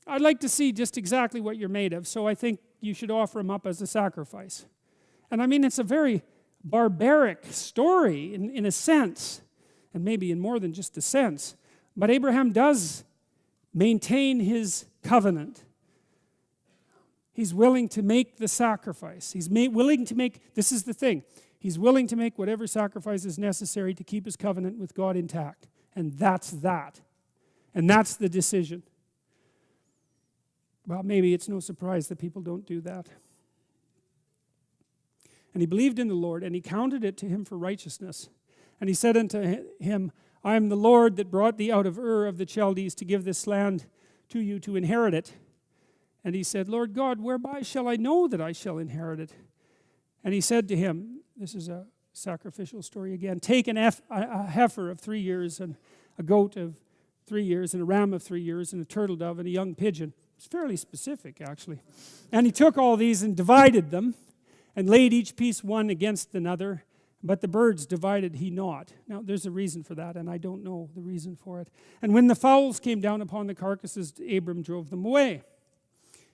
I'd like to see just exactly what you're made of, so I think you should offer him up as a sacrifice. And I mean, it's a very barbaric story in a sense, and maybe in more than just a sense, But Abraham does maintain his covenant. He's willing to make the sacrifice. He's willing to make, this is the thing, he's willing to make whatever sacrifice is necessary to keep his covenant with God intact. And that's that. And that's the decision. Well, maybe it's no surprise that people don't do that. And he believed in the Lord, and he counted it to him for righteousness. And he said unto him, I am the Lord that brought thee out of Ur of the Chaldees to give this land to you to inherit it. And he said, Lord God, whereby shall I know that I shall inherit it? And he said to him, this is a sacrificial story again, take a heifer of 3 years, and a goat of 3 years, and a ram of 3 years, and a turtle dove, and a young pigeon. It's fairly specific, actually. And he took all these and divided them, and laid each piece one against another, but the birds divided he not. Now, there's a reason for that, and I don't know the reason for it. And when the fowls came down upon the carcasses, Abram drove them away.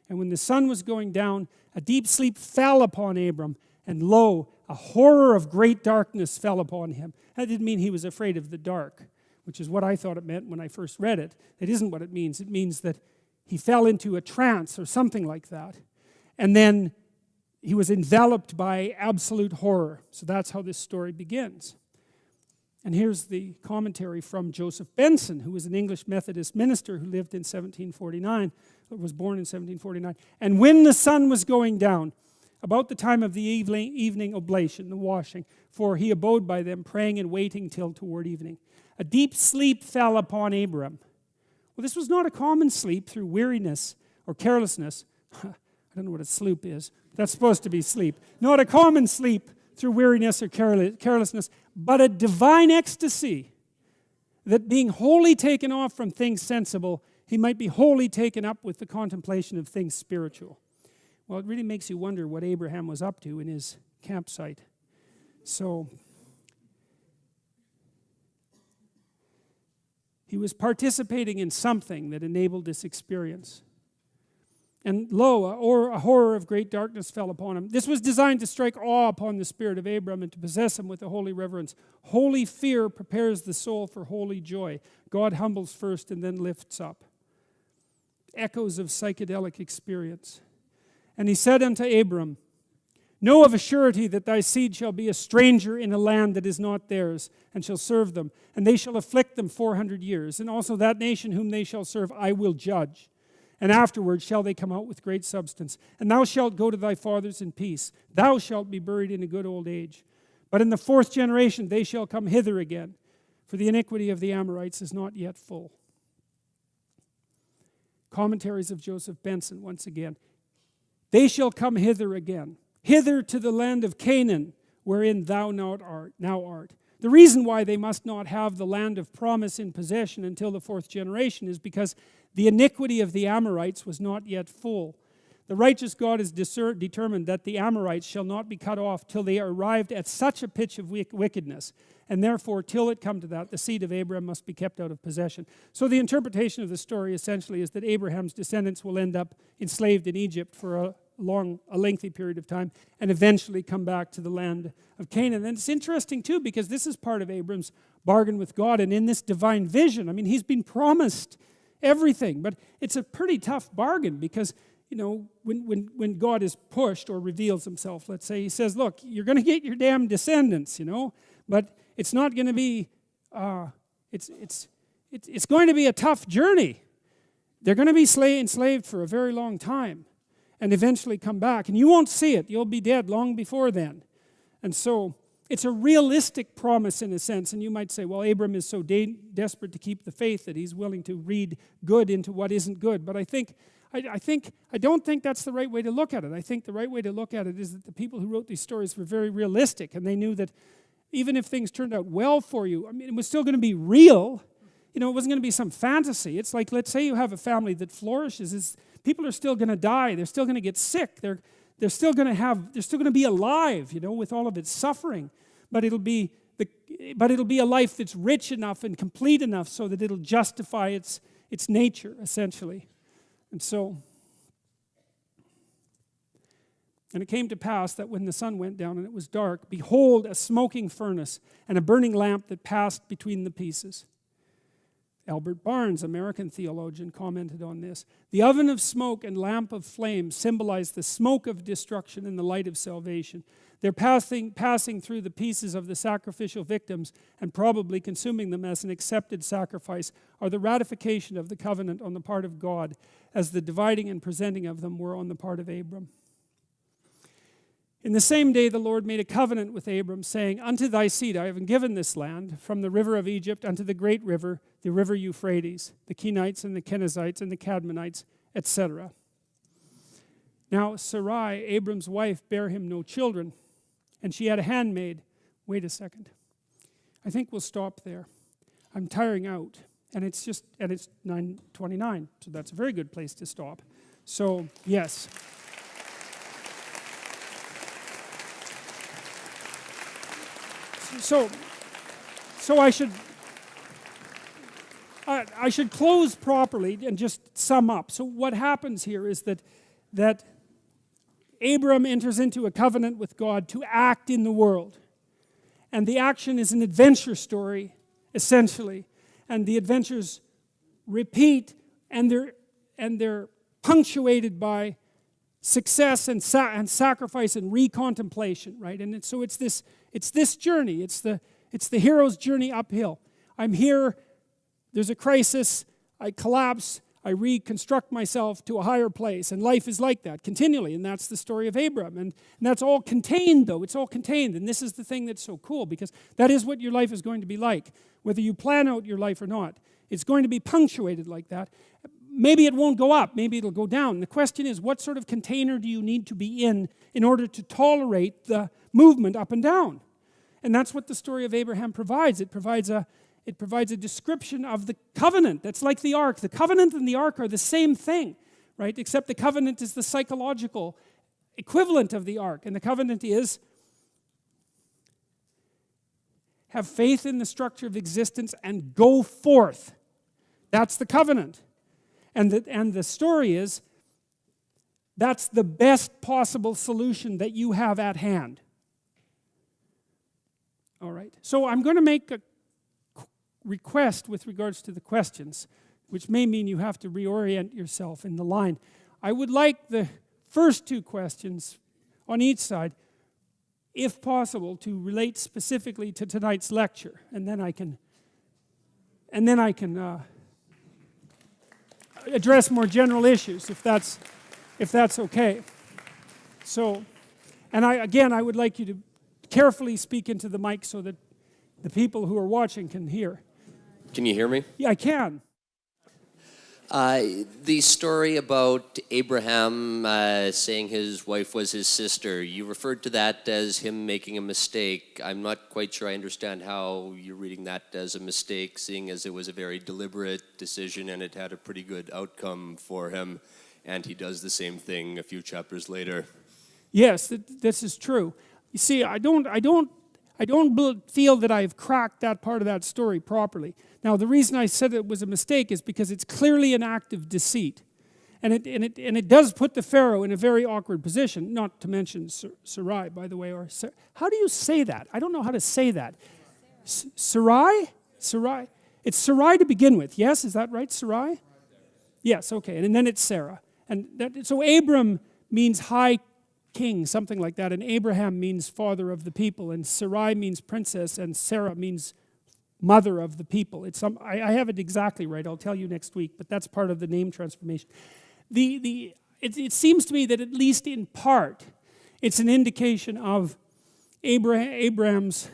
And when the sun was going down, a deep sleep fell upon Abram, and lo, a horror of great darkness fell upon him. That didn't mean he was afraid of the dark, which is what I thought it meant when I first read it. It isn't what it means. It means that he fell into a trance or something like that. And then he was enveloped by absolute horror. So that's how this story begins. And here's the commentary from Joseph Benson, who was an English Methodist minister who lived in 1749, was born in 1749. And when the sun was going down, about the time of the evening oblation, the washing, for he abode by them, praying and waiting till toward evening, a deep sleep fell upon Abram. Well, this was not a common sleep through weariness or carelessness. I don't know what a sloop is. That's supposed to be sleep. Not a common sleep through weariness or carelessness, but a divine ecstasy, that being wholly taken off from things sensible, he might be wholly taken up with the contemplation of things spiritual. Well, it really makes you wonder what Abraham was up to in his campsite. So, he was participating in something that enabled this experience. And lo, a horror of great darkness fell upon him. This was designed to strike awe upon the spirit of Abram and to possess him with a holy reverence. Holy fear prepares the soul for holy joy. God humbles first and then lifts up. Echoes of psychedelic experience. And he said unto Abram, know of a surety that thy seed shall be a stranger in a land that is not theirs, and shall serve them, and they shall afflict them 400 years. And also that nation whom they shall serve I will judge. And afterward shall they come out with great substance. And thou shalt go to thy fathers in peace. Thou shalt be buried in a good old age. But in the 4th generation they shall come hither again, for the iniquity of the Amorites is not yet full. Commentaries of Joseph Benson, once again. They shall come hither again, hither to the land of Canaan, wherein thou now art. The reason why they must not have the land of promise in possession until the 4th generation is because the iniquity of the Amorites was not yet full. The righteous God is determined that the Amorites shall not be cut off till they are arrived at such a pitch of wickedness. And therefore, till it come to that, the seed of Abraham must be kept out of possession. So the interpretation of the story essentially is that Abraham's descendants will end up enslaved in Egypt for a lengthy period of time, and eventually come back to the land of Canaan. And it's interesting too, because this is part of Abram's bargain with God, and in this divine vision, I mean, he's been promised everything, but it's a pretty tough bargain, because when God is pushed or reveals himself, let's say, he says, look, you're going to get your damn descendants, but it's not going to be it's going to be a tough journey. They're going to be enslaved for a very long time, and eventually come back. And you won't see it. You'll be dead long before then. And so it's a realistic promise in a sense. And you might say, well, Abram is so desperate to keep the faith that he's willing to read good into what isn't good. But I don't think that's the right way to look at it. I think the right way to look at it is that the people who wrote these stories were very realistic. And they knew that even if things turned out well for you, I mean, it was still going to be real. It wasn't going to be some fantasy. It's like, let's say you have a family that flourishes. People are still going to die. They're still going to get sick. They're still going to be alive, with all of its suffering. But it'll be a life that's rich enough and complete enough so that it'll justify its nature, essentially. And it came to pass that when the sun went down and it was dark, behold, a smoking furnace and a burning lamp that passed between the pieces. Albert Barnes, American theologian, commented on this. The oven of smoke and lamp of flame symbolize the smoke of destruction and the light of salvation. They're passing through the pieces of the sacrificial victims and probably consuming them as an accepted sacrifice are the ratification of the covenant on the part of God, as the dividing and presenting of them were on the part of Abram. In the same day the Lord made a covenant with Abram, saying, Unto thy seed I have given this land, from the river of Egypt unto the great river, the river Euphrates, the Kenites and the Kenizzites and the Cadmonites, etc. Now Sarai, Abram's wife, bare him no children, and she had a handmaid. Wait a second. I think we'll stop there. I'm tiring out, and it's 9:29, so that's a very good place to stop. So, yes. So I should close properly and just sum up. So what happens here is that Abram enters into a covenant with God to act in the world. And the action is an adventure story, essentially. And the adventures repeat, and they're punctuated by success and sacrifice and recontemplation, right? And so it's this journey. It's the hero's journey uphill. I'm here, there's a crisis, I collapse, I reconstruct myself to a higher place, and life is like that continually, and that's the story of Abram. And that's all contained, though. It's all contained, and this is the thing that's so cool, because that is what your life is going to be like, whether you plan out your life or not. It's going to be punctuated like that. Maybe it won't go up, maybe it'll go down. The question is, what sort of container do you need to be in order to tolerate the movement up and down? And that's what the story of Abraham provides. It provides a description of the covenant. That's like the ark. The covenant and the ark are the same thing, right? Except the covenant is the psychological equivalent of the ark. And the covenant is have faith in the structure of existence and go forth. That's the covenant. And the story is that's the best possible solution that you have at hand. All right. So I'm going to make a request with regards to the questions, which may mean you have to reorient yourself in the line. I would like the first two questions on each side, if possible, to relate specifically to tonight's lecture, and then I can address more general issues, if that's okay. So, and I would like you to carefully speak into the mic so that the people who are watching can hear. Can you hear me? Yeah, I can. The story about Abraham saying his wife was his sister, you referred to that as him making a mistake. I'm not quite sure I understand how you're reading that as a mistake, seeing as it was a very deliberate decision and it had a pretty good outcome for him, and he does the same thing a few chapters later. Yes, this is true. You see, I don't feel that I've cracked that part of that story properly. Now, the reason I said it was a mistake is because it's clearly an act of deceit. And it does put the Pharaoh in a very awkward position, not to mention Sarai, by the way. How do you say that? I don't know how to say that. Sarai? Sarai. It's Sarai to begin with, yes? Is that right, Sarai? Yes, okay. And then it's Sarah. So Abram means high king, something like that. And Abraham means father of the people. And Sarai means princess. And Sarah means mother of the people. I have it exactly right. I'll tell you next week. But that's part of the name transformation. It seems to me that at least in part, it's an indication of Abraham's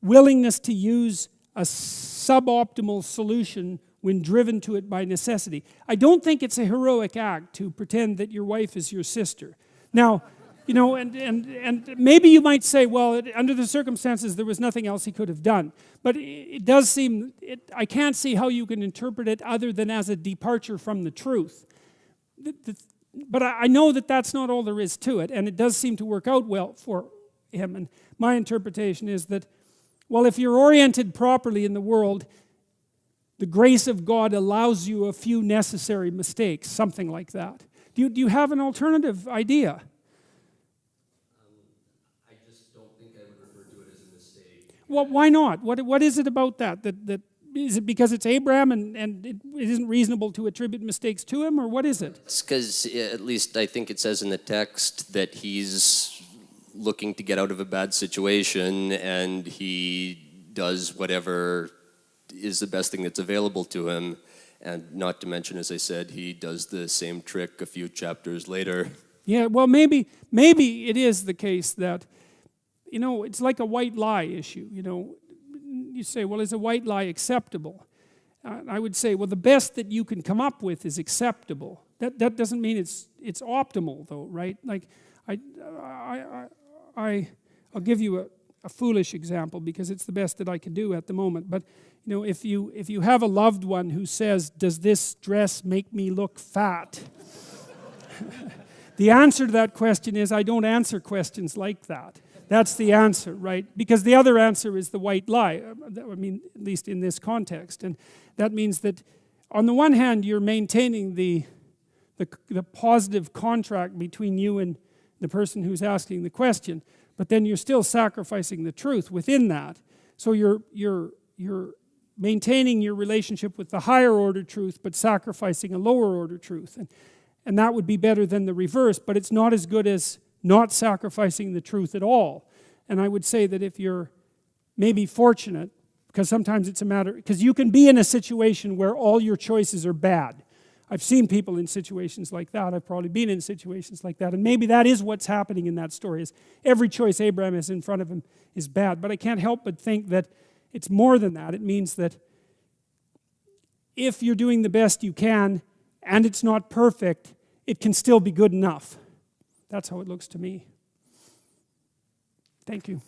willingness to use a suboptimal solution when driven to it by necessity. I don't think it's a heroic act to pretend that your wife is your sister. Now, you know, and maybe you might say, well, under the circumstances, there was nothing else he could have done. But it does seem, I can't see how you can interpret it other than as a departure from the truth. But I know that that's not all there is to it, and it does seem to work out well for him. And my interpretation is that, well, if you're oriented properly in the world, the grace of God allows you a few necessary mistakes, something like that. Do you have an alternative idea? I just don't think I would refer to it as a mistake. Well, why not? What is it about that is it because it's Abraham and it isn't reasonable to attribute mistakes to him, or what is it? It's because, at least I think it says in the text, that he's looking to get out of a bad situation, and he does whatever is the best thing that's available to him. And not to mention, as I said, he does the same trick a few chapters later. Yeah, well, maybe it is the case that, it's like a white lie issue. You say, well, is a white lie acceptable? I would say, well, the best that you can come up with is acceptable. That doesn't mean it's optimal, though, right? Like, I'll give you a foolish example because it's the best that I can do at the moment. But if you have a loved one who says, "Does this dress make me look fat?" The answer to that question is, I don't answer questions like that. That's the answer, right? Because the other answer is the white lie. I mean, at least in this context. And that means that on the one hand, you're maintaining the positive contract between you and the person who's asking the question, but then you're still sacrificing the truth within that. So you're maintaining your relationship with the higher order truth, but sacrificing a lower order truth. And that would be better than the reverse, but it's not as good as not sacrificing the truth at all. And I would say that if you're maybe fortunate, because sometimes it's a matter, because you can be in a situation where all your choices are bad. I've seen people in situations like that. I've probably been in situations like that. And maybe that is what's happening in that story, is every choice Abraham has in front of him is bad. But I can't help but think that it's more than that. It means that if you're doing the best you can, and it's not perfect, it can still be good enough. That's how it looks to me. Thank you.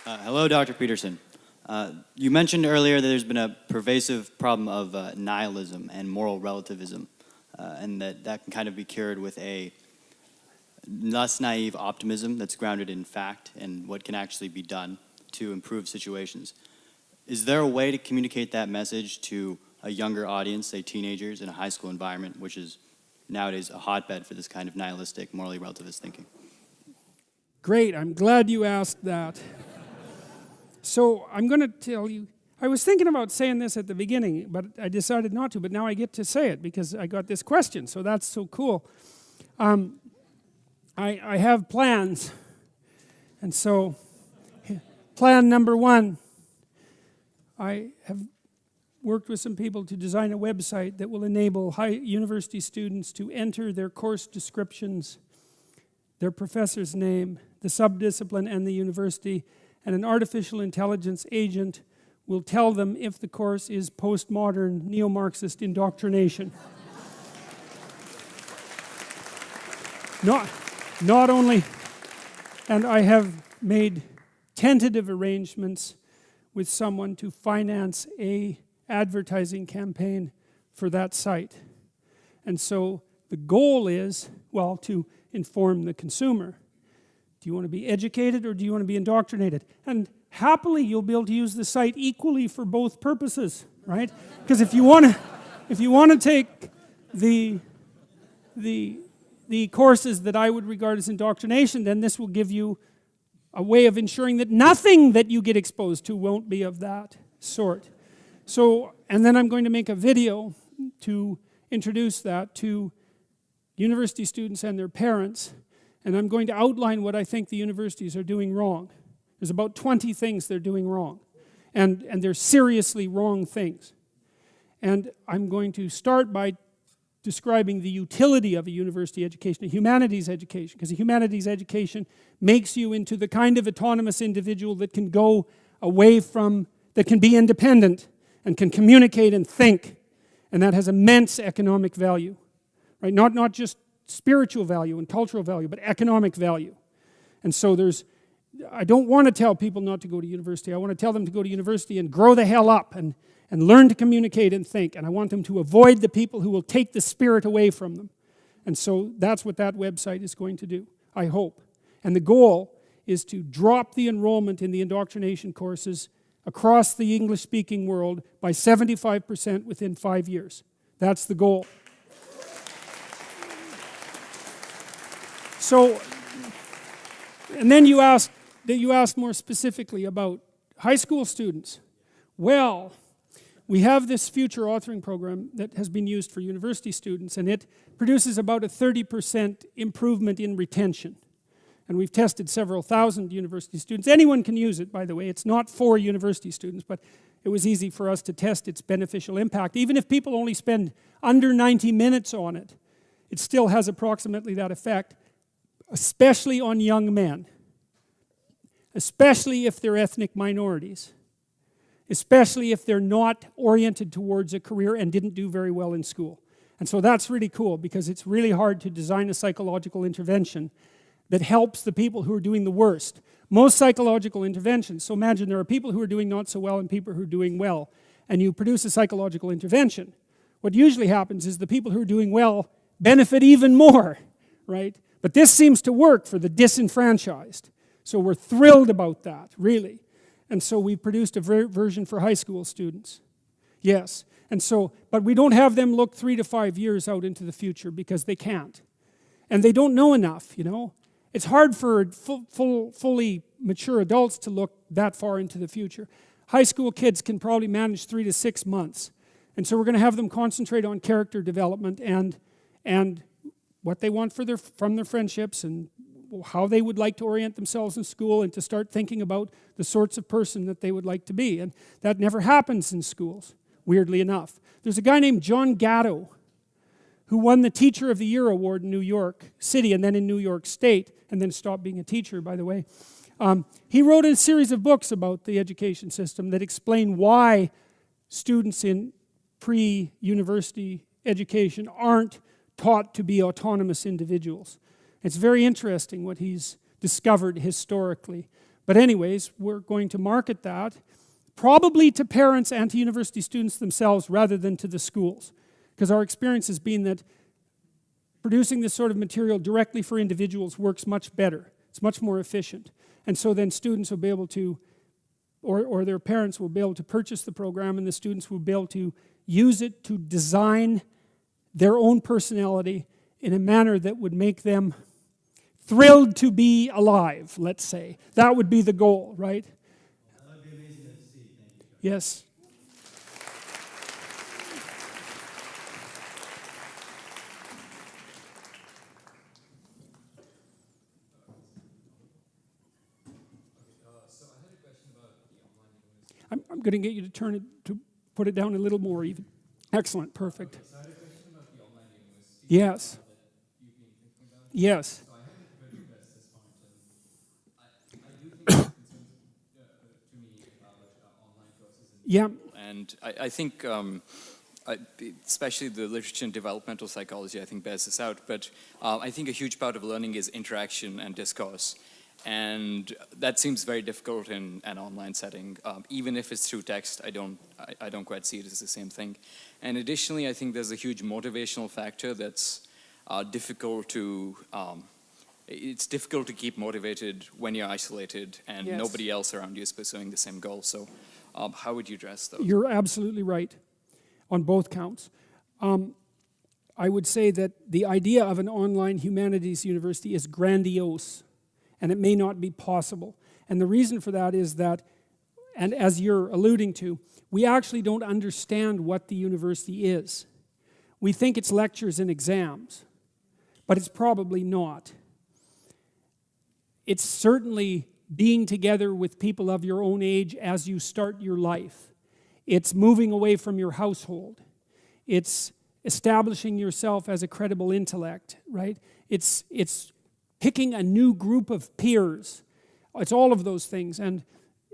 Hello, Dr. Peterson. You mentioned earlier that there's been a pervasive problem of nihilism and moral relativism, and that can kind of be cured with a less naive optimism that's grounded in fact and what can actually be done to improve situations. Is there a way to communicate that message to a younger audience, say teenagers in a high school environment, which is nowadays a hotbed for this kind of nihilistic, morally relativist thinking? Great, I'm glad you asked that. So I'm going to tell you, I was thinking about saying this at the beginning, but I decided not to, but now I get to say it because I got this question, so that's so cool. I have plans, and so plan number one, I have worked with some people to design a website that will enable university students to enter their course descriptions, their professor's name, the subdiscipline, and the university, and an artificial intelligence agent will tell them if the course is postmodern neo-Marxist indoctrination. Not only, and I have made tentative arrangements with someone to finance a advertising campaign for that site. And so the goal is, well, to inform the consumer. Do you want to be educated or do you want to be indoctrinated? And happily, you'll be able to use the site equally for both purposes, right? Because if you want to take the courses that I would regard as indoctrination, then this will give you a way of ensuring that nothing that you get exposed to won't be of that sort. So, and then I'm going to make a video to introduce that to university students and their parents, and I'm going to outline what I think the universities are doing wrong. There's about 20 things they're doing wrong, and they're seriously wrong things. And I'm going to start by describing the utility of a university education, a humanities education, because a humanities education makes you into the kind of autonomous individual that can go away from, that can be independent and can communicate and think, and that has immense economic value, right? Not just spiritual value and cultural value, but economic value. And so I don't want to tell people not to go to university. I want to tell them to go to university and grow the hell up and learn to communicate and think. And I want them to avoid the people who will take the spirit away from them. And so that's what that website is going to do, I hope. And the goal is to drop the enrollment in the indoctrination courses across the English-speaking world by 75% within 5 years. That's the goal. So, and then you ask, that you asked more specifically about high school students. Well, we have this future authoring program that has been used for university students, and it produces about a 30% improvement in retention. And we've tested several thousand university students. Anyone can use it, by the way. It's not for university students, but it was easy for us to test its beneficial impact. Even if people only spend under 90 minutes on it, it still has approximately that effect, especially on young men, especially if they're ethnic minorities, especially if they're not oriented towards a career and didn't do very well in school. And so that's really cool, because it's really hard to design a psychological intervention that helps the people who are doing the worst. Most psychological interventions, so imagine there are people who are doing not so well and people who are doing well, and you produce a psychological intervention. What usually happens is the people who are doing well benefit even more, right? But this seems to work for the disenfranchised. So we're thrilled about that, really. And so we've produced a version for high school students. Yes. And so, but we don't have them look 3 to 5 years out into the future, because they can't. And they don't know enough, you know. It's hard for fully mature adults to look that far into the future. High school kids can probably manage 3 to 6 months. And so we're going to have them concentrate on character development and what they want from their friendships, and how they would like to orient themselves in school, and to start thinking about the sorts of person that they would like to be. And that never happens in schools, weirdly enough. There's a guy named John Gatto who won the Teacher of the Year award in New York City and then in New York State, and then stopped being a teacher, by the way. He wrote a series of books about the education system that explain why students in pre-university education aren't taught to be autonomous individuals. It's very interesting what he's discovered historically. But anyways, we're going to market that probably to parents and to university students themselves rather than to the schools. Because our experience has been that producing this sort of material directly for individuals works much better. It's much more efficient. And so then students will be able to, or their parents will be able to purchase the program, and the students will be able to use it to design their own personality in a manner that would make them thrilled to be alive, let's say. That would be the goal, right? That would be amazing to see. Thank you. Yes. I'm going to get you to turn it, to put it down a little more even. Excellent, perfect. So I had a question about the online university. Yes. That you've been thinking about. Yes. So I haven't really addressed this point, and I do think there's concerns to me about online courses. Yeah. And I think, especially the literature in developmental psychology, I think bears this out. But I think a huge part of learning is interaction and discourse. And that seems very difficult in an online setting. Even if it's through text, I don't quite see it as the same thing. And additionally, I think there's a huge motivational factor that's difficult to. It's difficult to keep motivated when you're isolated and Yes. nobody else around you is pursuing the same goal. So, how would you address those? You're absolutely right on both counts. I would say that the idea of an online humanities university is grandiose, and it may not be possible. And the reason for that is that, and as you're alluding to, we actually don't understand what the university is. We think it's lectures and exams, but it's probably not. It's certainly being together with people of your own age as you start your life. It's moving away from your household. It's establishing yourself as a credible intellect, right? It's picking a new group of peers. It's all of those things, and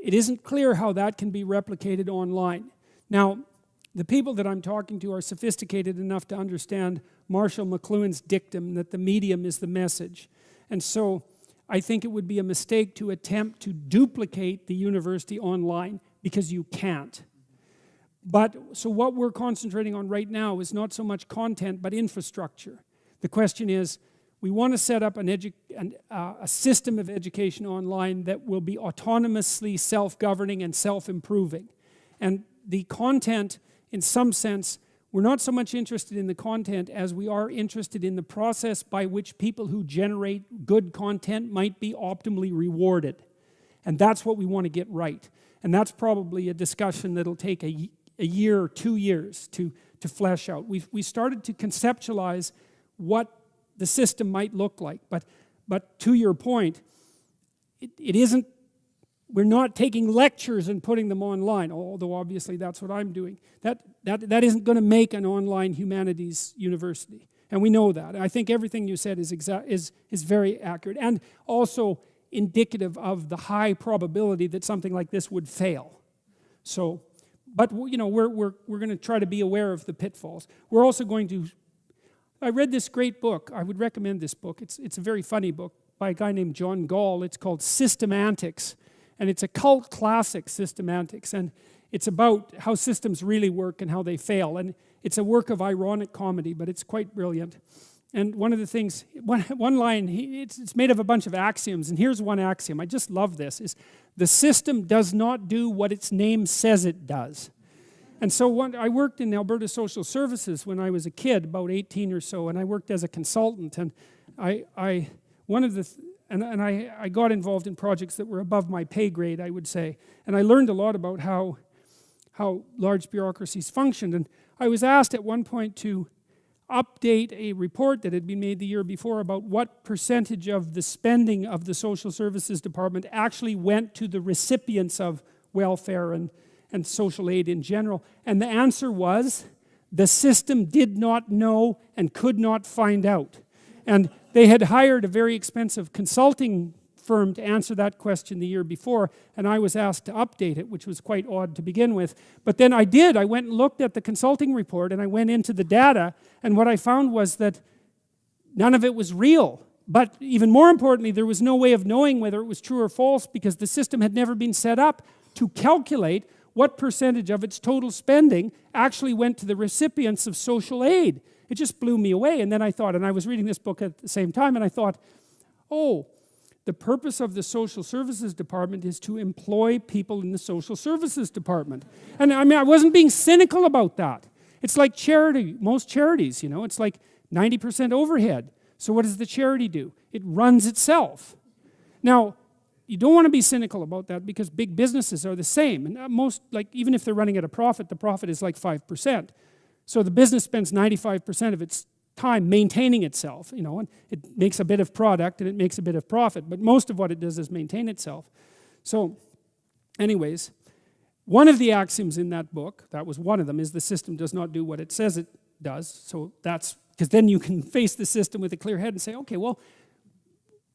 it isn't clear how that can be replicated online. Now, the people that I'm talking to are sophisticated enough to understand Marshall McLuhan's dictum that the medium is the message. And so I think it would be a mistake to attempt to duplicate the university online, because you can't. But so what we're concentrating on right now is not so much content, but infrastructure. The question is, we want to set up a system of education online that will be autonomously self-governing and self-improving. And the content, in some sense, we're not so much interested in the content as we are interested in the process by which people who generate good content might be optimally rewarded. And that's what we want to get right. And that's probably a discussion that'll take a year or 2 years to flesh out. We started to conceptualize what the system might look like. But to your point, it isn't, we're not taking lectures and putting them online, although obviously that's what I'm doing. That isn't going to make an online humanities university. And we know that. I think everything you said is very accurate and also indicative of the high probability that something like this would fail. So, but you know, we're going to try to be aware of the pitfalls. We're also going to, I read this great book. I would recommend this book. It's a very funny book by a guy named John Gall. It's called Systemantics. And it's a cult classic, Systemantics. And it's about how systems really work and how they fail. And it's a work of ironic comedy, but it's quite brilliant. And one of the things, one line, it's made of a bunch of axioms. And here's one axiom. I just love this. Is the system does not do what its name says it does. And so I worked in Alberta Social Services when I was a kid, about 18 or so. And I worked as a consultant. And I got involved in projects that were above my pay grade, I would say. And I learned a lot about how large bureaucracies functioned. And I was asked at one point to update a report that had been made the year before about what percentage of the spending of the Social Services Department actually went to the recipients of welfare and social aid in general. And the answer was, the system did not know and could not find out. And they had hired a very expensive consulting firm to answer that question the year before, and I was asked to update it, which was quite odd to begin with. But then I did. I went and looked at the consulting report, and I went into the data, and what I found was that none of it was real. But even more importantly, there was no way of knowing whether it was true or false because the system had never been set up to calculate what percentage of its total spending actually went to the recipients of social aid. It just blew me away. And then I thought, and I was reading this book at the same time, and I thought, oh, the purpose of the Social Services Department is to employ people in the Social Services Department. And I mean, I wasn't being cynical about that. It's like charity, most charities, you know, it's like 90% overhead. So what does the charity do? It runs itself. Now, you don't want to be cynical about that because big businesses are the same. And most, like, even if they're running at a profit, the profit is like 5%. So the business spends 95% of its time maintaining itself, you know, and it makes a bit of product and it makes a bit of profit, but most of what it does is maintain itself. So, anyways, one of the axioms in that book, that was one of them, is the system does not do what it says it does. So that's, because then you can face the system with a clear head and say, okay, well,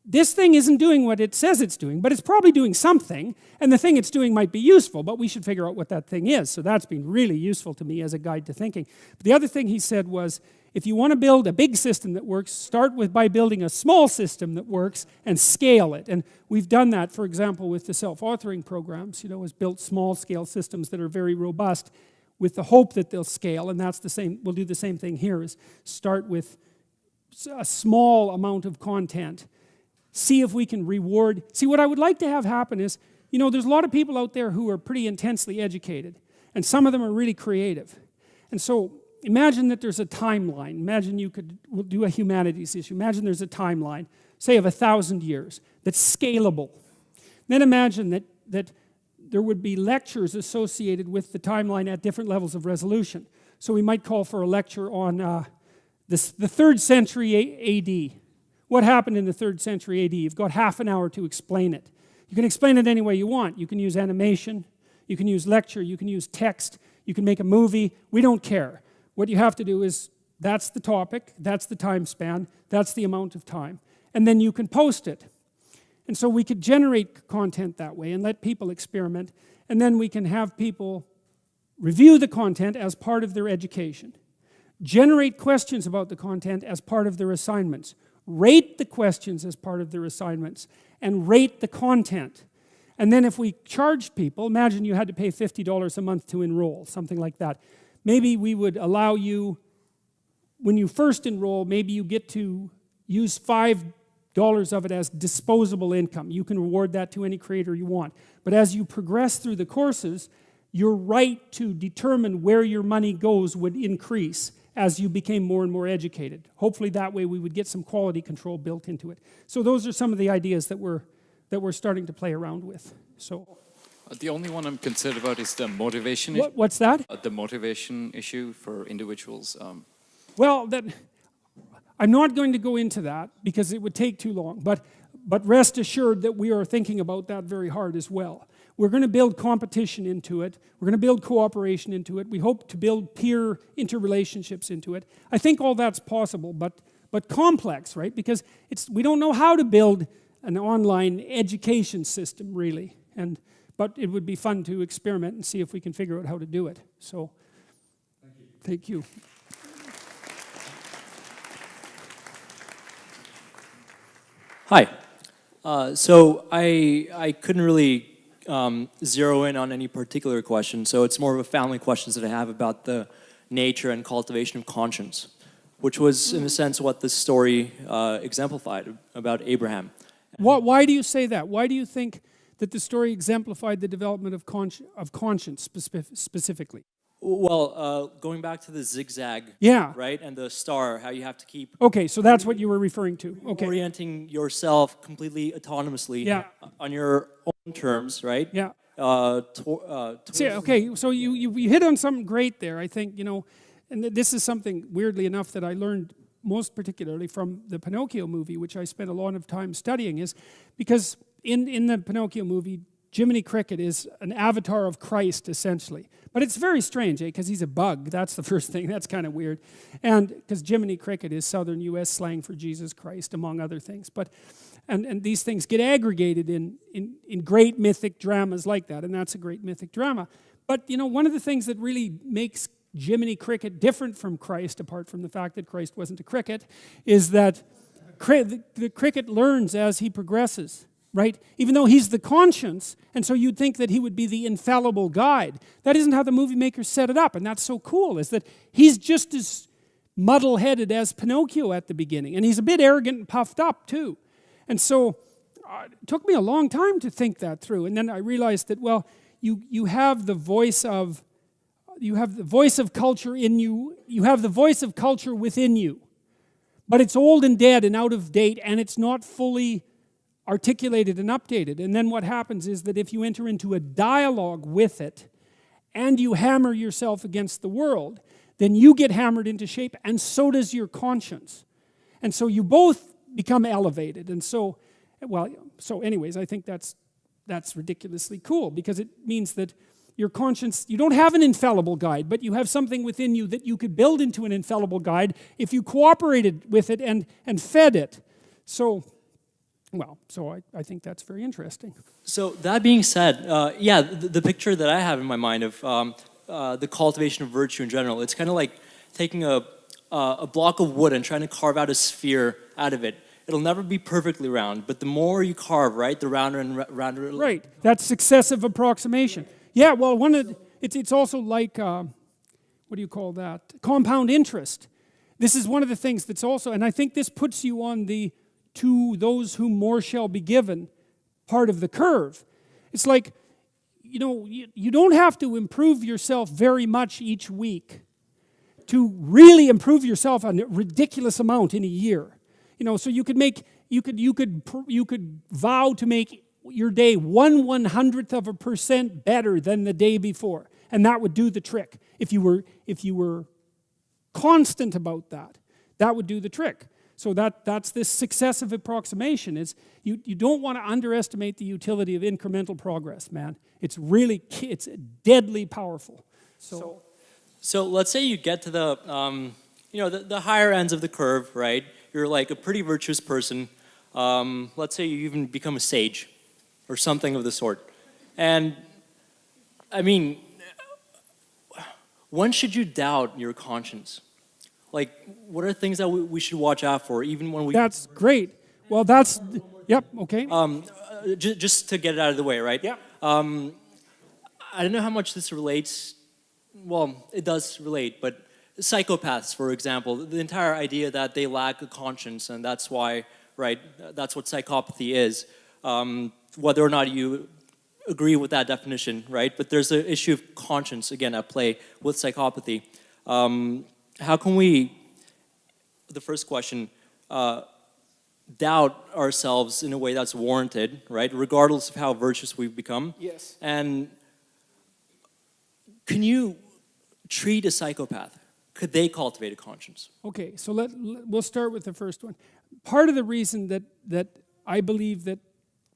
this thing isn't doing what it says it's doing, but it's probably doing something, and the thing it's doing might be useful, but we should figure out what that thing is. So that's been really useful to me as a guide to thinking. But the other thing he said was, if you want to build a big system that works, start by building a small system that works and scale it. And we've done that, for example, with the self-authoring programs, you know, has built small-scale systems that are very robust with the hope that they'll scale, and that's the same, we'll do the same thing here, is start with a small amount of content. See if we can reward. See, what I would like to have happen is, you know, there's a lot of people out there who are pretty intensely educated, and some of them are really creative. And so imagine that there's a timeline. Imagine we'll do a humanities issue. Imagine there's a timeline, say of 1,000 years, that's scalable. Then imagine that there would be lectures associated with the timeline at different levels of resolution. So we might call for a lecture on the 3rd century AD. What happened in the 3rd century AD? You've got half an hour to explain it. You can explain it any way you want. You can use animation, you can use lecture, you can use text, you can make a movie. We don't care. What you have to do is, that's the topic, that's the time span, that's the amount of time. And then you can post it. And so we could generate content that way and let people experiment. And then we can have people review the content as part of their education. Generate questions about the content as part of their assignments. Rate the questions as part of their assignments, and rate the content. And then if we charged people, imagine you had to pay $50 a month to enroll, something like that. Maybe we would allow you, when you first enroll, maybe you get to use $5 of it as disposable income. You can reward that to any creator you want. But as you progress through the courses, your right to determine where your money goes would increase as you became more and more educated. Hopefully that way we would get some quality control built into it. So those are some of the ideas that we're that we're starting to play around with. So, The only one I'm concerned about is the motivation what's that? the motivation issue for individuals. Well, I'm not going to go into that because it would take too long, but rest assured that we are thinking about that very hard as well. We're going to build competition into it. We're going to build cooperation into it. We hope to build peer interrelationships into it. I think all that's possible, but complex, right? Because we don't know how to build an online education system, really. But it would be fun to experiment and see if we can figure out how to do it. So, thank you. Hi. So I couldn't really zero in on any particular question, so it's more of a family questions that I have about the nature and cultivation of conscience, which was, in a sense, what this story exemplified about Abraham. Why do you say that? Why do you think that the story exemplified the development of conscience specifically? Well, going back to the zigzag, Yeah. right, and the star, how you have to keep Okay, so that's what you were referring to. Okay. orienting yourself completely autonomously Yeah. on your own terms, right? Yeah. Towards Okay, so you hit on something great there, I think, and this is something, weirdly enough, that I learned most particularly from the Pinocchio movie, which I spent a lot of time studying, is because in the Pinocchio movie, Jiminy Cricket is an avatar of Christ, essentially. But it's very strange, because he's a bug. That's the first thing. That's kind of weird. And because Jiminy Cricket is southern U.S. slang for Jesus Christ, among other things. But and these things get aggregated in great mythic dramas like that, and that's a great mythic drama. But, one of the things that really makes Jiminy Cricket different from Christ, apart from the fact that Christ wasn't a cricket, is that the cricket learns as he progresses. Right? Even though he's the conscience, and so you'd think that he would be the infallible guide. That isn't how the movie makers set it up, and that's so cool, is that he's just as muddle-headed as Pinocchio at the beginning, and he's a bit arrogant and puffed up, too. And so it took me a long time to think that through, and then I realized that, well, you have the voice of culture in you, you have the voice of culture within you, but it's old and dead and out of date, and it's not fully articulated and updated. And then what happens is that if you enter into a dialogue with it and you hammer yourself against the world, then you get hammered into shape, and so does your conscience. And so you both become elevated. And so anyways, I think that's ridiculously cool, because it means that your conscience, you don't have an infallible guide, but you have something within you that you could build into an infallible guide if you cooperated with it and fed it. So I think that's very interesting. So that being said, the picture that I have in my mind of the cultivation of virtue in general, it's kind of like taking a block of wood and trying to carve out a sphere out of it. It'll never be perfectly round, but the more you carve, right, the rounder and rounder it'll... Right, that's successive approximation. Yeah, well, it's also like, what do you call that? Compound interest. This is one of the things that's also, and I think this puts you on the to those whom more shall be given part of the curve. It's like, you don't have to improve yourself very much each week to really improve yourself a ridiculous amount in a year. So you could vow to make your day 1/100% better than the day before, and that would do the trick. If you were constant about that, that would do the trick. So that's this successive approximation. Is you don't want to underestimate the utility of incremental progress, man. It's deadly powerful. So let's say you get to the the higher ends of the curve, right? You're like a pretty virtuous person. Let's say you even become a sage or something of the sort. And I mean, when should you doubt your conscience? Like, what are things that we should watch out for, even when we... That's great. Well, yep, okay. Just to get it out of the way, right? Yeah. I don't know how much this relates. Well, it does relate, but psychopaths, for example, the entire idea that they lack a conscience, and that's why, right, that's what psychopathy is. Whether or not you agree with that definition, right? But there's an issue of conscience, again, at play with psychopathy. How can we, the first question, doubt ourselves in a way that's warranted, right? Regardless of how virtuous we've become. Yes. And can you treat a psychopath? Could they cultivate a conscience? Okay, so we'll start with the first one. Part of the reason that I believe that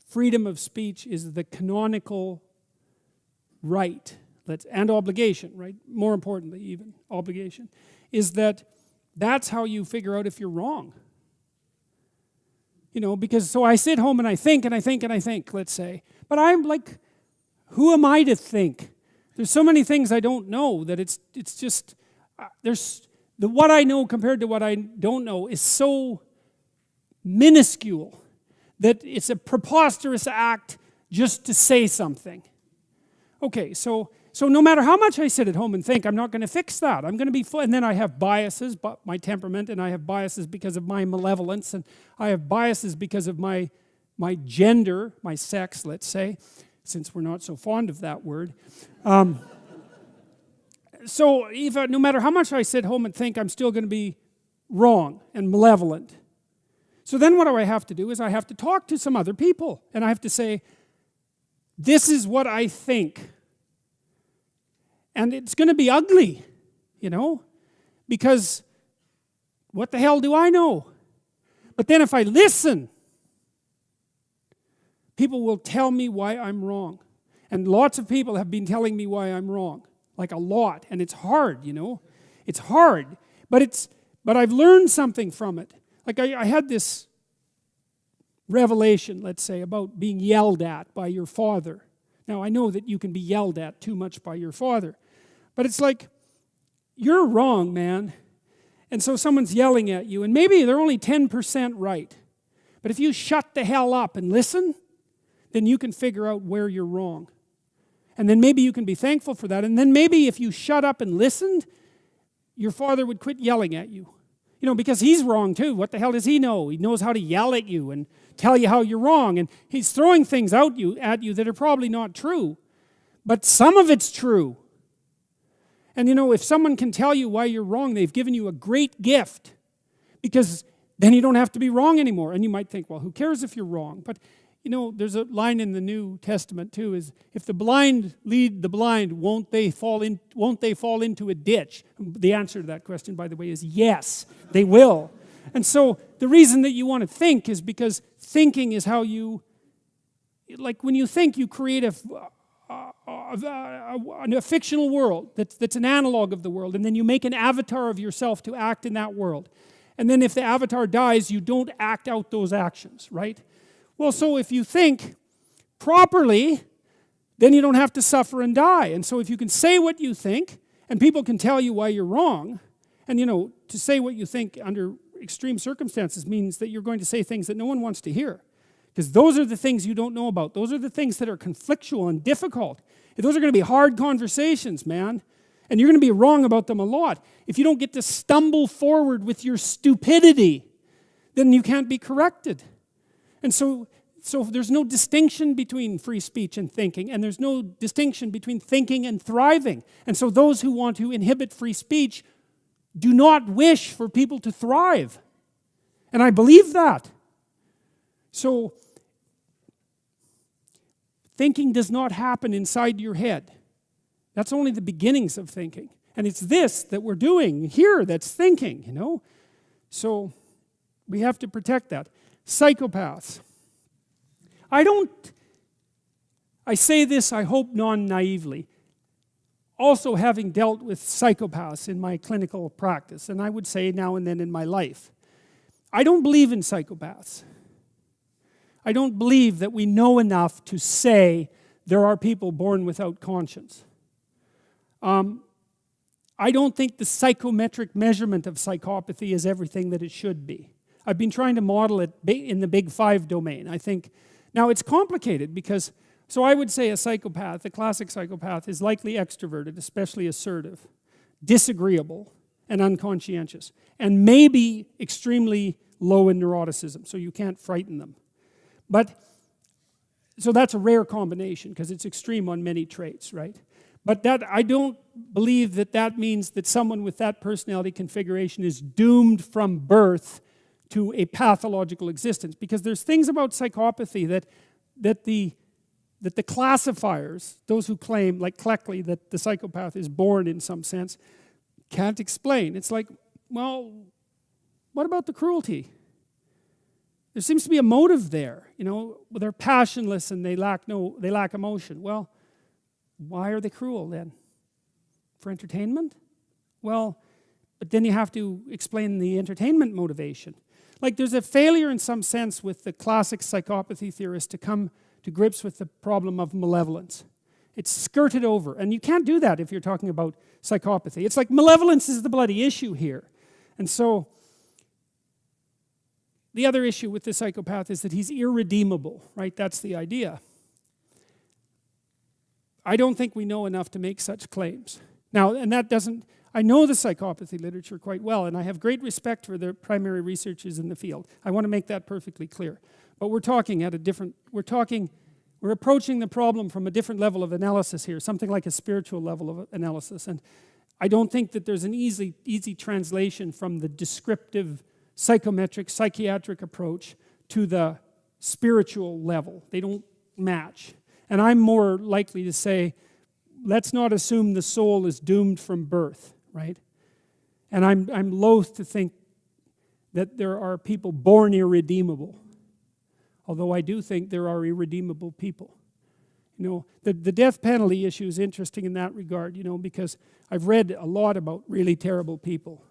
freedom of speech is the canonical right, and obligation, right? More importantly, even obligation, is that that's how you figure out if you're wrong. You know, because so I sit home and I think and I think and I think, let's say, but I'm like, who am I to think? There's so many things I don't know that it's just what I know compared to what I don't know is so minuscule that it's a preposterous act just to say something. Okay, so no matter how much I sit at home and think, I'm not going to fix that. I'm going to be and then I have biases, but my temperament, and I have biases because of my malevolence, and I have biases because of my gender, my sex, let's say, since we're not so fond of that word. So no matter how much I sit home and think, I'm still going to be wrong and malevolent. So then what do I have to do is I have to talk to some other people, and I have to say, this is what I think. And it's going to be ugly, you know, because what the hell do I know? But then if I listen, people will tell me why I'm wrong. And lots of people have been telling me why I'm wrong, like a lot. And it's hard, you know. It's hard. But I've learned something from it. Like I had this revelation, let's say, about being yelled at by your father. Now, I know that you can be yelled at too much by your father. But it's like, you're wrong, man. And so someone's yelling at you, and maybe they're only 10% right. But if you shut the hell up and listen, then you can figure out where you're wrong. And then maybe you can be thankful for that. And then maybe if you shut up and listened, your father would quit yelling at you. You know, because he's wrong too. What the hell does he know? He knows how to yell at you and tell you how you're wrong. And he's throwing things at you that are probably not true. But some of it's true. And you know, if someone can tell you why you're wrong, they've given you a great gift. Because then you don't have to be wrong anymore. And you might think, well, who cares if you're wrong? But you know, there's a line in the New Testament too, is if the blind lead the blind, won't they fall into a ditch? The answer to that question, by the way, is yes, they will. And so the reason that you want to think is because thinking is how you, like when you think, you create a fictional world that's an analog of the world, and then you make an avatar of yourself to act in that world. And then if the avatar dies, you don't act out those actions, right? Well, so if you think properly, then you don't have to suffer and die. And so if you can say what you think, and people can tell you why you're wrong, and you know, to say what you think under extreme circumstances means that you're going to say things that no one wants to hear. Because those are the things you don't know about. Those are the things that are conflictual and difficult. Those are going to be hard conversations, man. And you're going to be wrong about them a lot. If you don't get to stumble forward with your stupidity, then you can't be corrected. And so there's no distinction between free speech and thinking, and there's no distinction between thinking and thriving. And so those who want to inhibit free speech do not wish for people to thrive. And I believe that. So thinking does not happen inside your head. That's only the beginnings of thinking. And it's this that we're doing here that's thinking, you know. So we have to protect that. Psychopaths. I say this, I hope, non-naively. Also having dealt with psychopaths in my clinical practice, and I would say now and then in my life, I don't believe in psychopaths. I don't believe that we know enough to say there are people born without conscience. I don't think the psychometric measurement of psychopathy is everything that it should be. I've been trying to model it in the big 5 domain. I think, now it's complicated because, so I would say a psychopath, the classic psychopath, is likely extroverted, especially assertive, disagreeable, and unconscientious, and maybe extremely low in neuroticism, so you can't frighten them. But, so that's a rare combination because it's extreme on many traits, right? But that, I don't believe that that means that someone with that personality configuration is doomed from birth to a pathological existence. Because there's things about psychopathy that the classifiers, those who claim, like Cleckley, that the psychopath is born in some sense, can't explain. It's like, well, what about the cruelty? There seems to be a motive there. You know, they're passionless and they lack emotion. Well, why are they cruel then? For entertainment? Well, but then you have to explain the entertainment motivation. Like, there's a failure in some sense with the classic psychopathy theorists to come to grips with the problem of malevolence. It's skirted over, and you can't do that if you're talking about psychopathy. It's like malevolence is the bloody issue here. And so the other issue with the psychopath is that he's irredeemable, right? That's the idea. I don't think we know enough to make such claims. Now, and that doesn't, I know the psychopathy literature quite well, and I have great respect for the primary researchers in the field. I want to make that perfectly clear. But we're talking at a different, we're approaching the problem from a different level of analysis here, something like a spiritual level of analysis. And I don't think that there's an easy translation from the descriptive, psychometric, psychiatric approach to the spiritual level. They don't match. And I'm more likely to say, let's not assume the soul is doomed from birth, right? And I'm loath to think that there are people born irredeemable. Although I do think there are irredeemable people. You know, the death penalty issue is interesting in that regard, you know, because I've read a lot about really terrible people.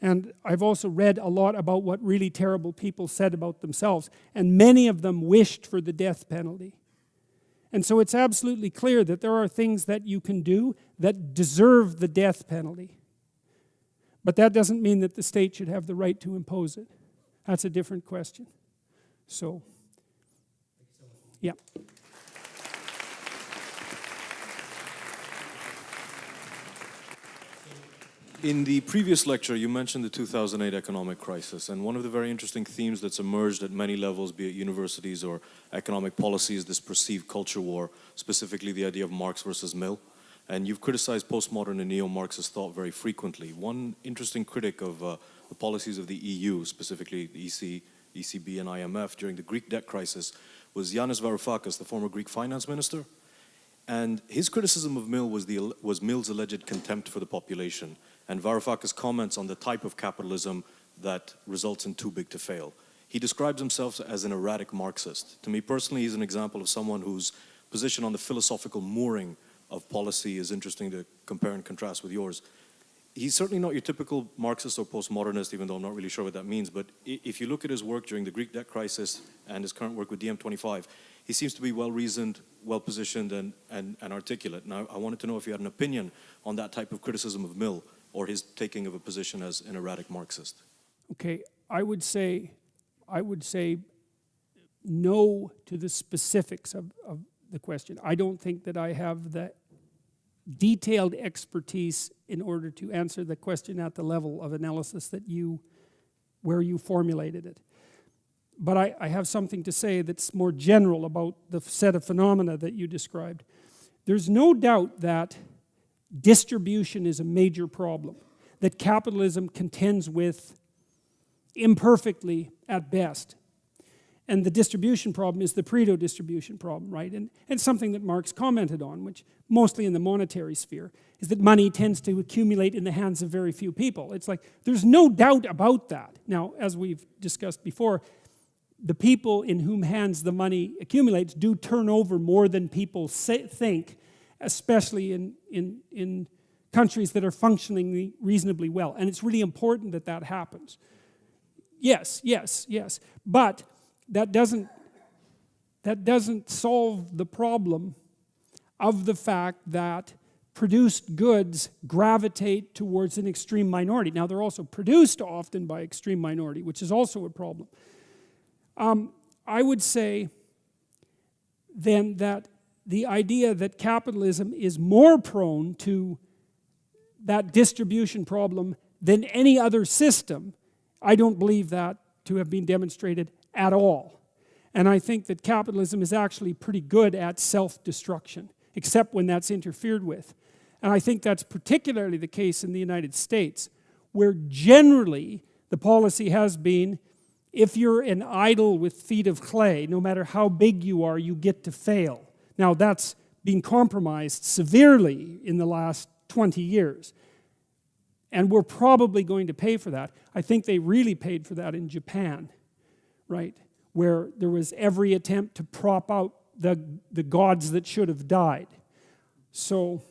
And I've also read a lot about what really terrible people said about themselves. And many of them wished for the death penalty. And so it's absolutely clear that there are things that you can do that deserve the death penalty. But that doesn't mean that the state should have the right to impose it. That's a different question. So, yeah. In the previous lecture, you mentioned the 2008 economic crisis, and one of the very interesting themes that's emerged at many levels, be it universities or economic policy, is this perceived culture war, specifically the idea of Marx versus Mill. And you've criticized postmodern and neo-Marxist thought very frequently. One interesting critic of the policies of the EU, specifically the ECB and IMF, during the Greek debt crisis, was Yanis Varoufakis, the former Greek finance minister. And his criticism of Mill was Mill's alleged contempt for the population, and Varoufakis' comments on the type of capitalism that results in too big to fail. He describes himself as an erratic Marxist. To me personally, he's an example of someone whose position on the philosophical mooring of policy is interesting to compare and contrast with yours. He's certainly not your typical Marxist or postmodernist, even though I'm not really sure what that means, but if you look at his work during the Greek debt crisis and his current work with DiEM25, he seems to be well-reasoned, well-positioned, and articulate. And I wanted to know if you had an opinion on that type of criticism of Mill, or his taking of a position as an erratic Marxist. Okay, I would say no to the specifics of the question. I don't think that I have the detailed expertise in order to answer the question at the level of analysis that where you formulated it. But I have something to say that's more general about the set of phenomena that you described. There's no doubt that distribution is a major problem that capitalism contends with imperfectly at best. And the distribution problem is the Pareto distribution problem, right? And it's something that Marx commented on, which mostly in the monetary sphere, is that money tends to accumulate in the hands of very few people. It's like, there's no doubt about that. Now, as we've discussed before, the people in whom hands the money accumulates do turn over more than people think, especially in countries that are functioning reasonably well. And it's really important that that happens. Yes. But that doesn't solve the problem of the fact that produced goods gravitate towards an extreme minority. Now, they're also produced often by extreme minority, which is also a problem. I would say then that the idea that capitalism is more prone to that distribution problem than any other system, I don't believe that to have been demonstrated at all. And I think that capitalism is actually pretty good at self-destruction, except when that's interfered with. And I think that's particularly the case in the United States, where generally the policy has been if you're an idol with feet of clay, no matter how big you are, you get to fail. Now that's been compromised severely in the last 20 years. And we're probably going to pay for that. I think they really paid for that in Japan, right? Where there was every attempt to prop out the gods that should have died. So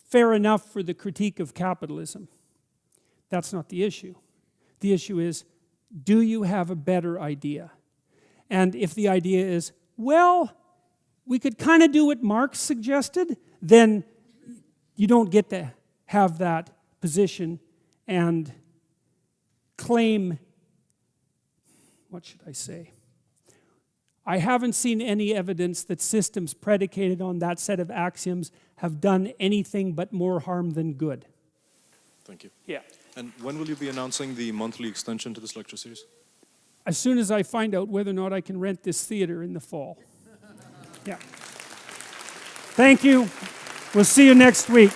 fair enough for the critique of capitalism. That's not the issue. The issue is, do you have a better idea? And if the idea is, well, we could kind of do what Marx suggested, then you don't get to have that position and claim, what should I say? I haven't seen any evidence that systems predicated on that set of axioms have done anything but more harm than good. Thank you. Yeah. And when will you be announcing the monthly extension to this lecture series? As soon as I find out whether or not I can rent this theater in the fall. Yeah. Thank you. We'll see you next week.